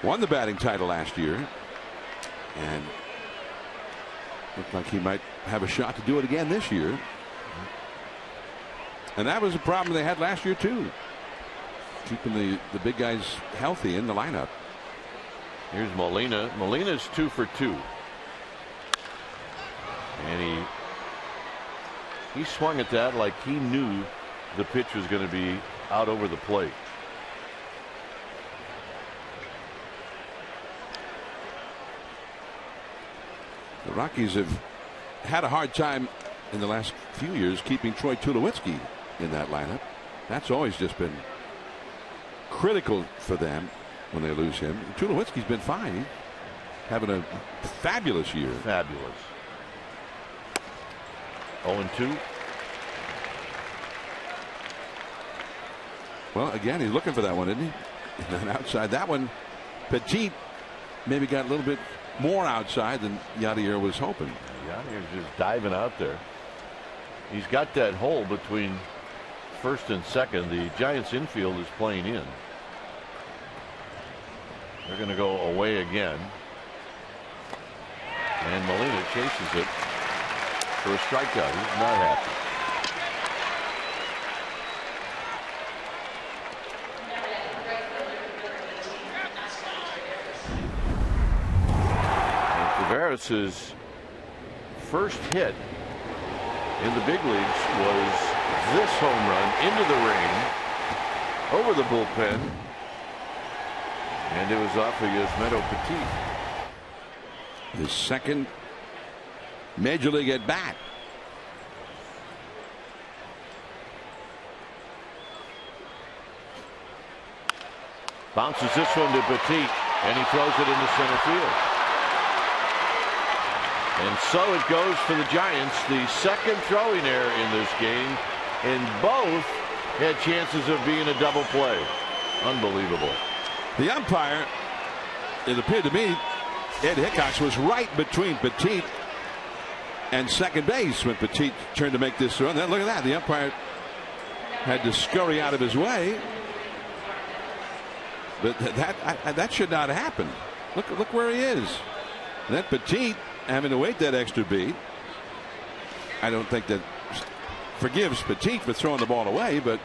Won the batting title last year, and looked like he might have a shot to do it again this year. And that was a problem they had last year too, keeping the big guys healthy in the lineup. Here's Molina. Molina's 2 for 2. And he swung at that like he knew the pitch was going to be out over the plate. The Rockies have had a hard time in the last few years keeping Troy Tulowitzki in that lineup. That's always just been critical for them when they lose him. Tulowitzki's been fine. He's having a fabulous year. Fabulous. 0-2. Well, again, he's looking for that one, isn't he? And then outside that one, Petit maybe got a little bit more outside than Yadier was hoping. Yadier's just diving out there. He's got that hole between first and second. The Giants infield is playing in. They're going to go away again. And Molina chases it for a strikeout. He's not happy. Tavares' first hit in the big leagues was this home run into the ring over the bullpen, and it was off of Yasmero Petit. His second major league at bat. Bounces this one to Petit, and he throws it into center field. And so it goes for the Giants, the second throwing error in this game, and both had chances of being a double play. Unbelievable. The umpire, it appeared to me, Ed Hickox, was right between Petit and second base when Petit turned to make this throw. And then look at that, the umpire had to scurry out of his way. But that should not happen. Look where he is. And then Petit having to wait that extra beat. I don't think that forgives Petit for throwing the ball away, but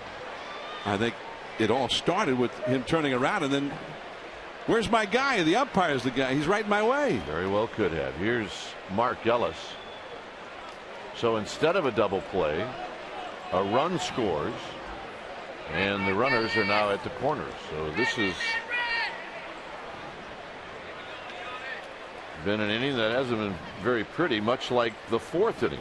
I think it all started with him turning around and then, where's my guy? The umpire's the guy. He's right in my way. Very well could have. Here's Mark Ellis. So instead of a double play, a run scores, and the runners are now at the corners. So this is been an inning that hasn't been very pretty, much like the fourth inning.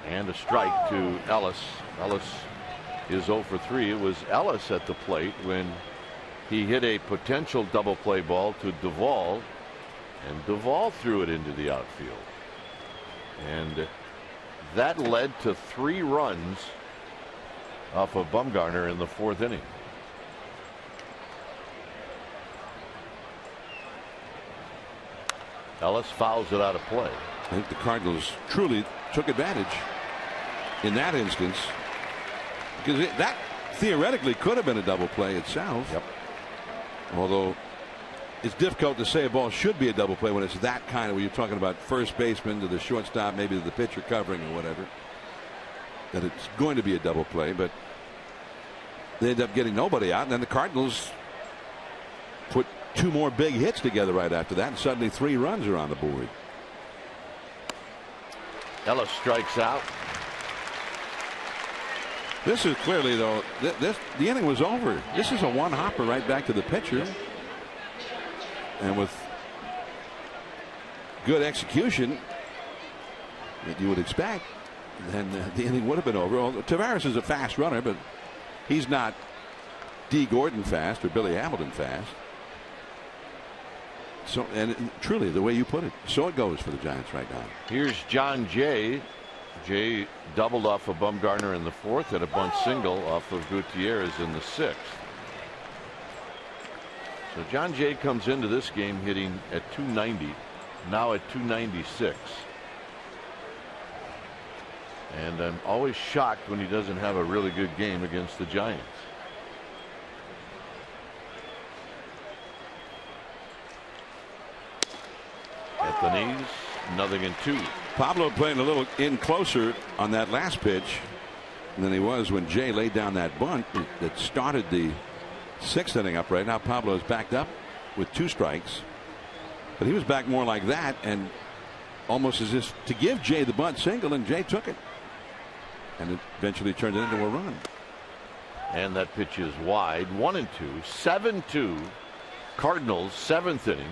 And a strike to Ellis. Ellis is 0 for 3. It was Ellis at the plate when he hit a potential double play ball to Duvall, and Duvall threw it into the outfield. And that led to 3 runs off of Bumgarner in the fourth inning. Ellis fouls it out of play. I think the Cardinals truly took advantage in that instance, because that theoretically could have been a double play itself. Yep. Although it's difficult to say a ball should be a double play when it's that kind of, when you're talking about first baseman to the shortstop, maybe to the pitcher covering or whatever, that it's going to be a double play. But they end up getting nobody out, and then the Cardinals put 2 more big hits together right after that, and suddenly 3 runs are on the board. Ellis strikes out. This is clearly, though, the inning was over. This is a one-hopper right back to the pitcher. And with good execution that you would expect, then the inning would have been over. Well, Tavares is a fast runner, but he's not D. Gordon fast or Billy Hamilton fast. So, and truly, the way you put it, so it goes for the Giants right now. Here's John Jay. Jay doubled off of Bumgarner in the fourth and a bunt single off of Gutierrez in the sixth. So John Jay comes into this game hitting at 290, now at 296. And I'm always shocked when he doesn't have a really good game against the Giants. At the knees, 0-2. Pablo playing a little in closer on that last pitch than he was when Jay laid down that bunt that started the 6th inning up. Right now Pablo is backed up with 2 strikes, but he was back more like that, and almost as if to give Jay the bunt single, and Jay took it, and it eventually turned it into a run. And that pitch is wide. 1-2, 7-2 Cardinals, 7th inning.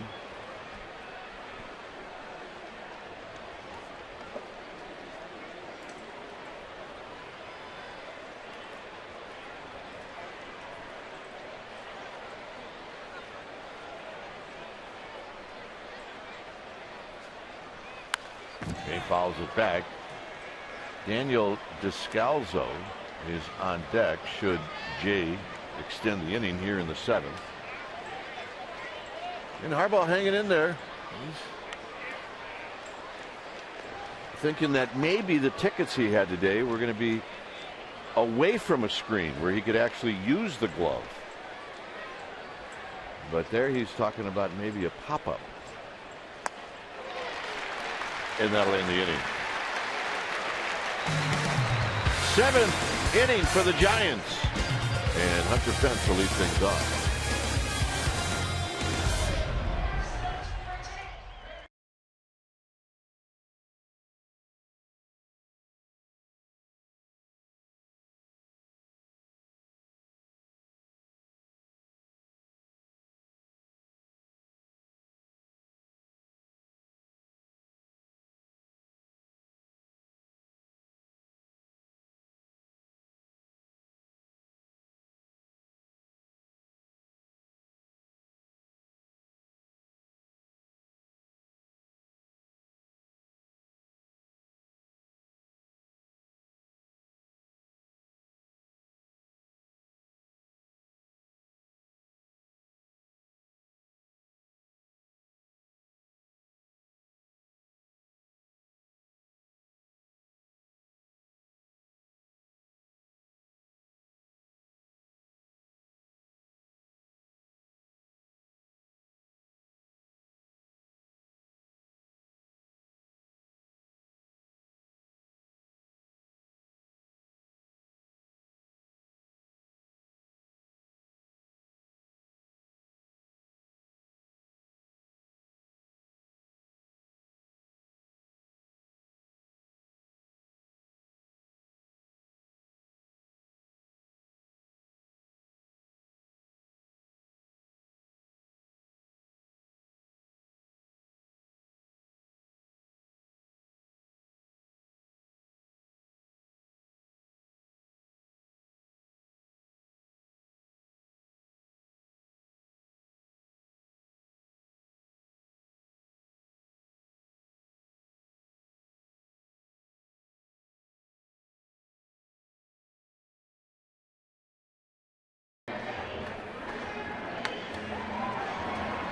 Jay fouls it back. Daniel Descalzo is on deck should Jay extend the inning here in the 7th. And Harbaugh hanging in there. He's thinking that maybe the tickets he had today were going to be away from a screen where he could actually use the glove. But there he's talking about maybe a pop-up. And that'll end the inning. 7th inning for the Giants. And Hunter Pence will lead things off.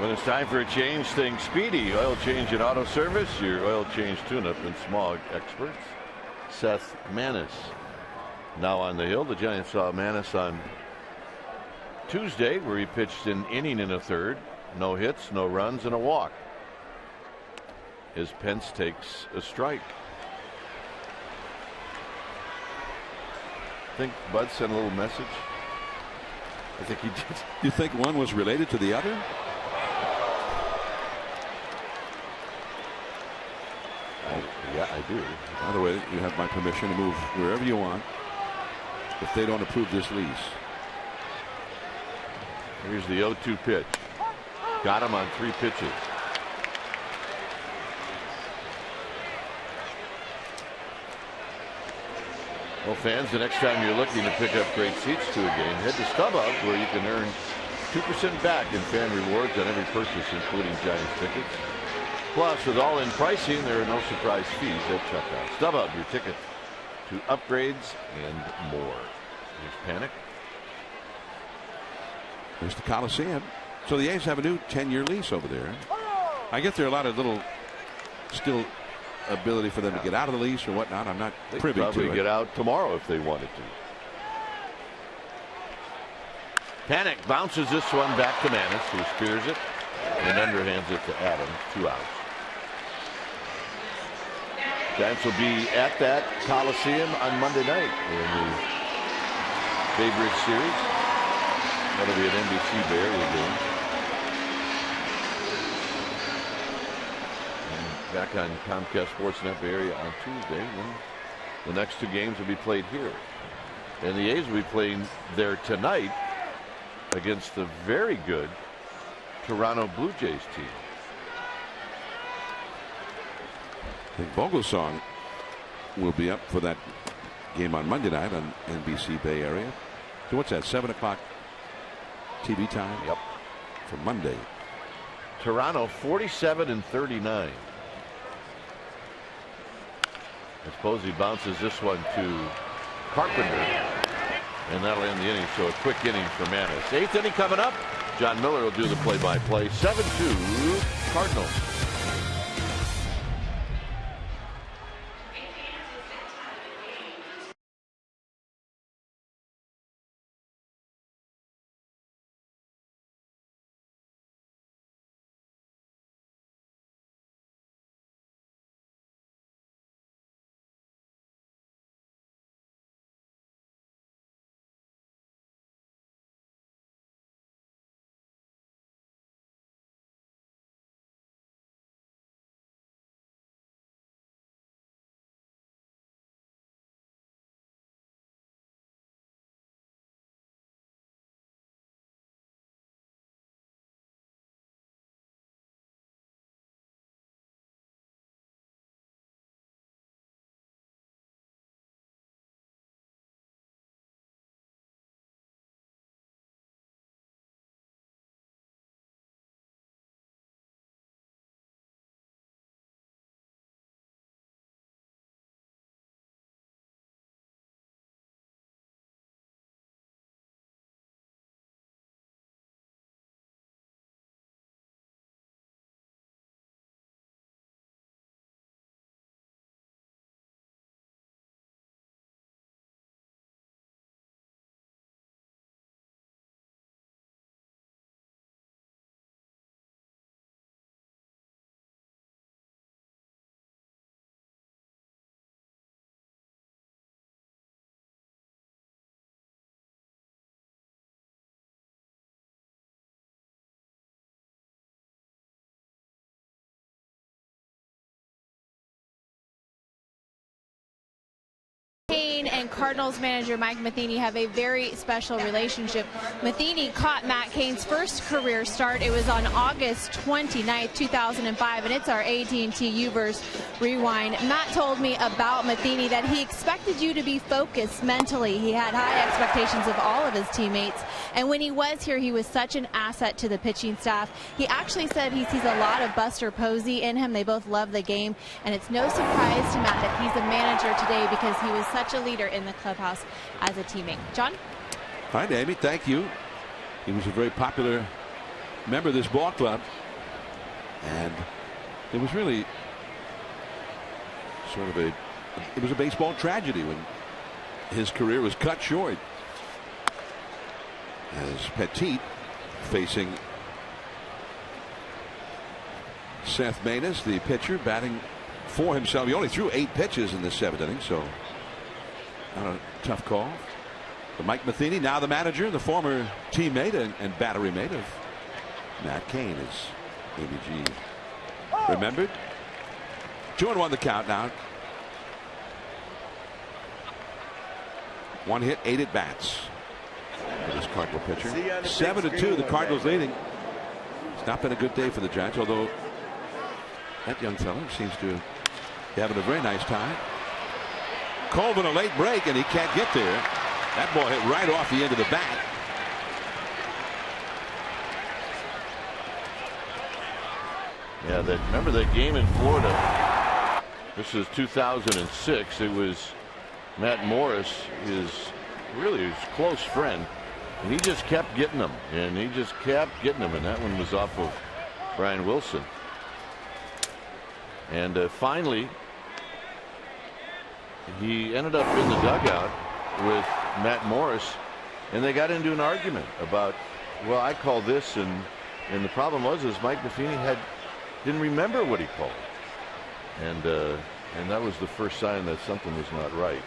When it's time for a change, think Speedy. Oil change and auto service. Your oil change tune-up and smog experts. Seth Manis now on the hill. The Giants saw Manis on Tuesday, where he pitched an inning and a third. No hits, no runs, and a walk. As Pence takes a strike. I think Bud sent a little message. I think he did. You think one was related to the other? Yeah, I do. By the way, you have my permission to move wherever you want if they don't approve this lease. Here's the 0-2 pitch. Got him on 3 pitches. Well, fans, the next time you're looking to pick up great seats to a game, head to StubHub, where you can earn 2% back in fan rewards on every purchase, including Giants tickets. Plus, with all-in pricing, there are no surprise fees at checkout. StubHub, your ticket to upgrades and more. Here's Panic. There's the Coliseum. So the A's have a new 10-year lease over there. I guess there are a lot of little still ability for them to get out of the lease or whatnot. I'm not privy to it. Probably get out tomorrow if they wanted to. Panic bounces this one back to Manis, who spears it and underhands it to Adams. 2 outs. Giants will be at that Coliseum on Monday night in the Bay Bridge series. That'll be an NBC Bay Area game. And back on Comcast Sportsnet Bay Area on Tuesday. And the next 2 games will be played here. And the A's will be playing there tonight against the very good Toronto Blue Jays team. I think Vogelsong will be up for that game on Monday night on NBC Bay Area. So what's that, 7 o'clock TV time? Yep. For Monday. Toronto 47-39. I suppose he bounces this one to Carpenter, and that'll end the inning. So a quick inning for Manis. 8th inning coming up. John Miller will do the play-by-play. 7-2 Cardinals. And Cardinals manager Mike Matheny have a very special relationship. Matheny caught Matt Cain's first career start. It was on August 29th, 2005, and it's our AT&T U-verse rewind. Matt told me about Matheny that he expected you to be focused mentally. He had high expectations of all of his teammates, and when he was here, he was such an asset to the pitching staff. He actually said he sees a lot of Buster Posey in him. They both love the game, and it's no surprise to Matt that he's a manager today because he was such a leader in the clubhouse as a teammate. John? All right, Amy, thank you. He was a very popular member of this ball club, and it was really sort of it was a baseball tragedy when his career was cut short, as Petit facing Seth Maness, the pitcher, batting for himself. He only threw 8 pitches in the 7th inning, so not a tough call. But Mike Matheny, now the manager, the former teammate and battery mate of Matt Cain, is ABG remembered. 2-1 the count now. 1 hit, 8 at bats for this Cardinal pitcher. 7-2, the Cardinals leading. It's not been a good day for the Giants, although that young fellow seems to be having a very nice time. Colvin, a late break, and he can't get there. That ball hit right off the end of the bat. Yeah, remember that game in Florida? This is 2006. It was Matt Morris, his close friend, and he just kept getting them, and that one was off of Brian Wilson. And finally, he ended up in the dugout with Matt Morris, and they got into an argument about, well, I call this, and the problem was Mike Matheny didn't remember what he called, and that was the first sign that something was not right,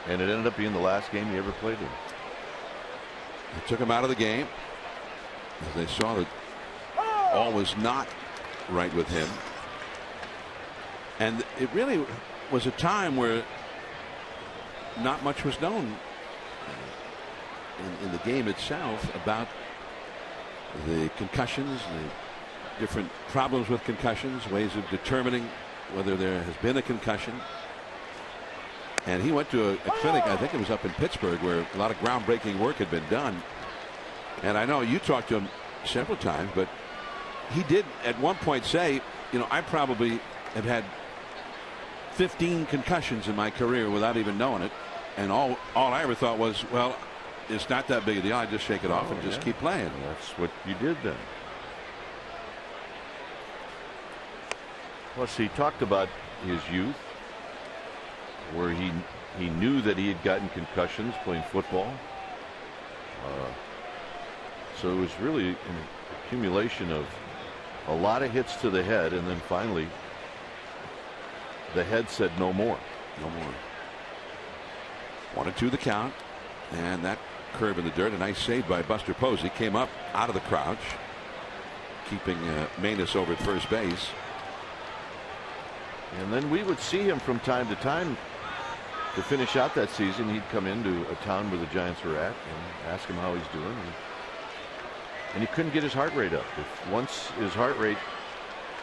and it ended up being the last game he ever played in. They took him out of the game as they saw that all was not right with him, and it really was a time where not much was known in the game itself about the concussions, the different problems with concussions, ways of determining whether there has been a concussion. And he went to a clinic, I think it was up in Pittsburgh, where a lot of groundbreaking work had been done. And I know you talked to him several times, but he did at one point say, I probably have had 15 concussions in my career without even knowing it, and all I ever thought was, well, it's not that big a deal. I just shake it off and just keep playing. That's what you did then. Plus, he talked about his youth, where he knew that he had gotten concussions playing football. So it was really an accumulation of a lot of hits to the head, and then finally the head said no more. No more. 1-2 the count, and that curve in the dirt. A nice save by Buster Posey. Came up out of the crouch, keeping Maness over at first base. And then we would see him from time to time to finish out that season. He'd come into a town where the Giants were at and ask him how he's doing. And he couldn't get his heart rate up. Once his heart rate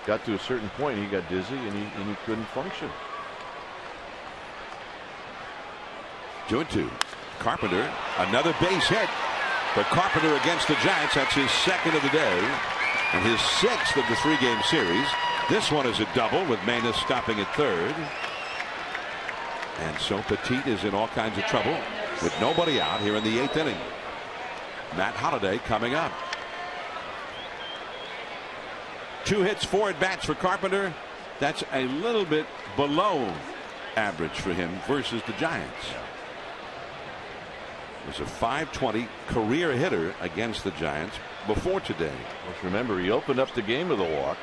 got to a certain point, he got dizzy and he couldn't function. 2-2. Carpenter, another base hit for Carpenter against the Giants. That's his second of the day and his 6th of the 3-game series. This one is a double with Maness stopping at third. And so Petit is in all kinds of trouble with nobody out here in the 8th inning. Matt Holliday coming up. 2 hits, 4 at bats for Carpenter. That's a little bit below average for him versus the Giants. Was a .520 career hitter against the Giants before today. Let's remember, he opened up the game with a walk.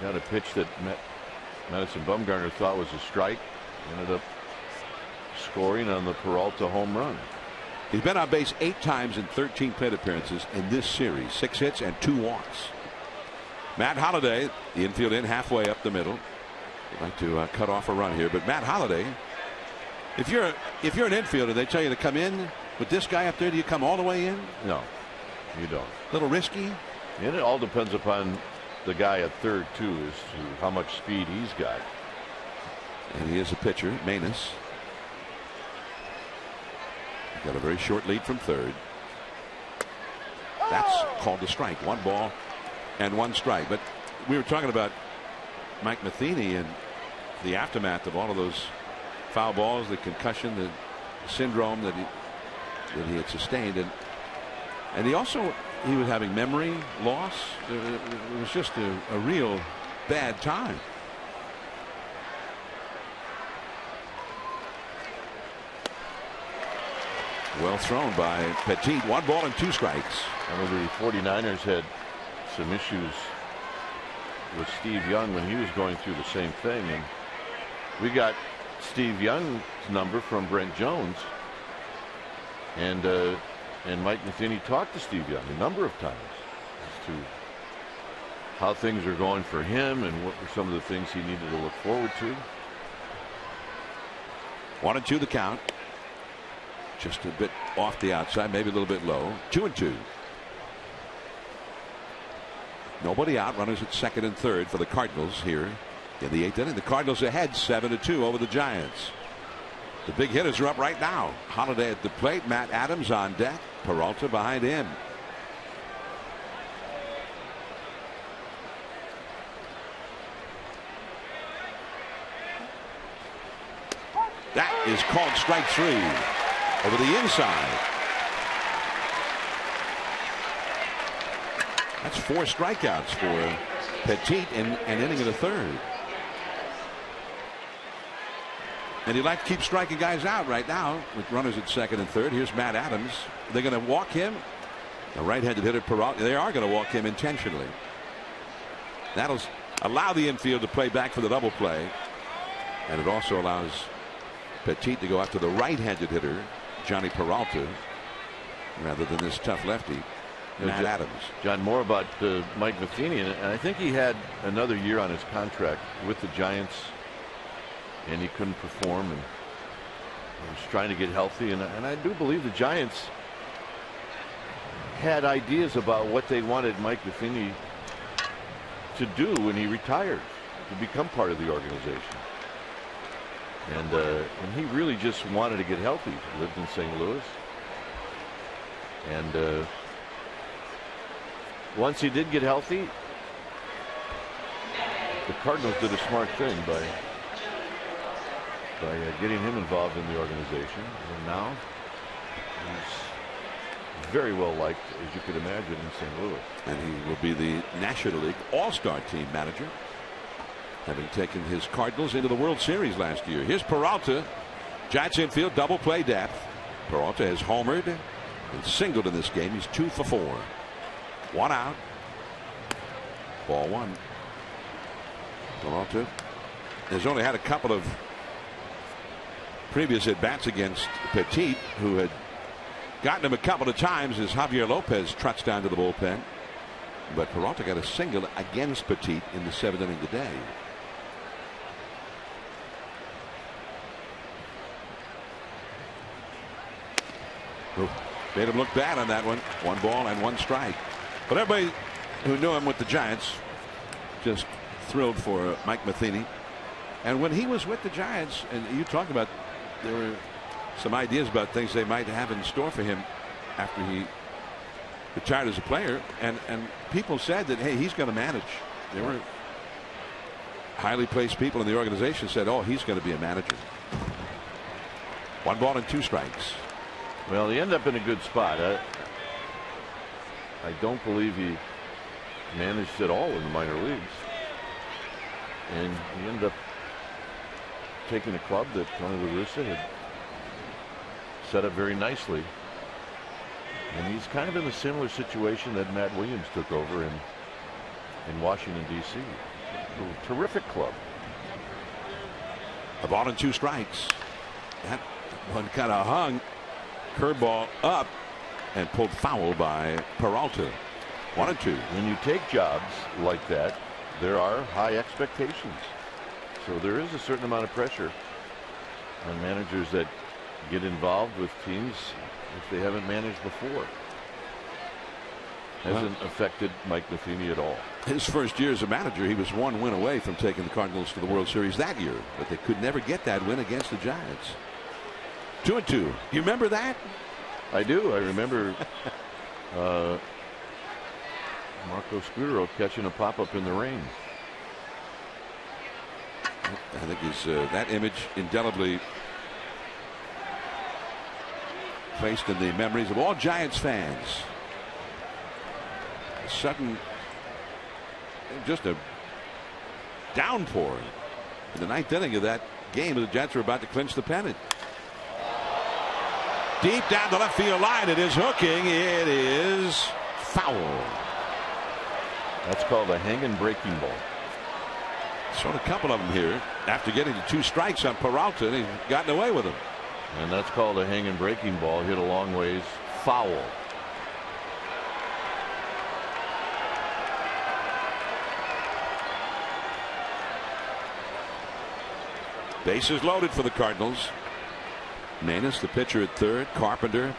Got a pitch that Madison Bumgarner thought was a strike. Ended up scoring on the Peralta home run. He's been on base 8 times in 13 plate appearances in this series. 6 hits and 2 walks. Matt Holliday, the infield in halfway up the middle. I'd like to cut off a run here, but Matt Holliday, if you're an infielder, they tell you to come in with this guy up there. Do you come all the way in? No, you don't. A little risky. And it all depends upon the guy at third too, as to how much speed he's got. And he is a pitcher, Maness. Got a very short lead from third. That's called a strike. 1 ball and 1 strike. But we were talking about Mike Matheny and the aftermath of all of those foul balls, the concussion, the syndrome that he had sustained. And And he was having memory loss. It was just a real bad time. Well thrown by Petit. 1 ball and 2 strikes. The 49ers had some issues with Steve Young when he was going through the same thing, and we got Steve Young's number from Brent Jones, and Mike Matheny talked to Steve Young a number of times as to how things are going for him and what were some of the things he needed to look forward to. 1-2 the count. Just a bit off the outside, maybe a little bit low. 2-2. Nobody out. Runners at second and third for the Cardinals here in the 8th inning. The Cardinals ahead 7-2 over the Giants. The big hitters are up right now. Holiday at the plate. Matt Adams on deck. Peralta behind him. That is called strike 3 over the inside. That's 4 strikeouts for Petit in an inning of the 3rd. And he'd like to keep striking guys out right now with runners at second and third. Here's Matt Adams. They're going to walk him. The right-handed hitter Peralta. They are going to walk him intentionally. That'll allow the infield to play back for the double play. And it also allows Petit to go after the right-handed hitter Johnny Peralta rather than this tough lefty Matt Adams. John, more about Mike Matheny, and I think he had another year on his contract with the Giants, and he couldn't perform, and he was trying to get healthy, and I do believe the Giants had ideas about what they wanted Mike Matheny to do when he retired, to become part of the organization. And he really just wanted to get healthy. He lived in St. Louis, and once he did get healthy, the Cardinals did a smart thing by getting him involved in the organization, and now he's very well liked, as you could imagine, in St. Louis. And he will be the National League All-Star Team manager, having taken his Cardinals into the World Series last year. Here's Peralta. Giants infield double play depth. Peralta has homered and singled in this game. He's 2 for 4. 1 out. Ball 1. Peralta has only had a couple of previous at-bats against Petit, who had gotten him a couple of times as Javier Lopez trots down to the bullpen. But Peralta got a single against Petit in the 7th inning today. Made him look bad on that one. 1 ball and 1 strike. But everybody who knew him with the Giants just thrilled for Mike Matheny. And when he was with the Giants, and you talked about, there were some ideas about things they might have in store for him after he retired as a player, and people said that, hey, he's going to manage. There were highly placed people in the organization said, oh, he's going to be a manager. 1 ball and 2 strikes. Well, he ended up in a good spot. I don't believe he managed at all in the minor leagues, and he ended up taking a club that Tony La Russa had set up very nicely, and he's kind of in a similar situation that Matt Williams took over in Washington, D.C. A terrific club. 1 ball and 2 strikes. That one kind of hung. Curveball up and pulled foul by Peralta. 1-2. When you take jobs like that, there are high expectations. So there is a certain amount of pressure on managers that get involved with teams if they haven't managed before. Hasn't affected Mike Matheny at all. His first year as a manager, he was 1 win away from taking the Cardinals to the World Series that year, but they could never get that win against the Giants. 2-2. You remember that? I do. I remember Marco Scutaro catching a pop-up in the rain. I think that image indelibly placed in the memories of all Giants fans. sudden, just a downpour in the ninth inning of that game. The Jets were about to clinch the pennant. Deep down the left field line. It is hooking. It is foul. That's called a hanging breaking ball. Saw a couple of them here after getting the 2 strikes on Peralta, and he's gotten away with them. And that's called a hanging breaking ball. Hit a long ways. Foul. Bases loaded for the Cardinals. Manus, the pitcher, at third. Carpenter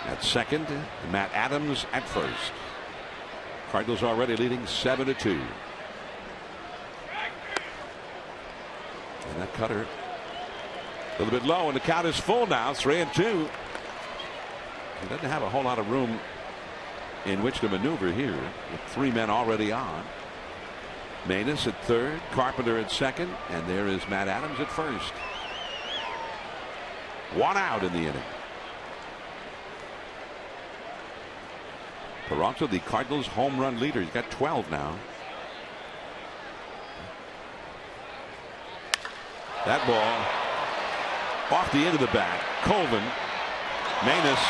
at second. And Matt Adams at first. Cardinals already leading 7-2. And that cutter a little bit low, and the count is full now. 3-2. He doesn't have a whole lot of room in which to maneuver here with 3 men already on. Manus at third, Carpenter at second, and there is Matt Adams at first. 1 out in the inning. Peralta, the Cardinals' home run leader. He's got 12 now. That ball off the end of the bat. Colvin. Manus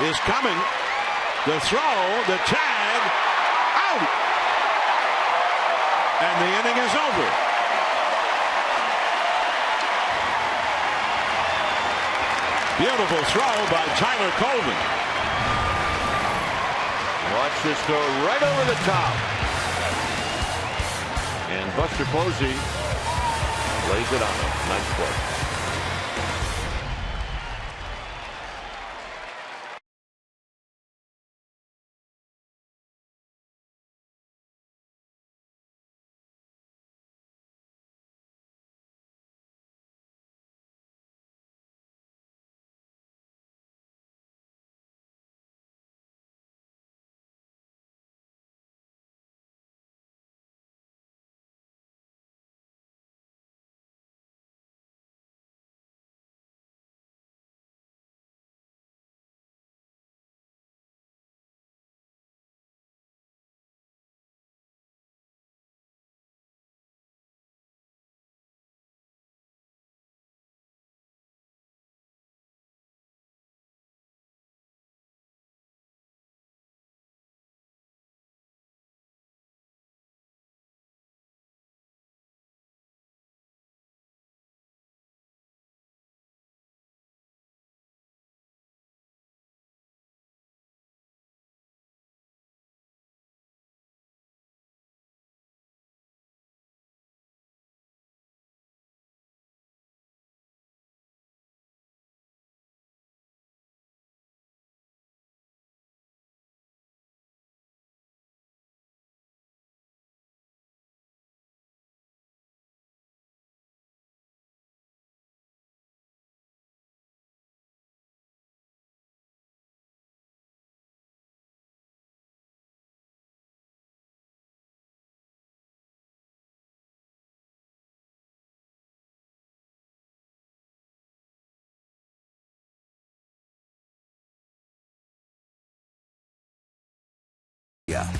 is coming. The throw, the tag, out. And the inning is over. Beautiful throw by Tyler Colvin. Watch this go right over the top. And Buster Posey lays it on him. Nice play.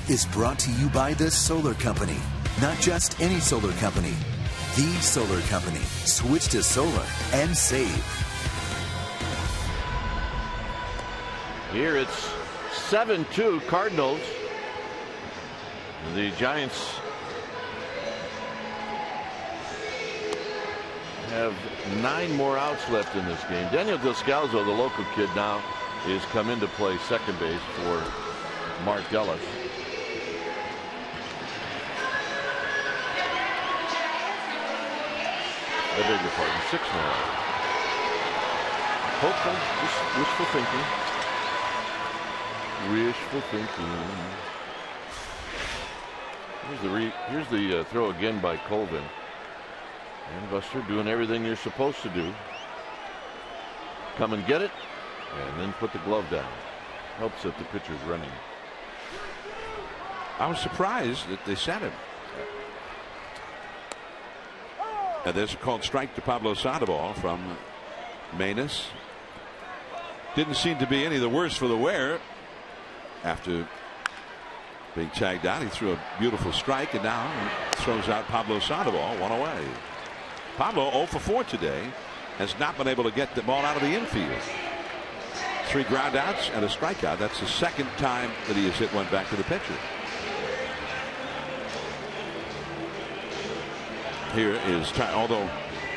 Is brought to you by the Solar Company. Not just any solar company. The Solar Company. Switch to solar and save. Here it's 7-2 Cardinals. The Giants have 9 more outs left in this game. Daniel Descalzo, the local kid, now is come into play second base for Mark Ellis. I beg your pardon, 6 more. Hopeful, just wishful thinking. Wishful thinking. Here's the throw again by Colvin. And Buster doing everything you're supposed to do. Come and get it, and then put the glove down. Helps that the pitcher's running. I was surprised that they sat him. And there's a called strike to Pablo Sandoval from Manus. Didn't seem to be any the worse for the wear after being tagged out. He threw a beautiful strike, and now throws out Pablo Sandoval, one away. Pablo 0 for 4 today, has not been able to get the ball out of the infield. 3 ground outs and a strikeout. That's the second time that he has hit one back to the pitcher. Here is, although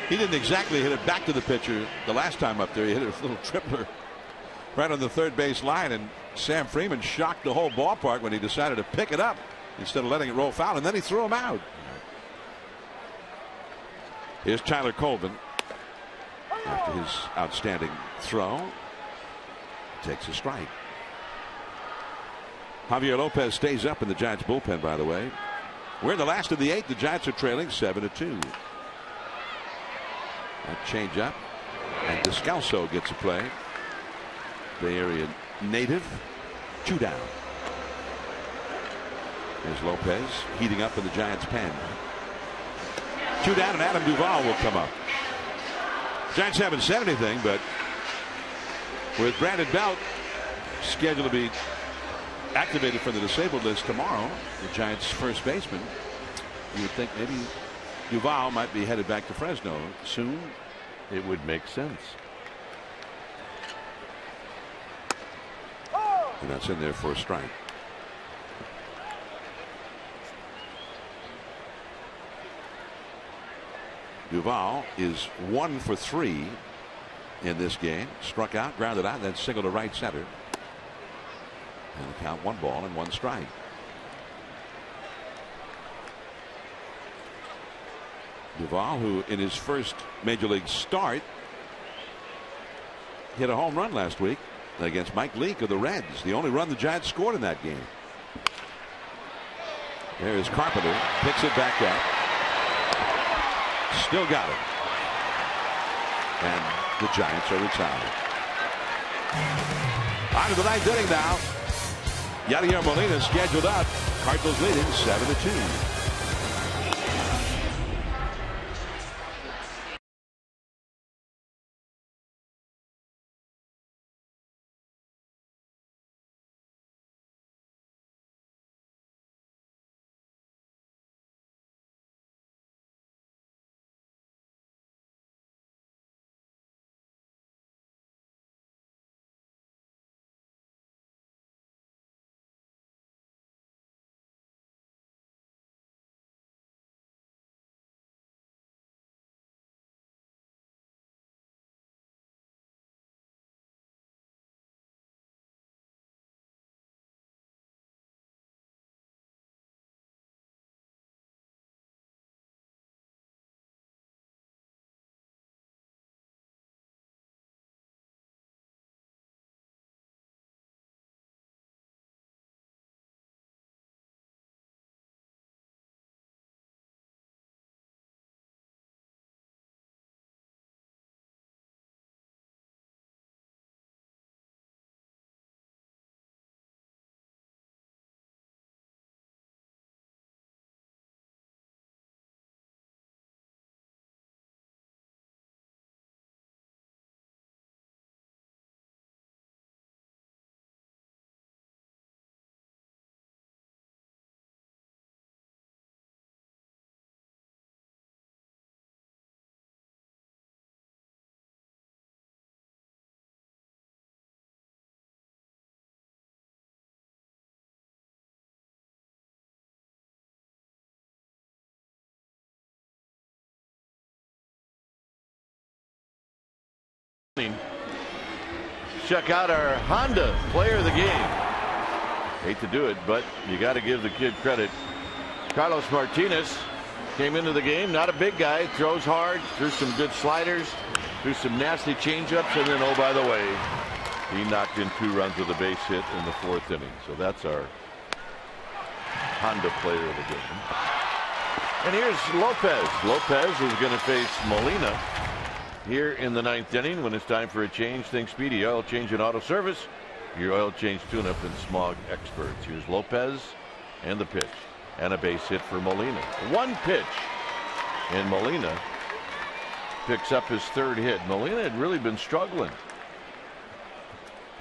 he didn't exactly hit it back to the pitcher the last time up there, he hit a little tripler right on the third base line, and Sam Freeman shocked the whole ballpark when he decided to pick it up instead of letting it roll foul, and then he threw him out. Here's Tyler Colvin after his outstanding throw. Takes a strike. Javier Lopez stays up in the Giants bullpen, by the way. We're in the last of the 8th. The Giants are trailing 7-2. That change up, and Descalso gets a play. Bay Area native. 2 down. There's Lopez heating up in the Giants pen. 2 down, and Adam Duvall will come up. Giants haven't said anything, but with Brandon Belt scheduled to be activated for the disabled list tomorrow, the Giants' first baseman, you would think maybe Duvall might be headed back to Fresno soon. It would make sense. And that's in there for a strike. Duvall is 1 for 3 in this game. Struck out, grounded out, then singled to right center. And the count 1 ball and 1 strike. Duvall, who in his first major league start hit a home run last week against Mike Leake of the Reds. The only run the Giants scored in that game. There is Carpenter, picks it back up. Still got it. And the Giants are retired. On to the 9th inning now. Yadier Molina scheduled up. Cardinals leading 7-2. Check out our Honda player of the game. Hate to do it, but you got to give the kid credit. Carlos Martinez came into the game, not a big guy, throws hard, threw some good sliders, threw some nasty changeups, and then, oh, by the way, he knocked in 2 runs with a base hit in the 4th inning. So that's our Honda player of the game. And here's Lopez. Lopez is going to face Molina here in the 9th inning. When it's time for a change, think Speedy Oil Change and Auto Service, your oil change tune-up and smog experts. Here's Lopez and the pitch, and a base hit for Molina. 1 pitch, and Molina picks up his 3rd hit. Molina had really been struggling,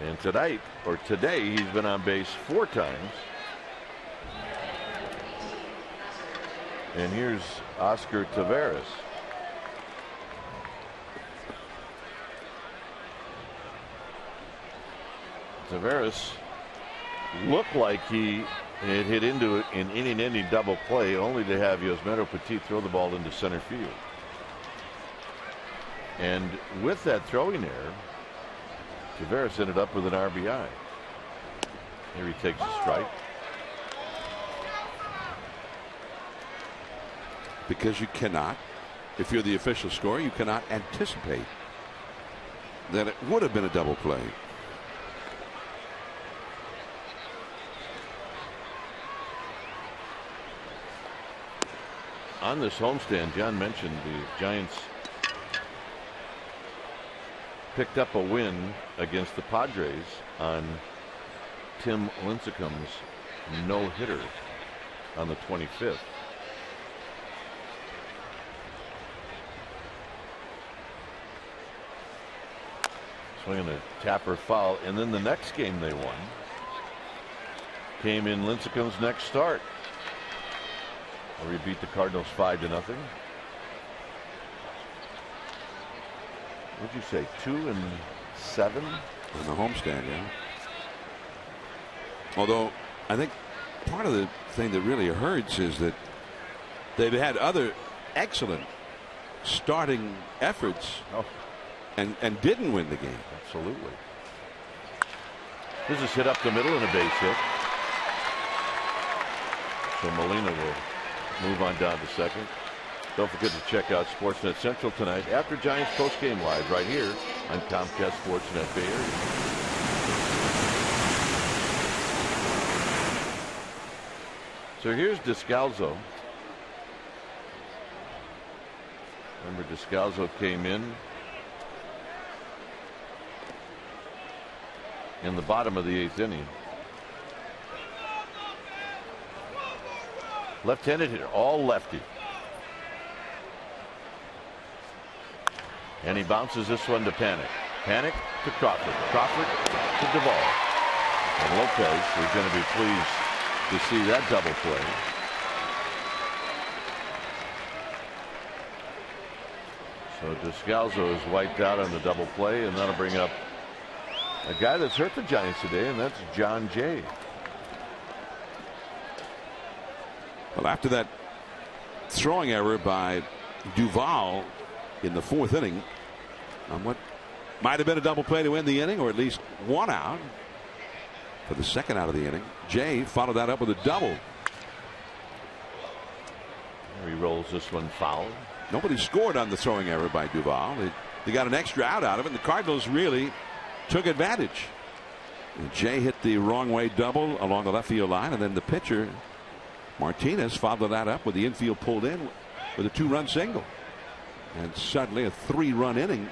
and today he's been on base 4 times. And here's Oscar Taveras. Taveras looked like he had hit into it in inning-ending double play, only to have Yosmedo Petit throw the ball into center field. And with that throwing error, Taveras ended up with an RBI. Here he takes a strike. Because you cannot, if you're the official scorer, you cannot anticipate that it would have been a double play. On this homestand, John mentioned the Giants picked up a win against the Padres on Tim Lincecum's no-hitter on the 25th. Swinging a tapper foul, and then the next game they won came in Lincecum's next start, where he beat the Cardinals 5-0. What'd you say, 2-7 on the homestand? Yeah. Although I think part of the thing that really hurts is that they've had other excellent starting efforts and didn't win the game. Absolutely. This is hit up the middle and a base hit. So Molina will move on down to second. Don't forget to check out Sportsnet Central tonight after Giants postgame live right here on Comcast Sportsnet Bay Area. So here's Descalzo. Remember, Descalzo came in the bottom of the 8th inning. Left-handed hitter, all lefty. And he bounces this one to Panic. Panic to Crawford. Crawford to Duvall. And Lopez is going to be pleased to see that double play. So Descalzo is wiped out on the double play, and that'll bring up a guy that's hurt the Giants today, and that's John Jay. Well, after that throwing error by Duvall in the 4th inning on what might have been a double play to end the inning, or at least one out for the second out of the inning, Jay followed that up with a double. He rolls this one foul. Nobody scored on the throwing error by Duvall. They got an extra out of it, and the Cardinals really took advantage. And Jay hit the wrong way double along the left field line, and then the pitcher Martinez followed that up with the infield pulled in with a 2-run single. And suddenly a 3-run inning.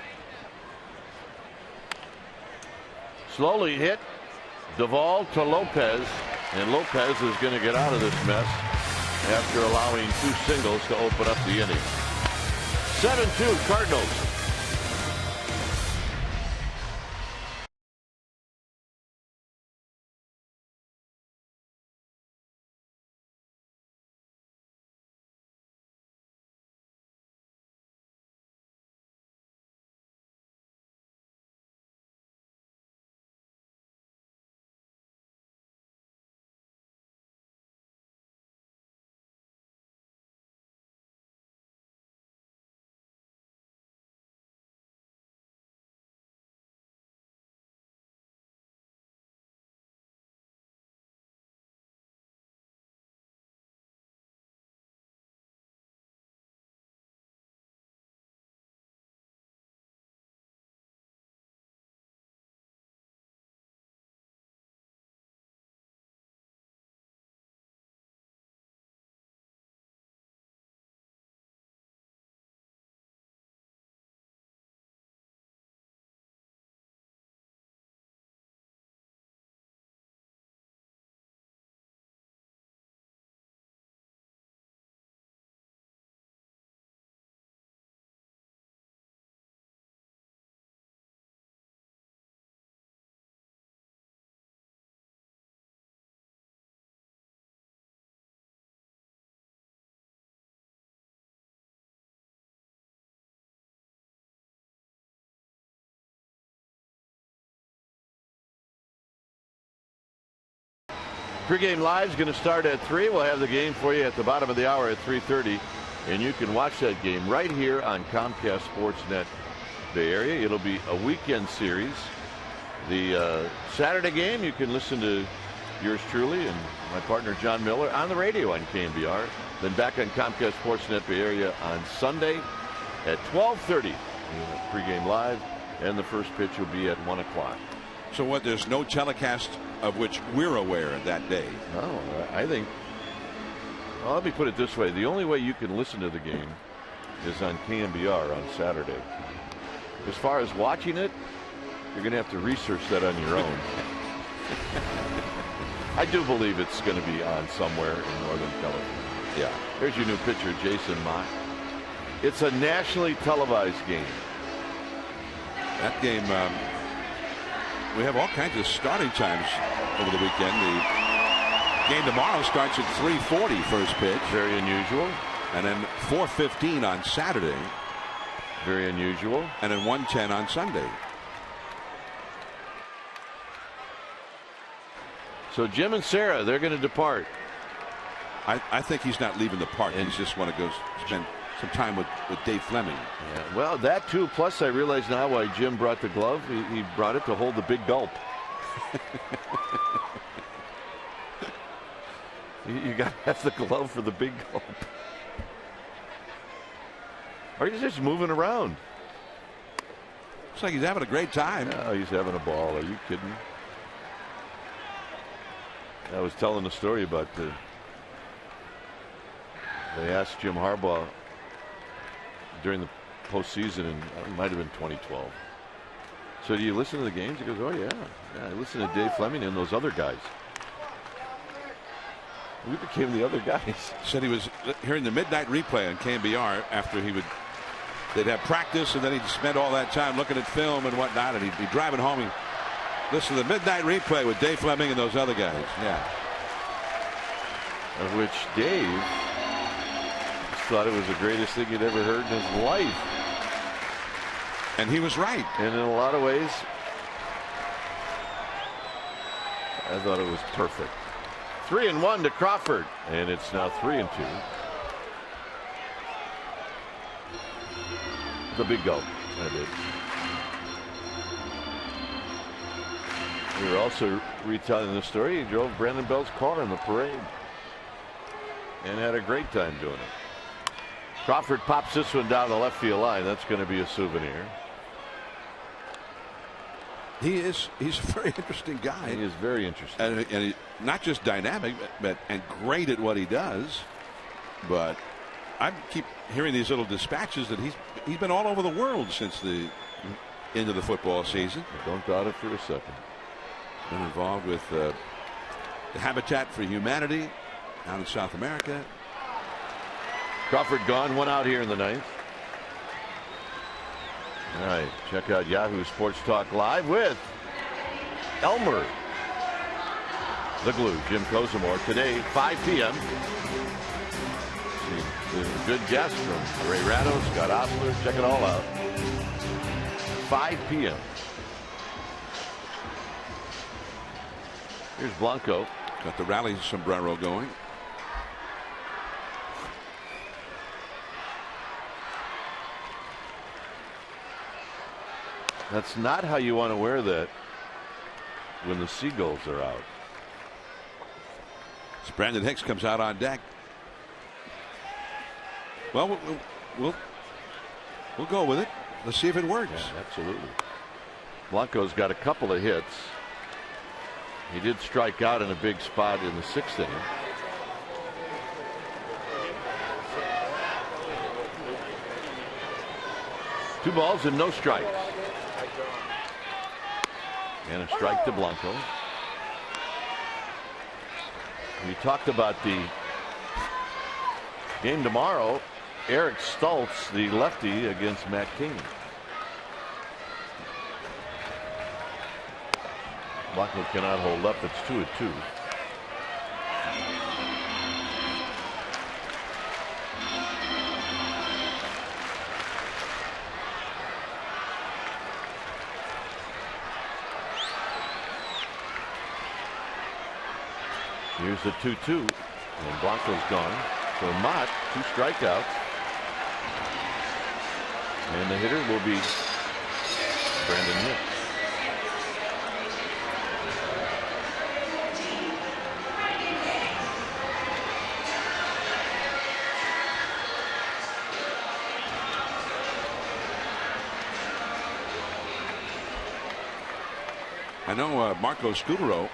Slowly hit. Duvall to Lopez. And Lopez is going to get out of this mess after allowing 2 singles to open up the inning. 7-2 Cardinals. Pregame live is going to start at 3. We'll have the game for you at the bottom of the hour at 3:30. And you can watch that game right here on Comcast Sportsnet Bay Area. It'll be a weekend series. The Saturday game, you can listen to yours truly and my partner John Miller on the radio on KNBR. Then back on Comcast Sportsnet Bay Area on Sunday at 12:30. Pregame live, and the first pitch will be at 1 o'clock. So what? There's no telecast of which we're aware that day. No, I think. Well, let me put it this way: the only way you can listen to the game is on KNBR on Saturday. As far as watching it, you're going to have to research that on your own. I do believe it's going to be on somewhere in Northern California. Yeah. Here's your new pitcher, Jason Mott. It's a nationally televised game. That game, we have all kinds of starting times over the weekend. The game tomorrow starts at 3:40 first pitch. Very unusual. And then 4:15 on Saturday. Very unusual. And then 1:10 on Sunday. So Jim and Sarah, they're going to depart. I think he's not leaving the park. He's just want to go spend some time with Dave Fleming. Yeah, well, that too. Plus, I realize now why Jim brought the glove. He brought it to hold the big gulp. You got to have the glove for the big gulp. Or he's just moving around. Looks like he's having a great time. Oh, he's having a ball. Are you kidding? I was telling the story about they asked Jim Harbaugh during the postseason, and it might have been 2012. So do you listen to the games? He goes, oh yeah, I listen to Dave Fleming and those other guys. We became the other guys. Said he was hearing the midnight replay on KNBR after they'd have practice, and then he'd spend all that time looking at film and whatnot, and he'd be driving home. He'd listen to the midnight replay with Dave Fleming and those other guys. Yeah. Of which Dave thought it was the greatest thing he'd ever heard in his life. And he was right. And in a lot of ways, I thought it was perfect. 3-1 to Crawford, and it's now 3-2. The big gulp. That is. We were also retelling the story. He drove Brandon Bell's car in the parade and had a great time doing it. Crawford pops this one down the left field line. That's going to be a souvenir. He's a very interesting guy. He is very interesting. And he, not just dynamic, but and great at what he does. But I keep hearing these little dispatches that he's been all over the world since the end of the football season. Don't doubt it for a second. Been involved with the Habitat for Humanity out in South America. Crawford gone, one out here in the ninth. All right, check out Yahoo Sports Talk Live with Elmer the Glue, Jim Cozumore, today, 5 p.m. Good guest from Ray Ratto, Scott Osler. Check it all out. 5 p.m. Here's Blanco. Got the rally sombrero going. That's not how you want to wear that when the Seagulls are out. As Brandon Hicks comes out on deck. Well, we'll go with it. Let's see if it works. Yeah, absolutely. Blanco's got a couple of hits. He did strike out in a big spot in the 6th inning. Two balls and no strikes. And a strike to Blanco. We talked about the game tomorrow. Eric Stultz, the lefty, against Matt King. Blanco cannot hold up. It's 2-2. Here's the 2-2, and Blanco's gone. So Mott, 2 strikeouts. And the hitter will be Brandon Hicks. I know Marco Scutaro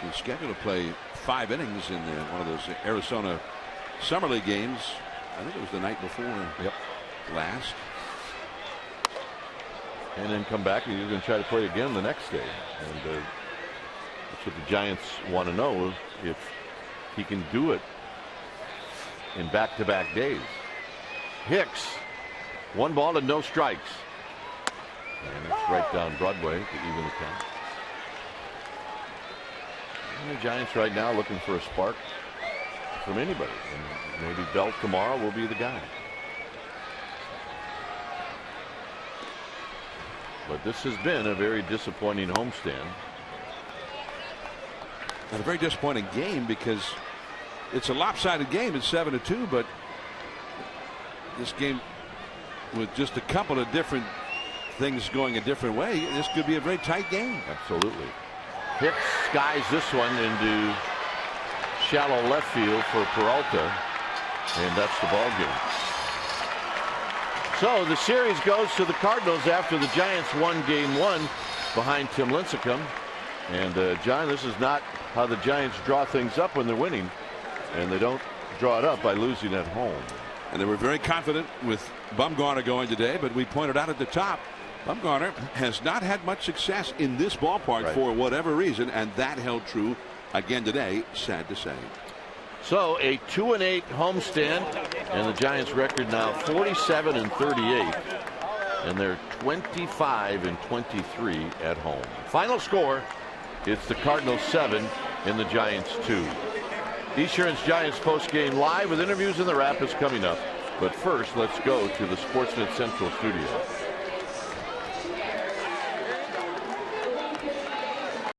is scheduled to play 5 innings in one of those Arizona Summer League games. I think it was the night before last. And then come back, and he's going to try to play again the next day. And that's what the Giants want to know, if he can do it in back-to-back days. Hicks, 1 ball and no strikes. And it's right down Broadway to even the count. And the Giants right now looking for a spark from anybody. And maybe Belt tomorrow will be the guy. But this has been a very disappointing homestand. And a very disappointing game, because it's a lopsided game. It's 7-2, but this game with just a couple of different things going a different way, this could be a very tight game. Absolutely. Hicks skies this one into shallow left field for Peralta, and that's the ball game. So the series goes to the Cardinals after the Giants won Game 1 behind Tim Lincecum. And John, this is not how the Giants draw things up when they're winning, and they don't draw it up by losing at home. And they were very confident with Bumgarner going today, but we pointed out at the top, Bumgarner has not had much success in this ballpark for whatever reason, and that held true again today, sad to say. So a 2-8 homestand, and the Giants record now 47-38, and they're 25-23 at home. Final score, it's the Cardinals 7 and the Giants 2. Esurance Giants postgame live with interviews, and the wrap is coming up. But first, let's go to the Sportsnet Central studio.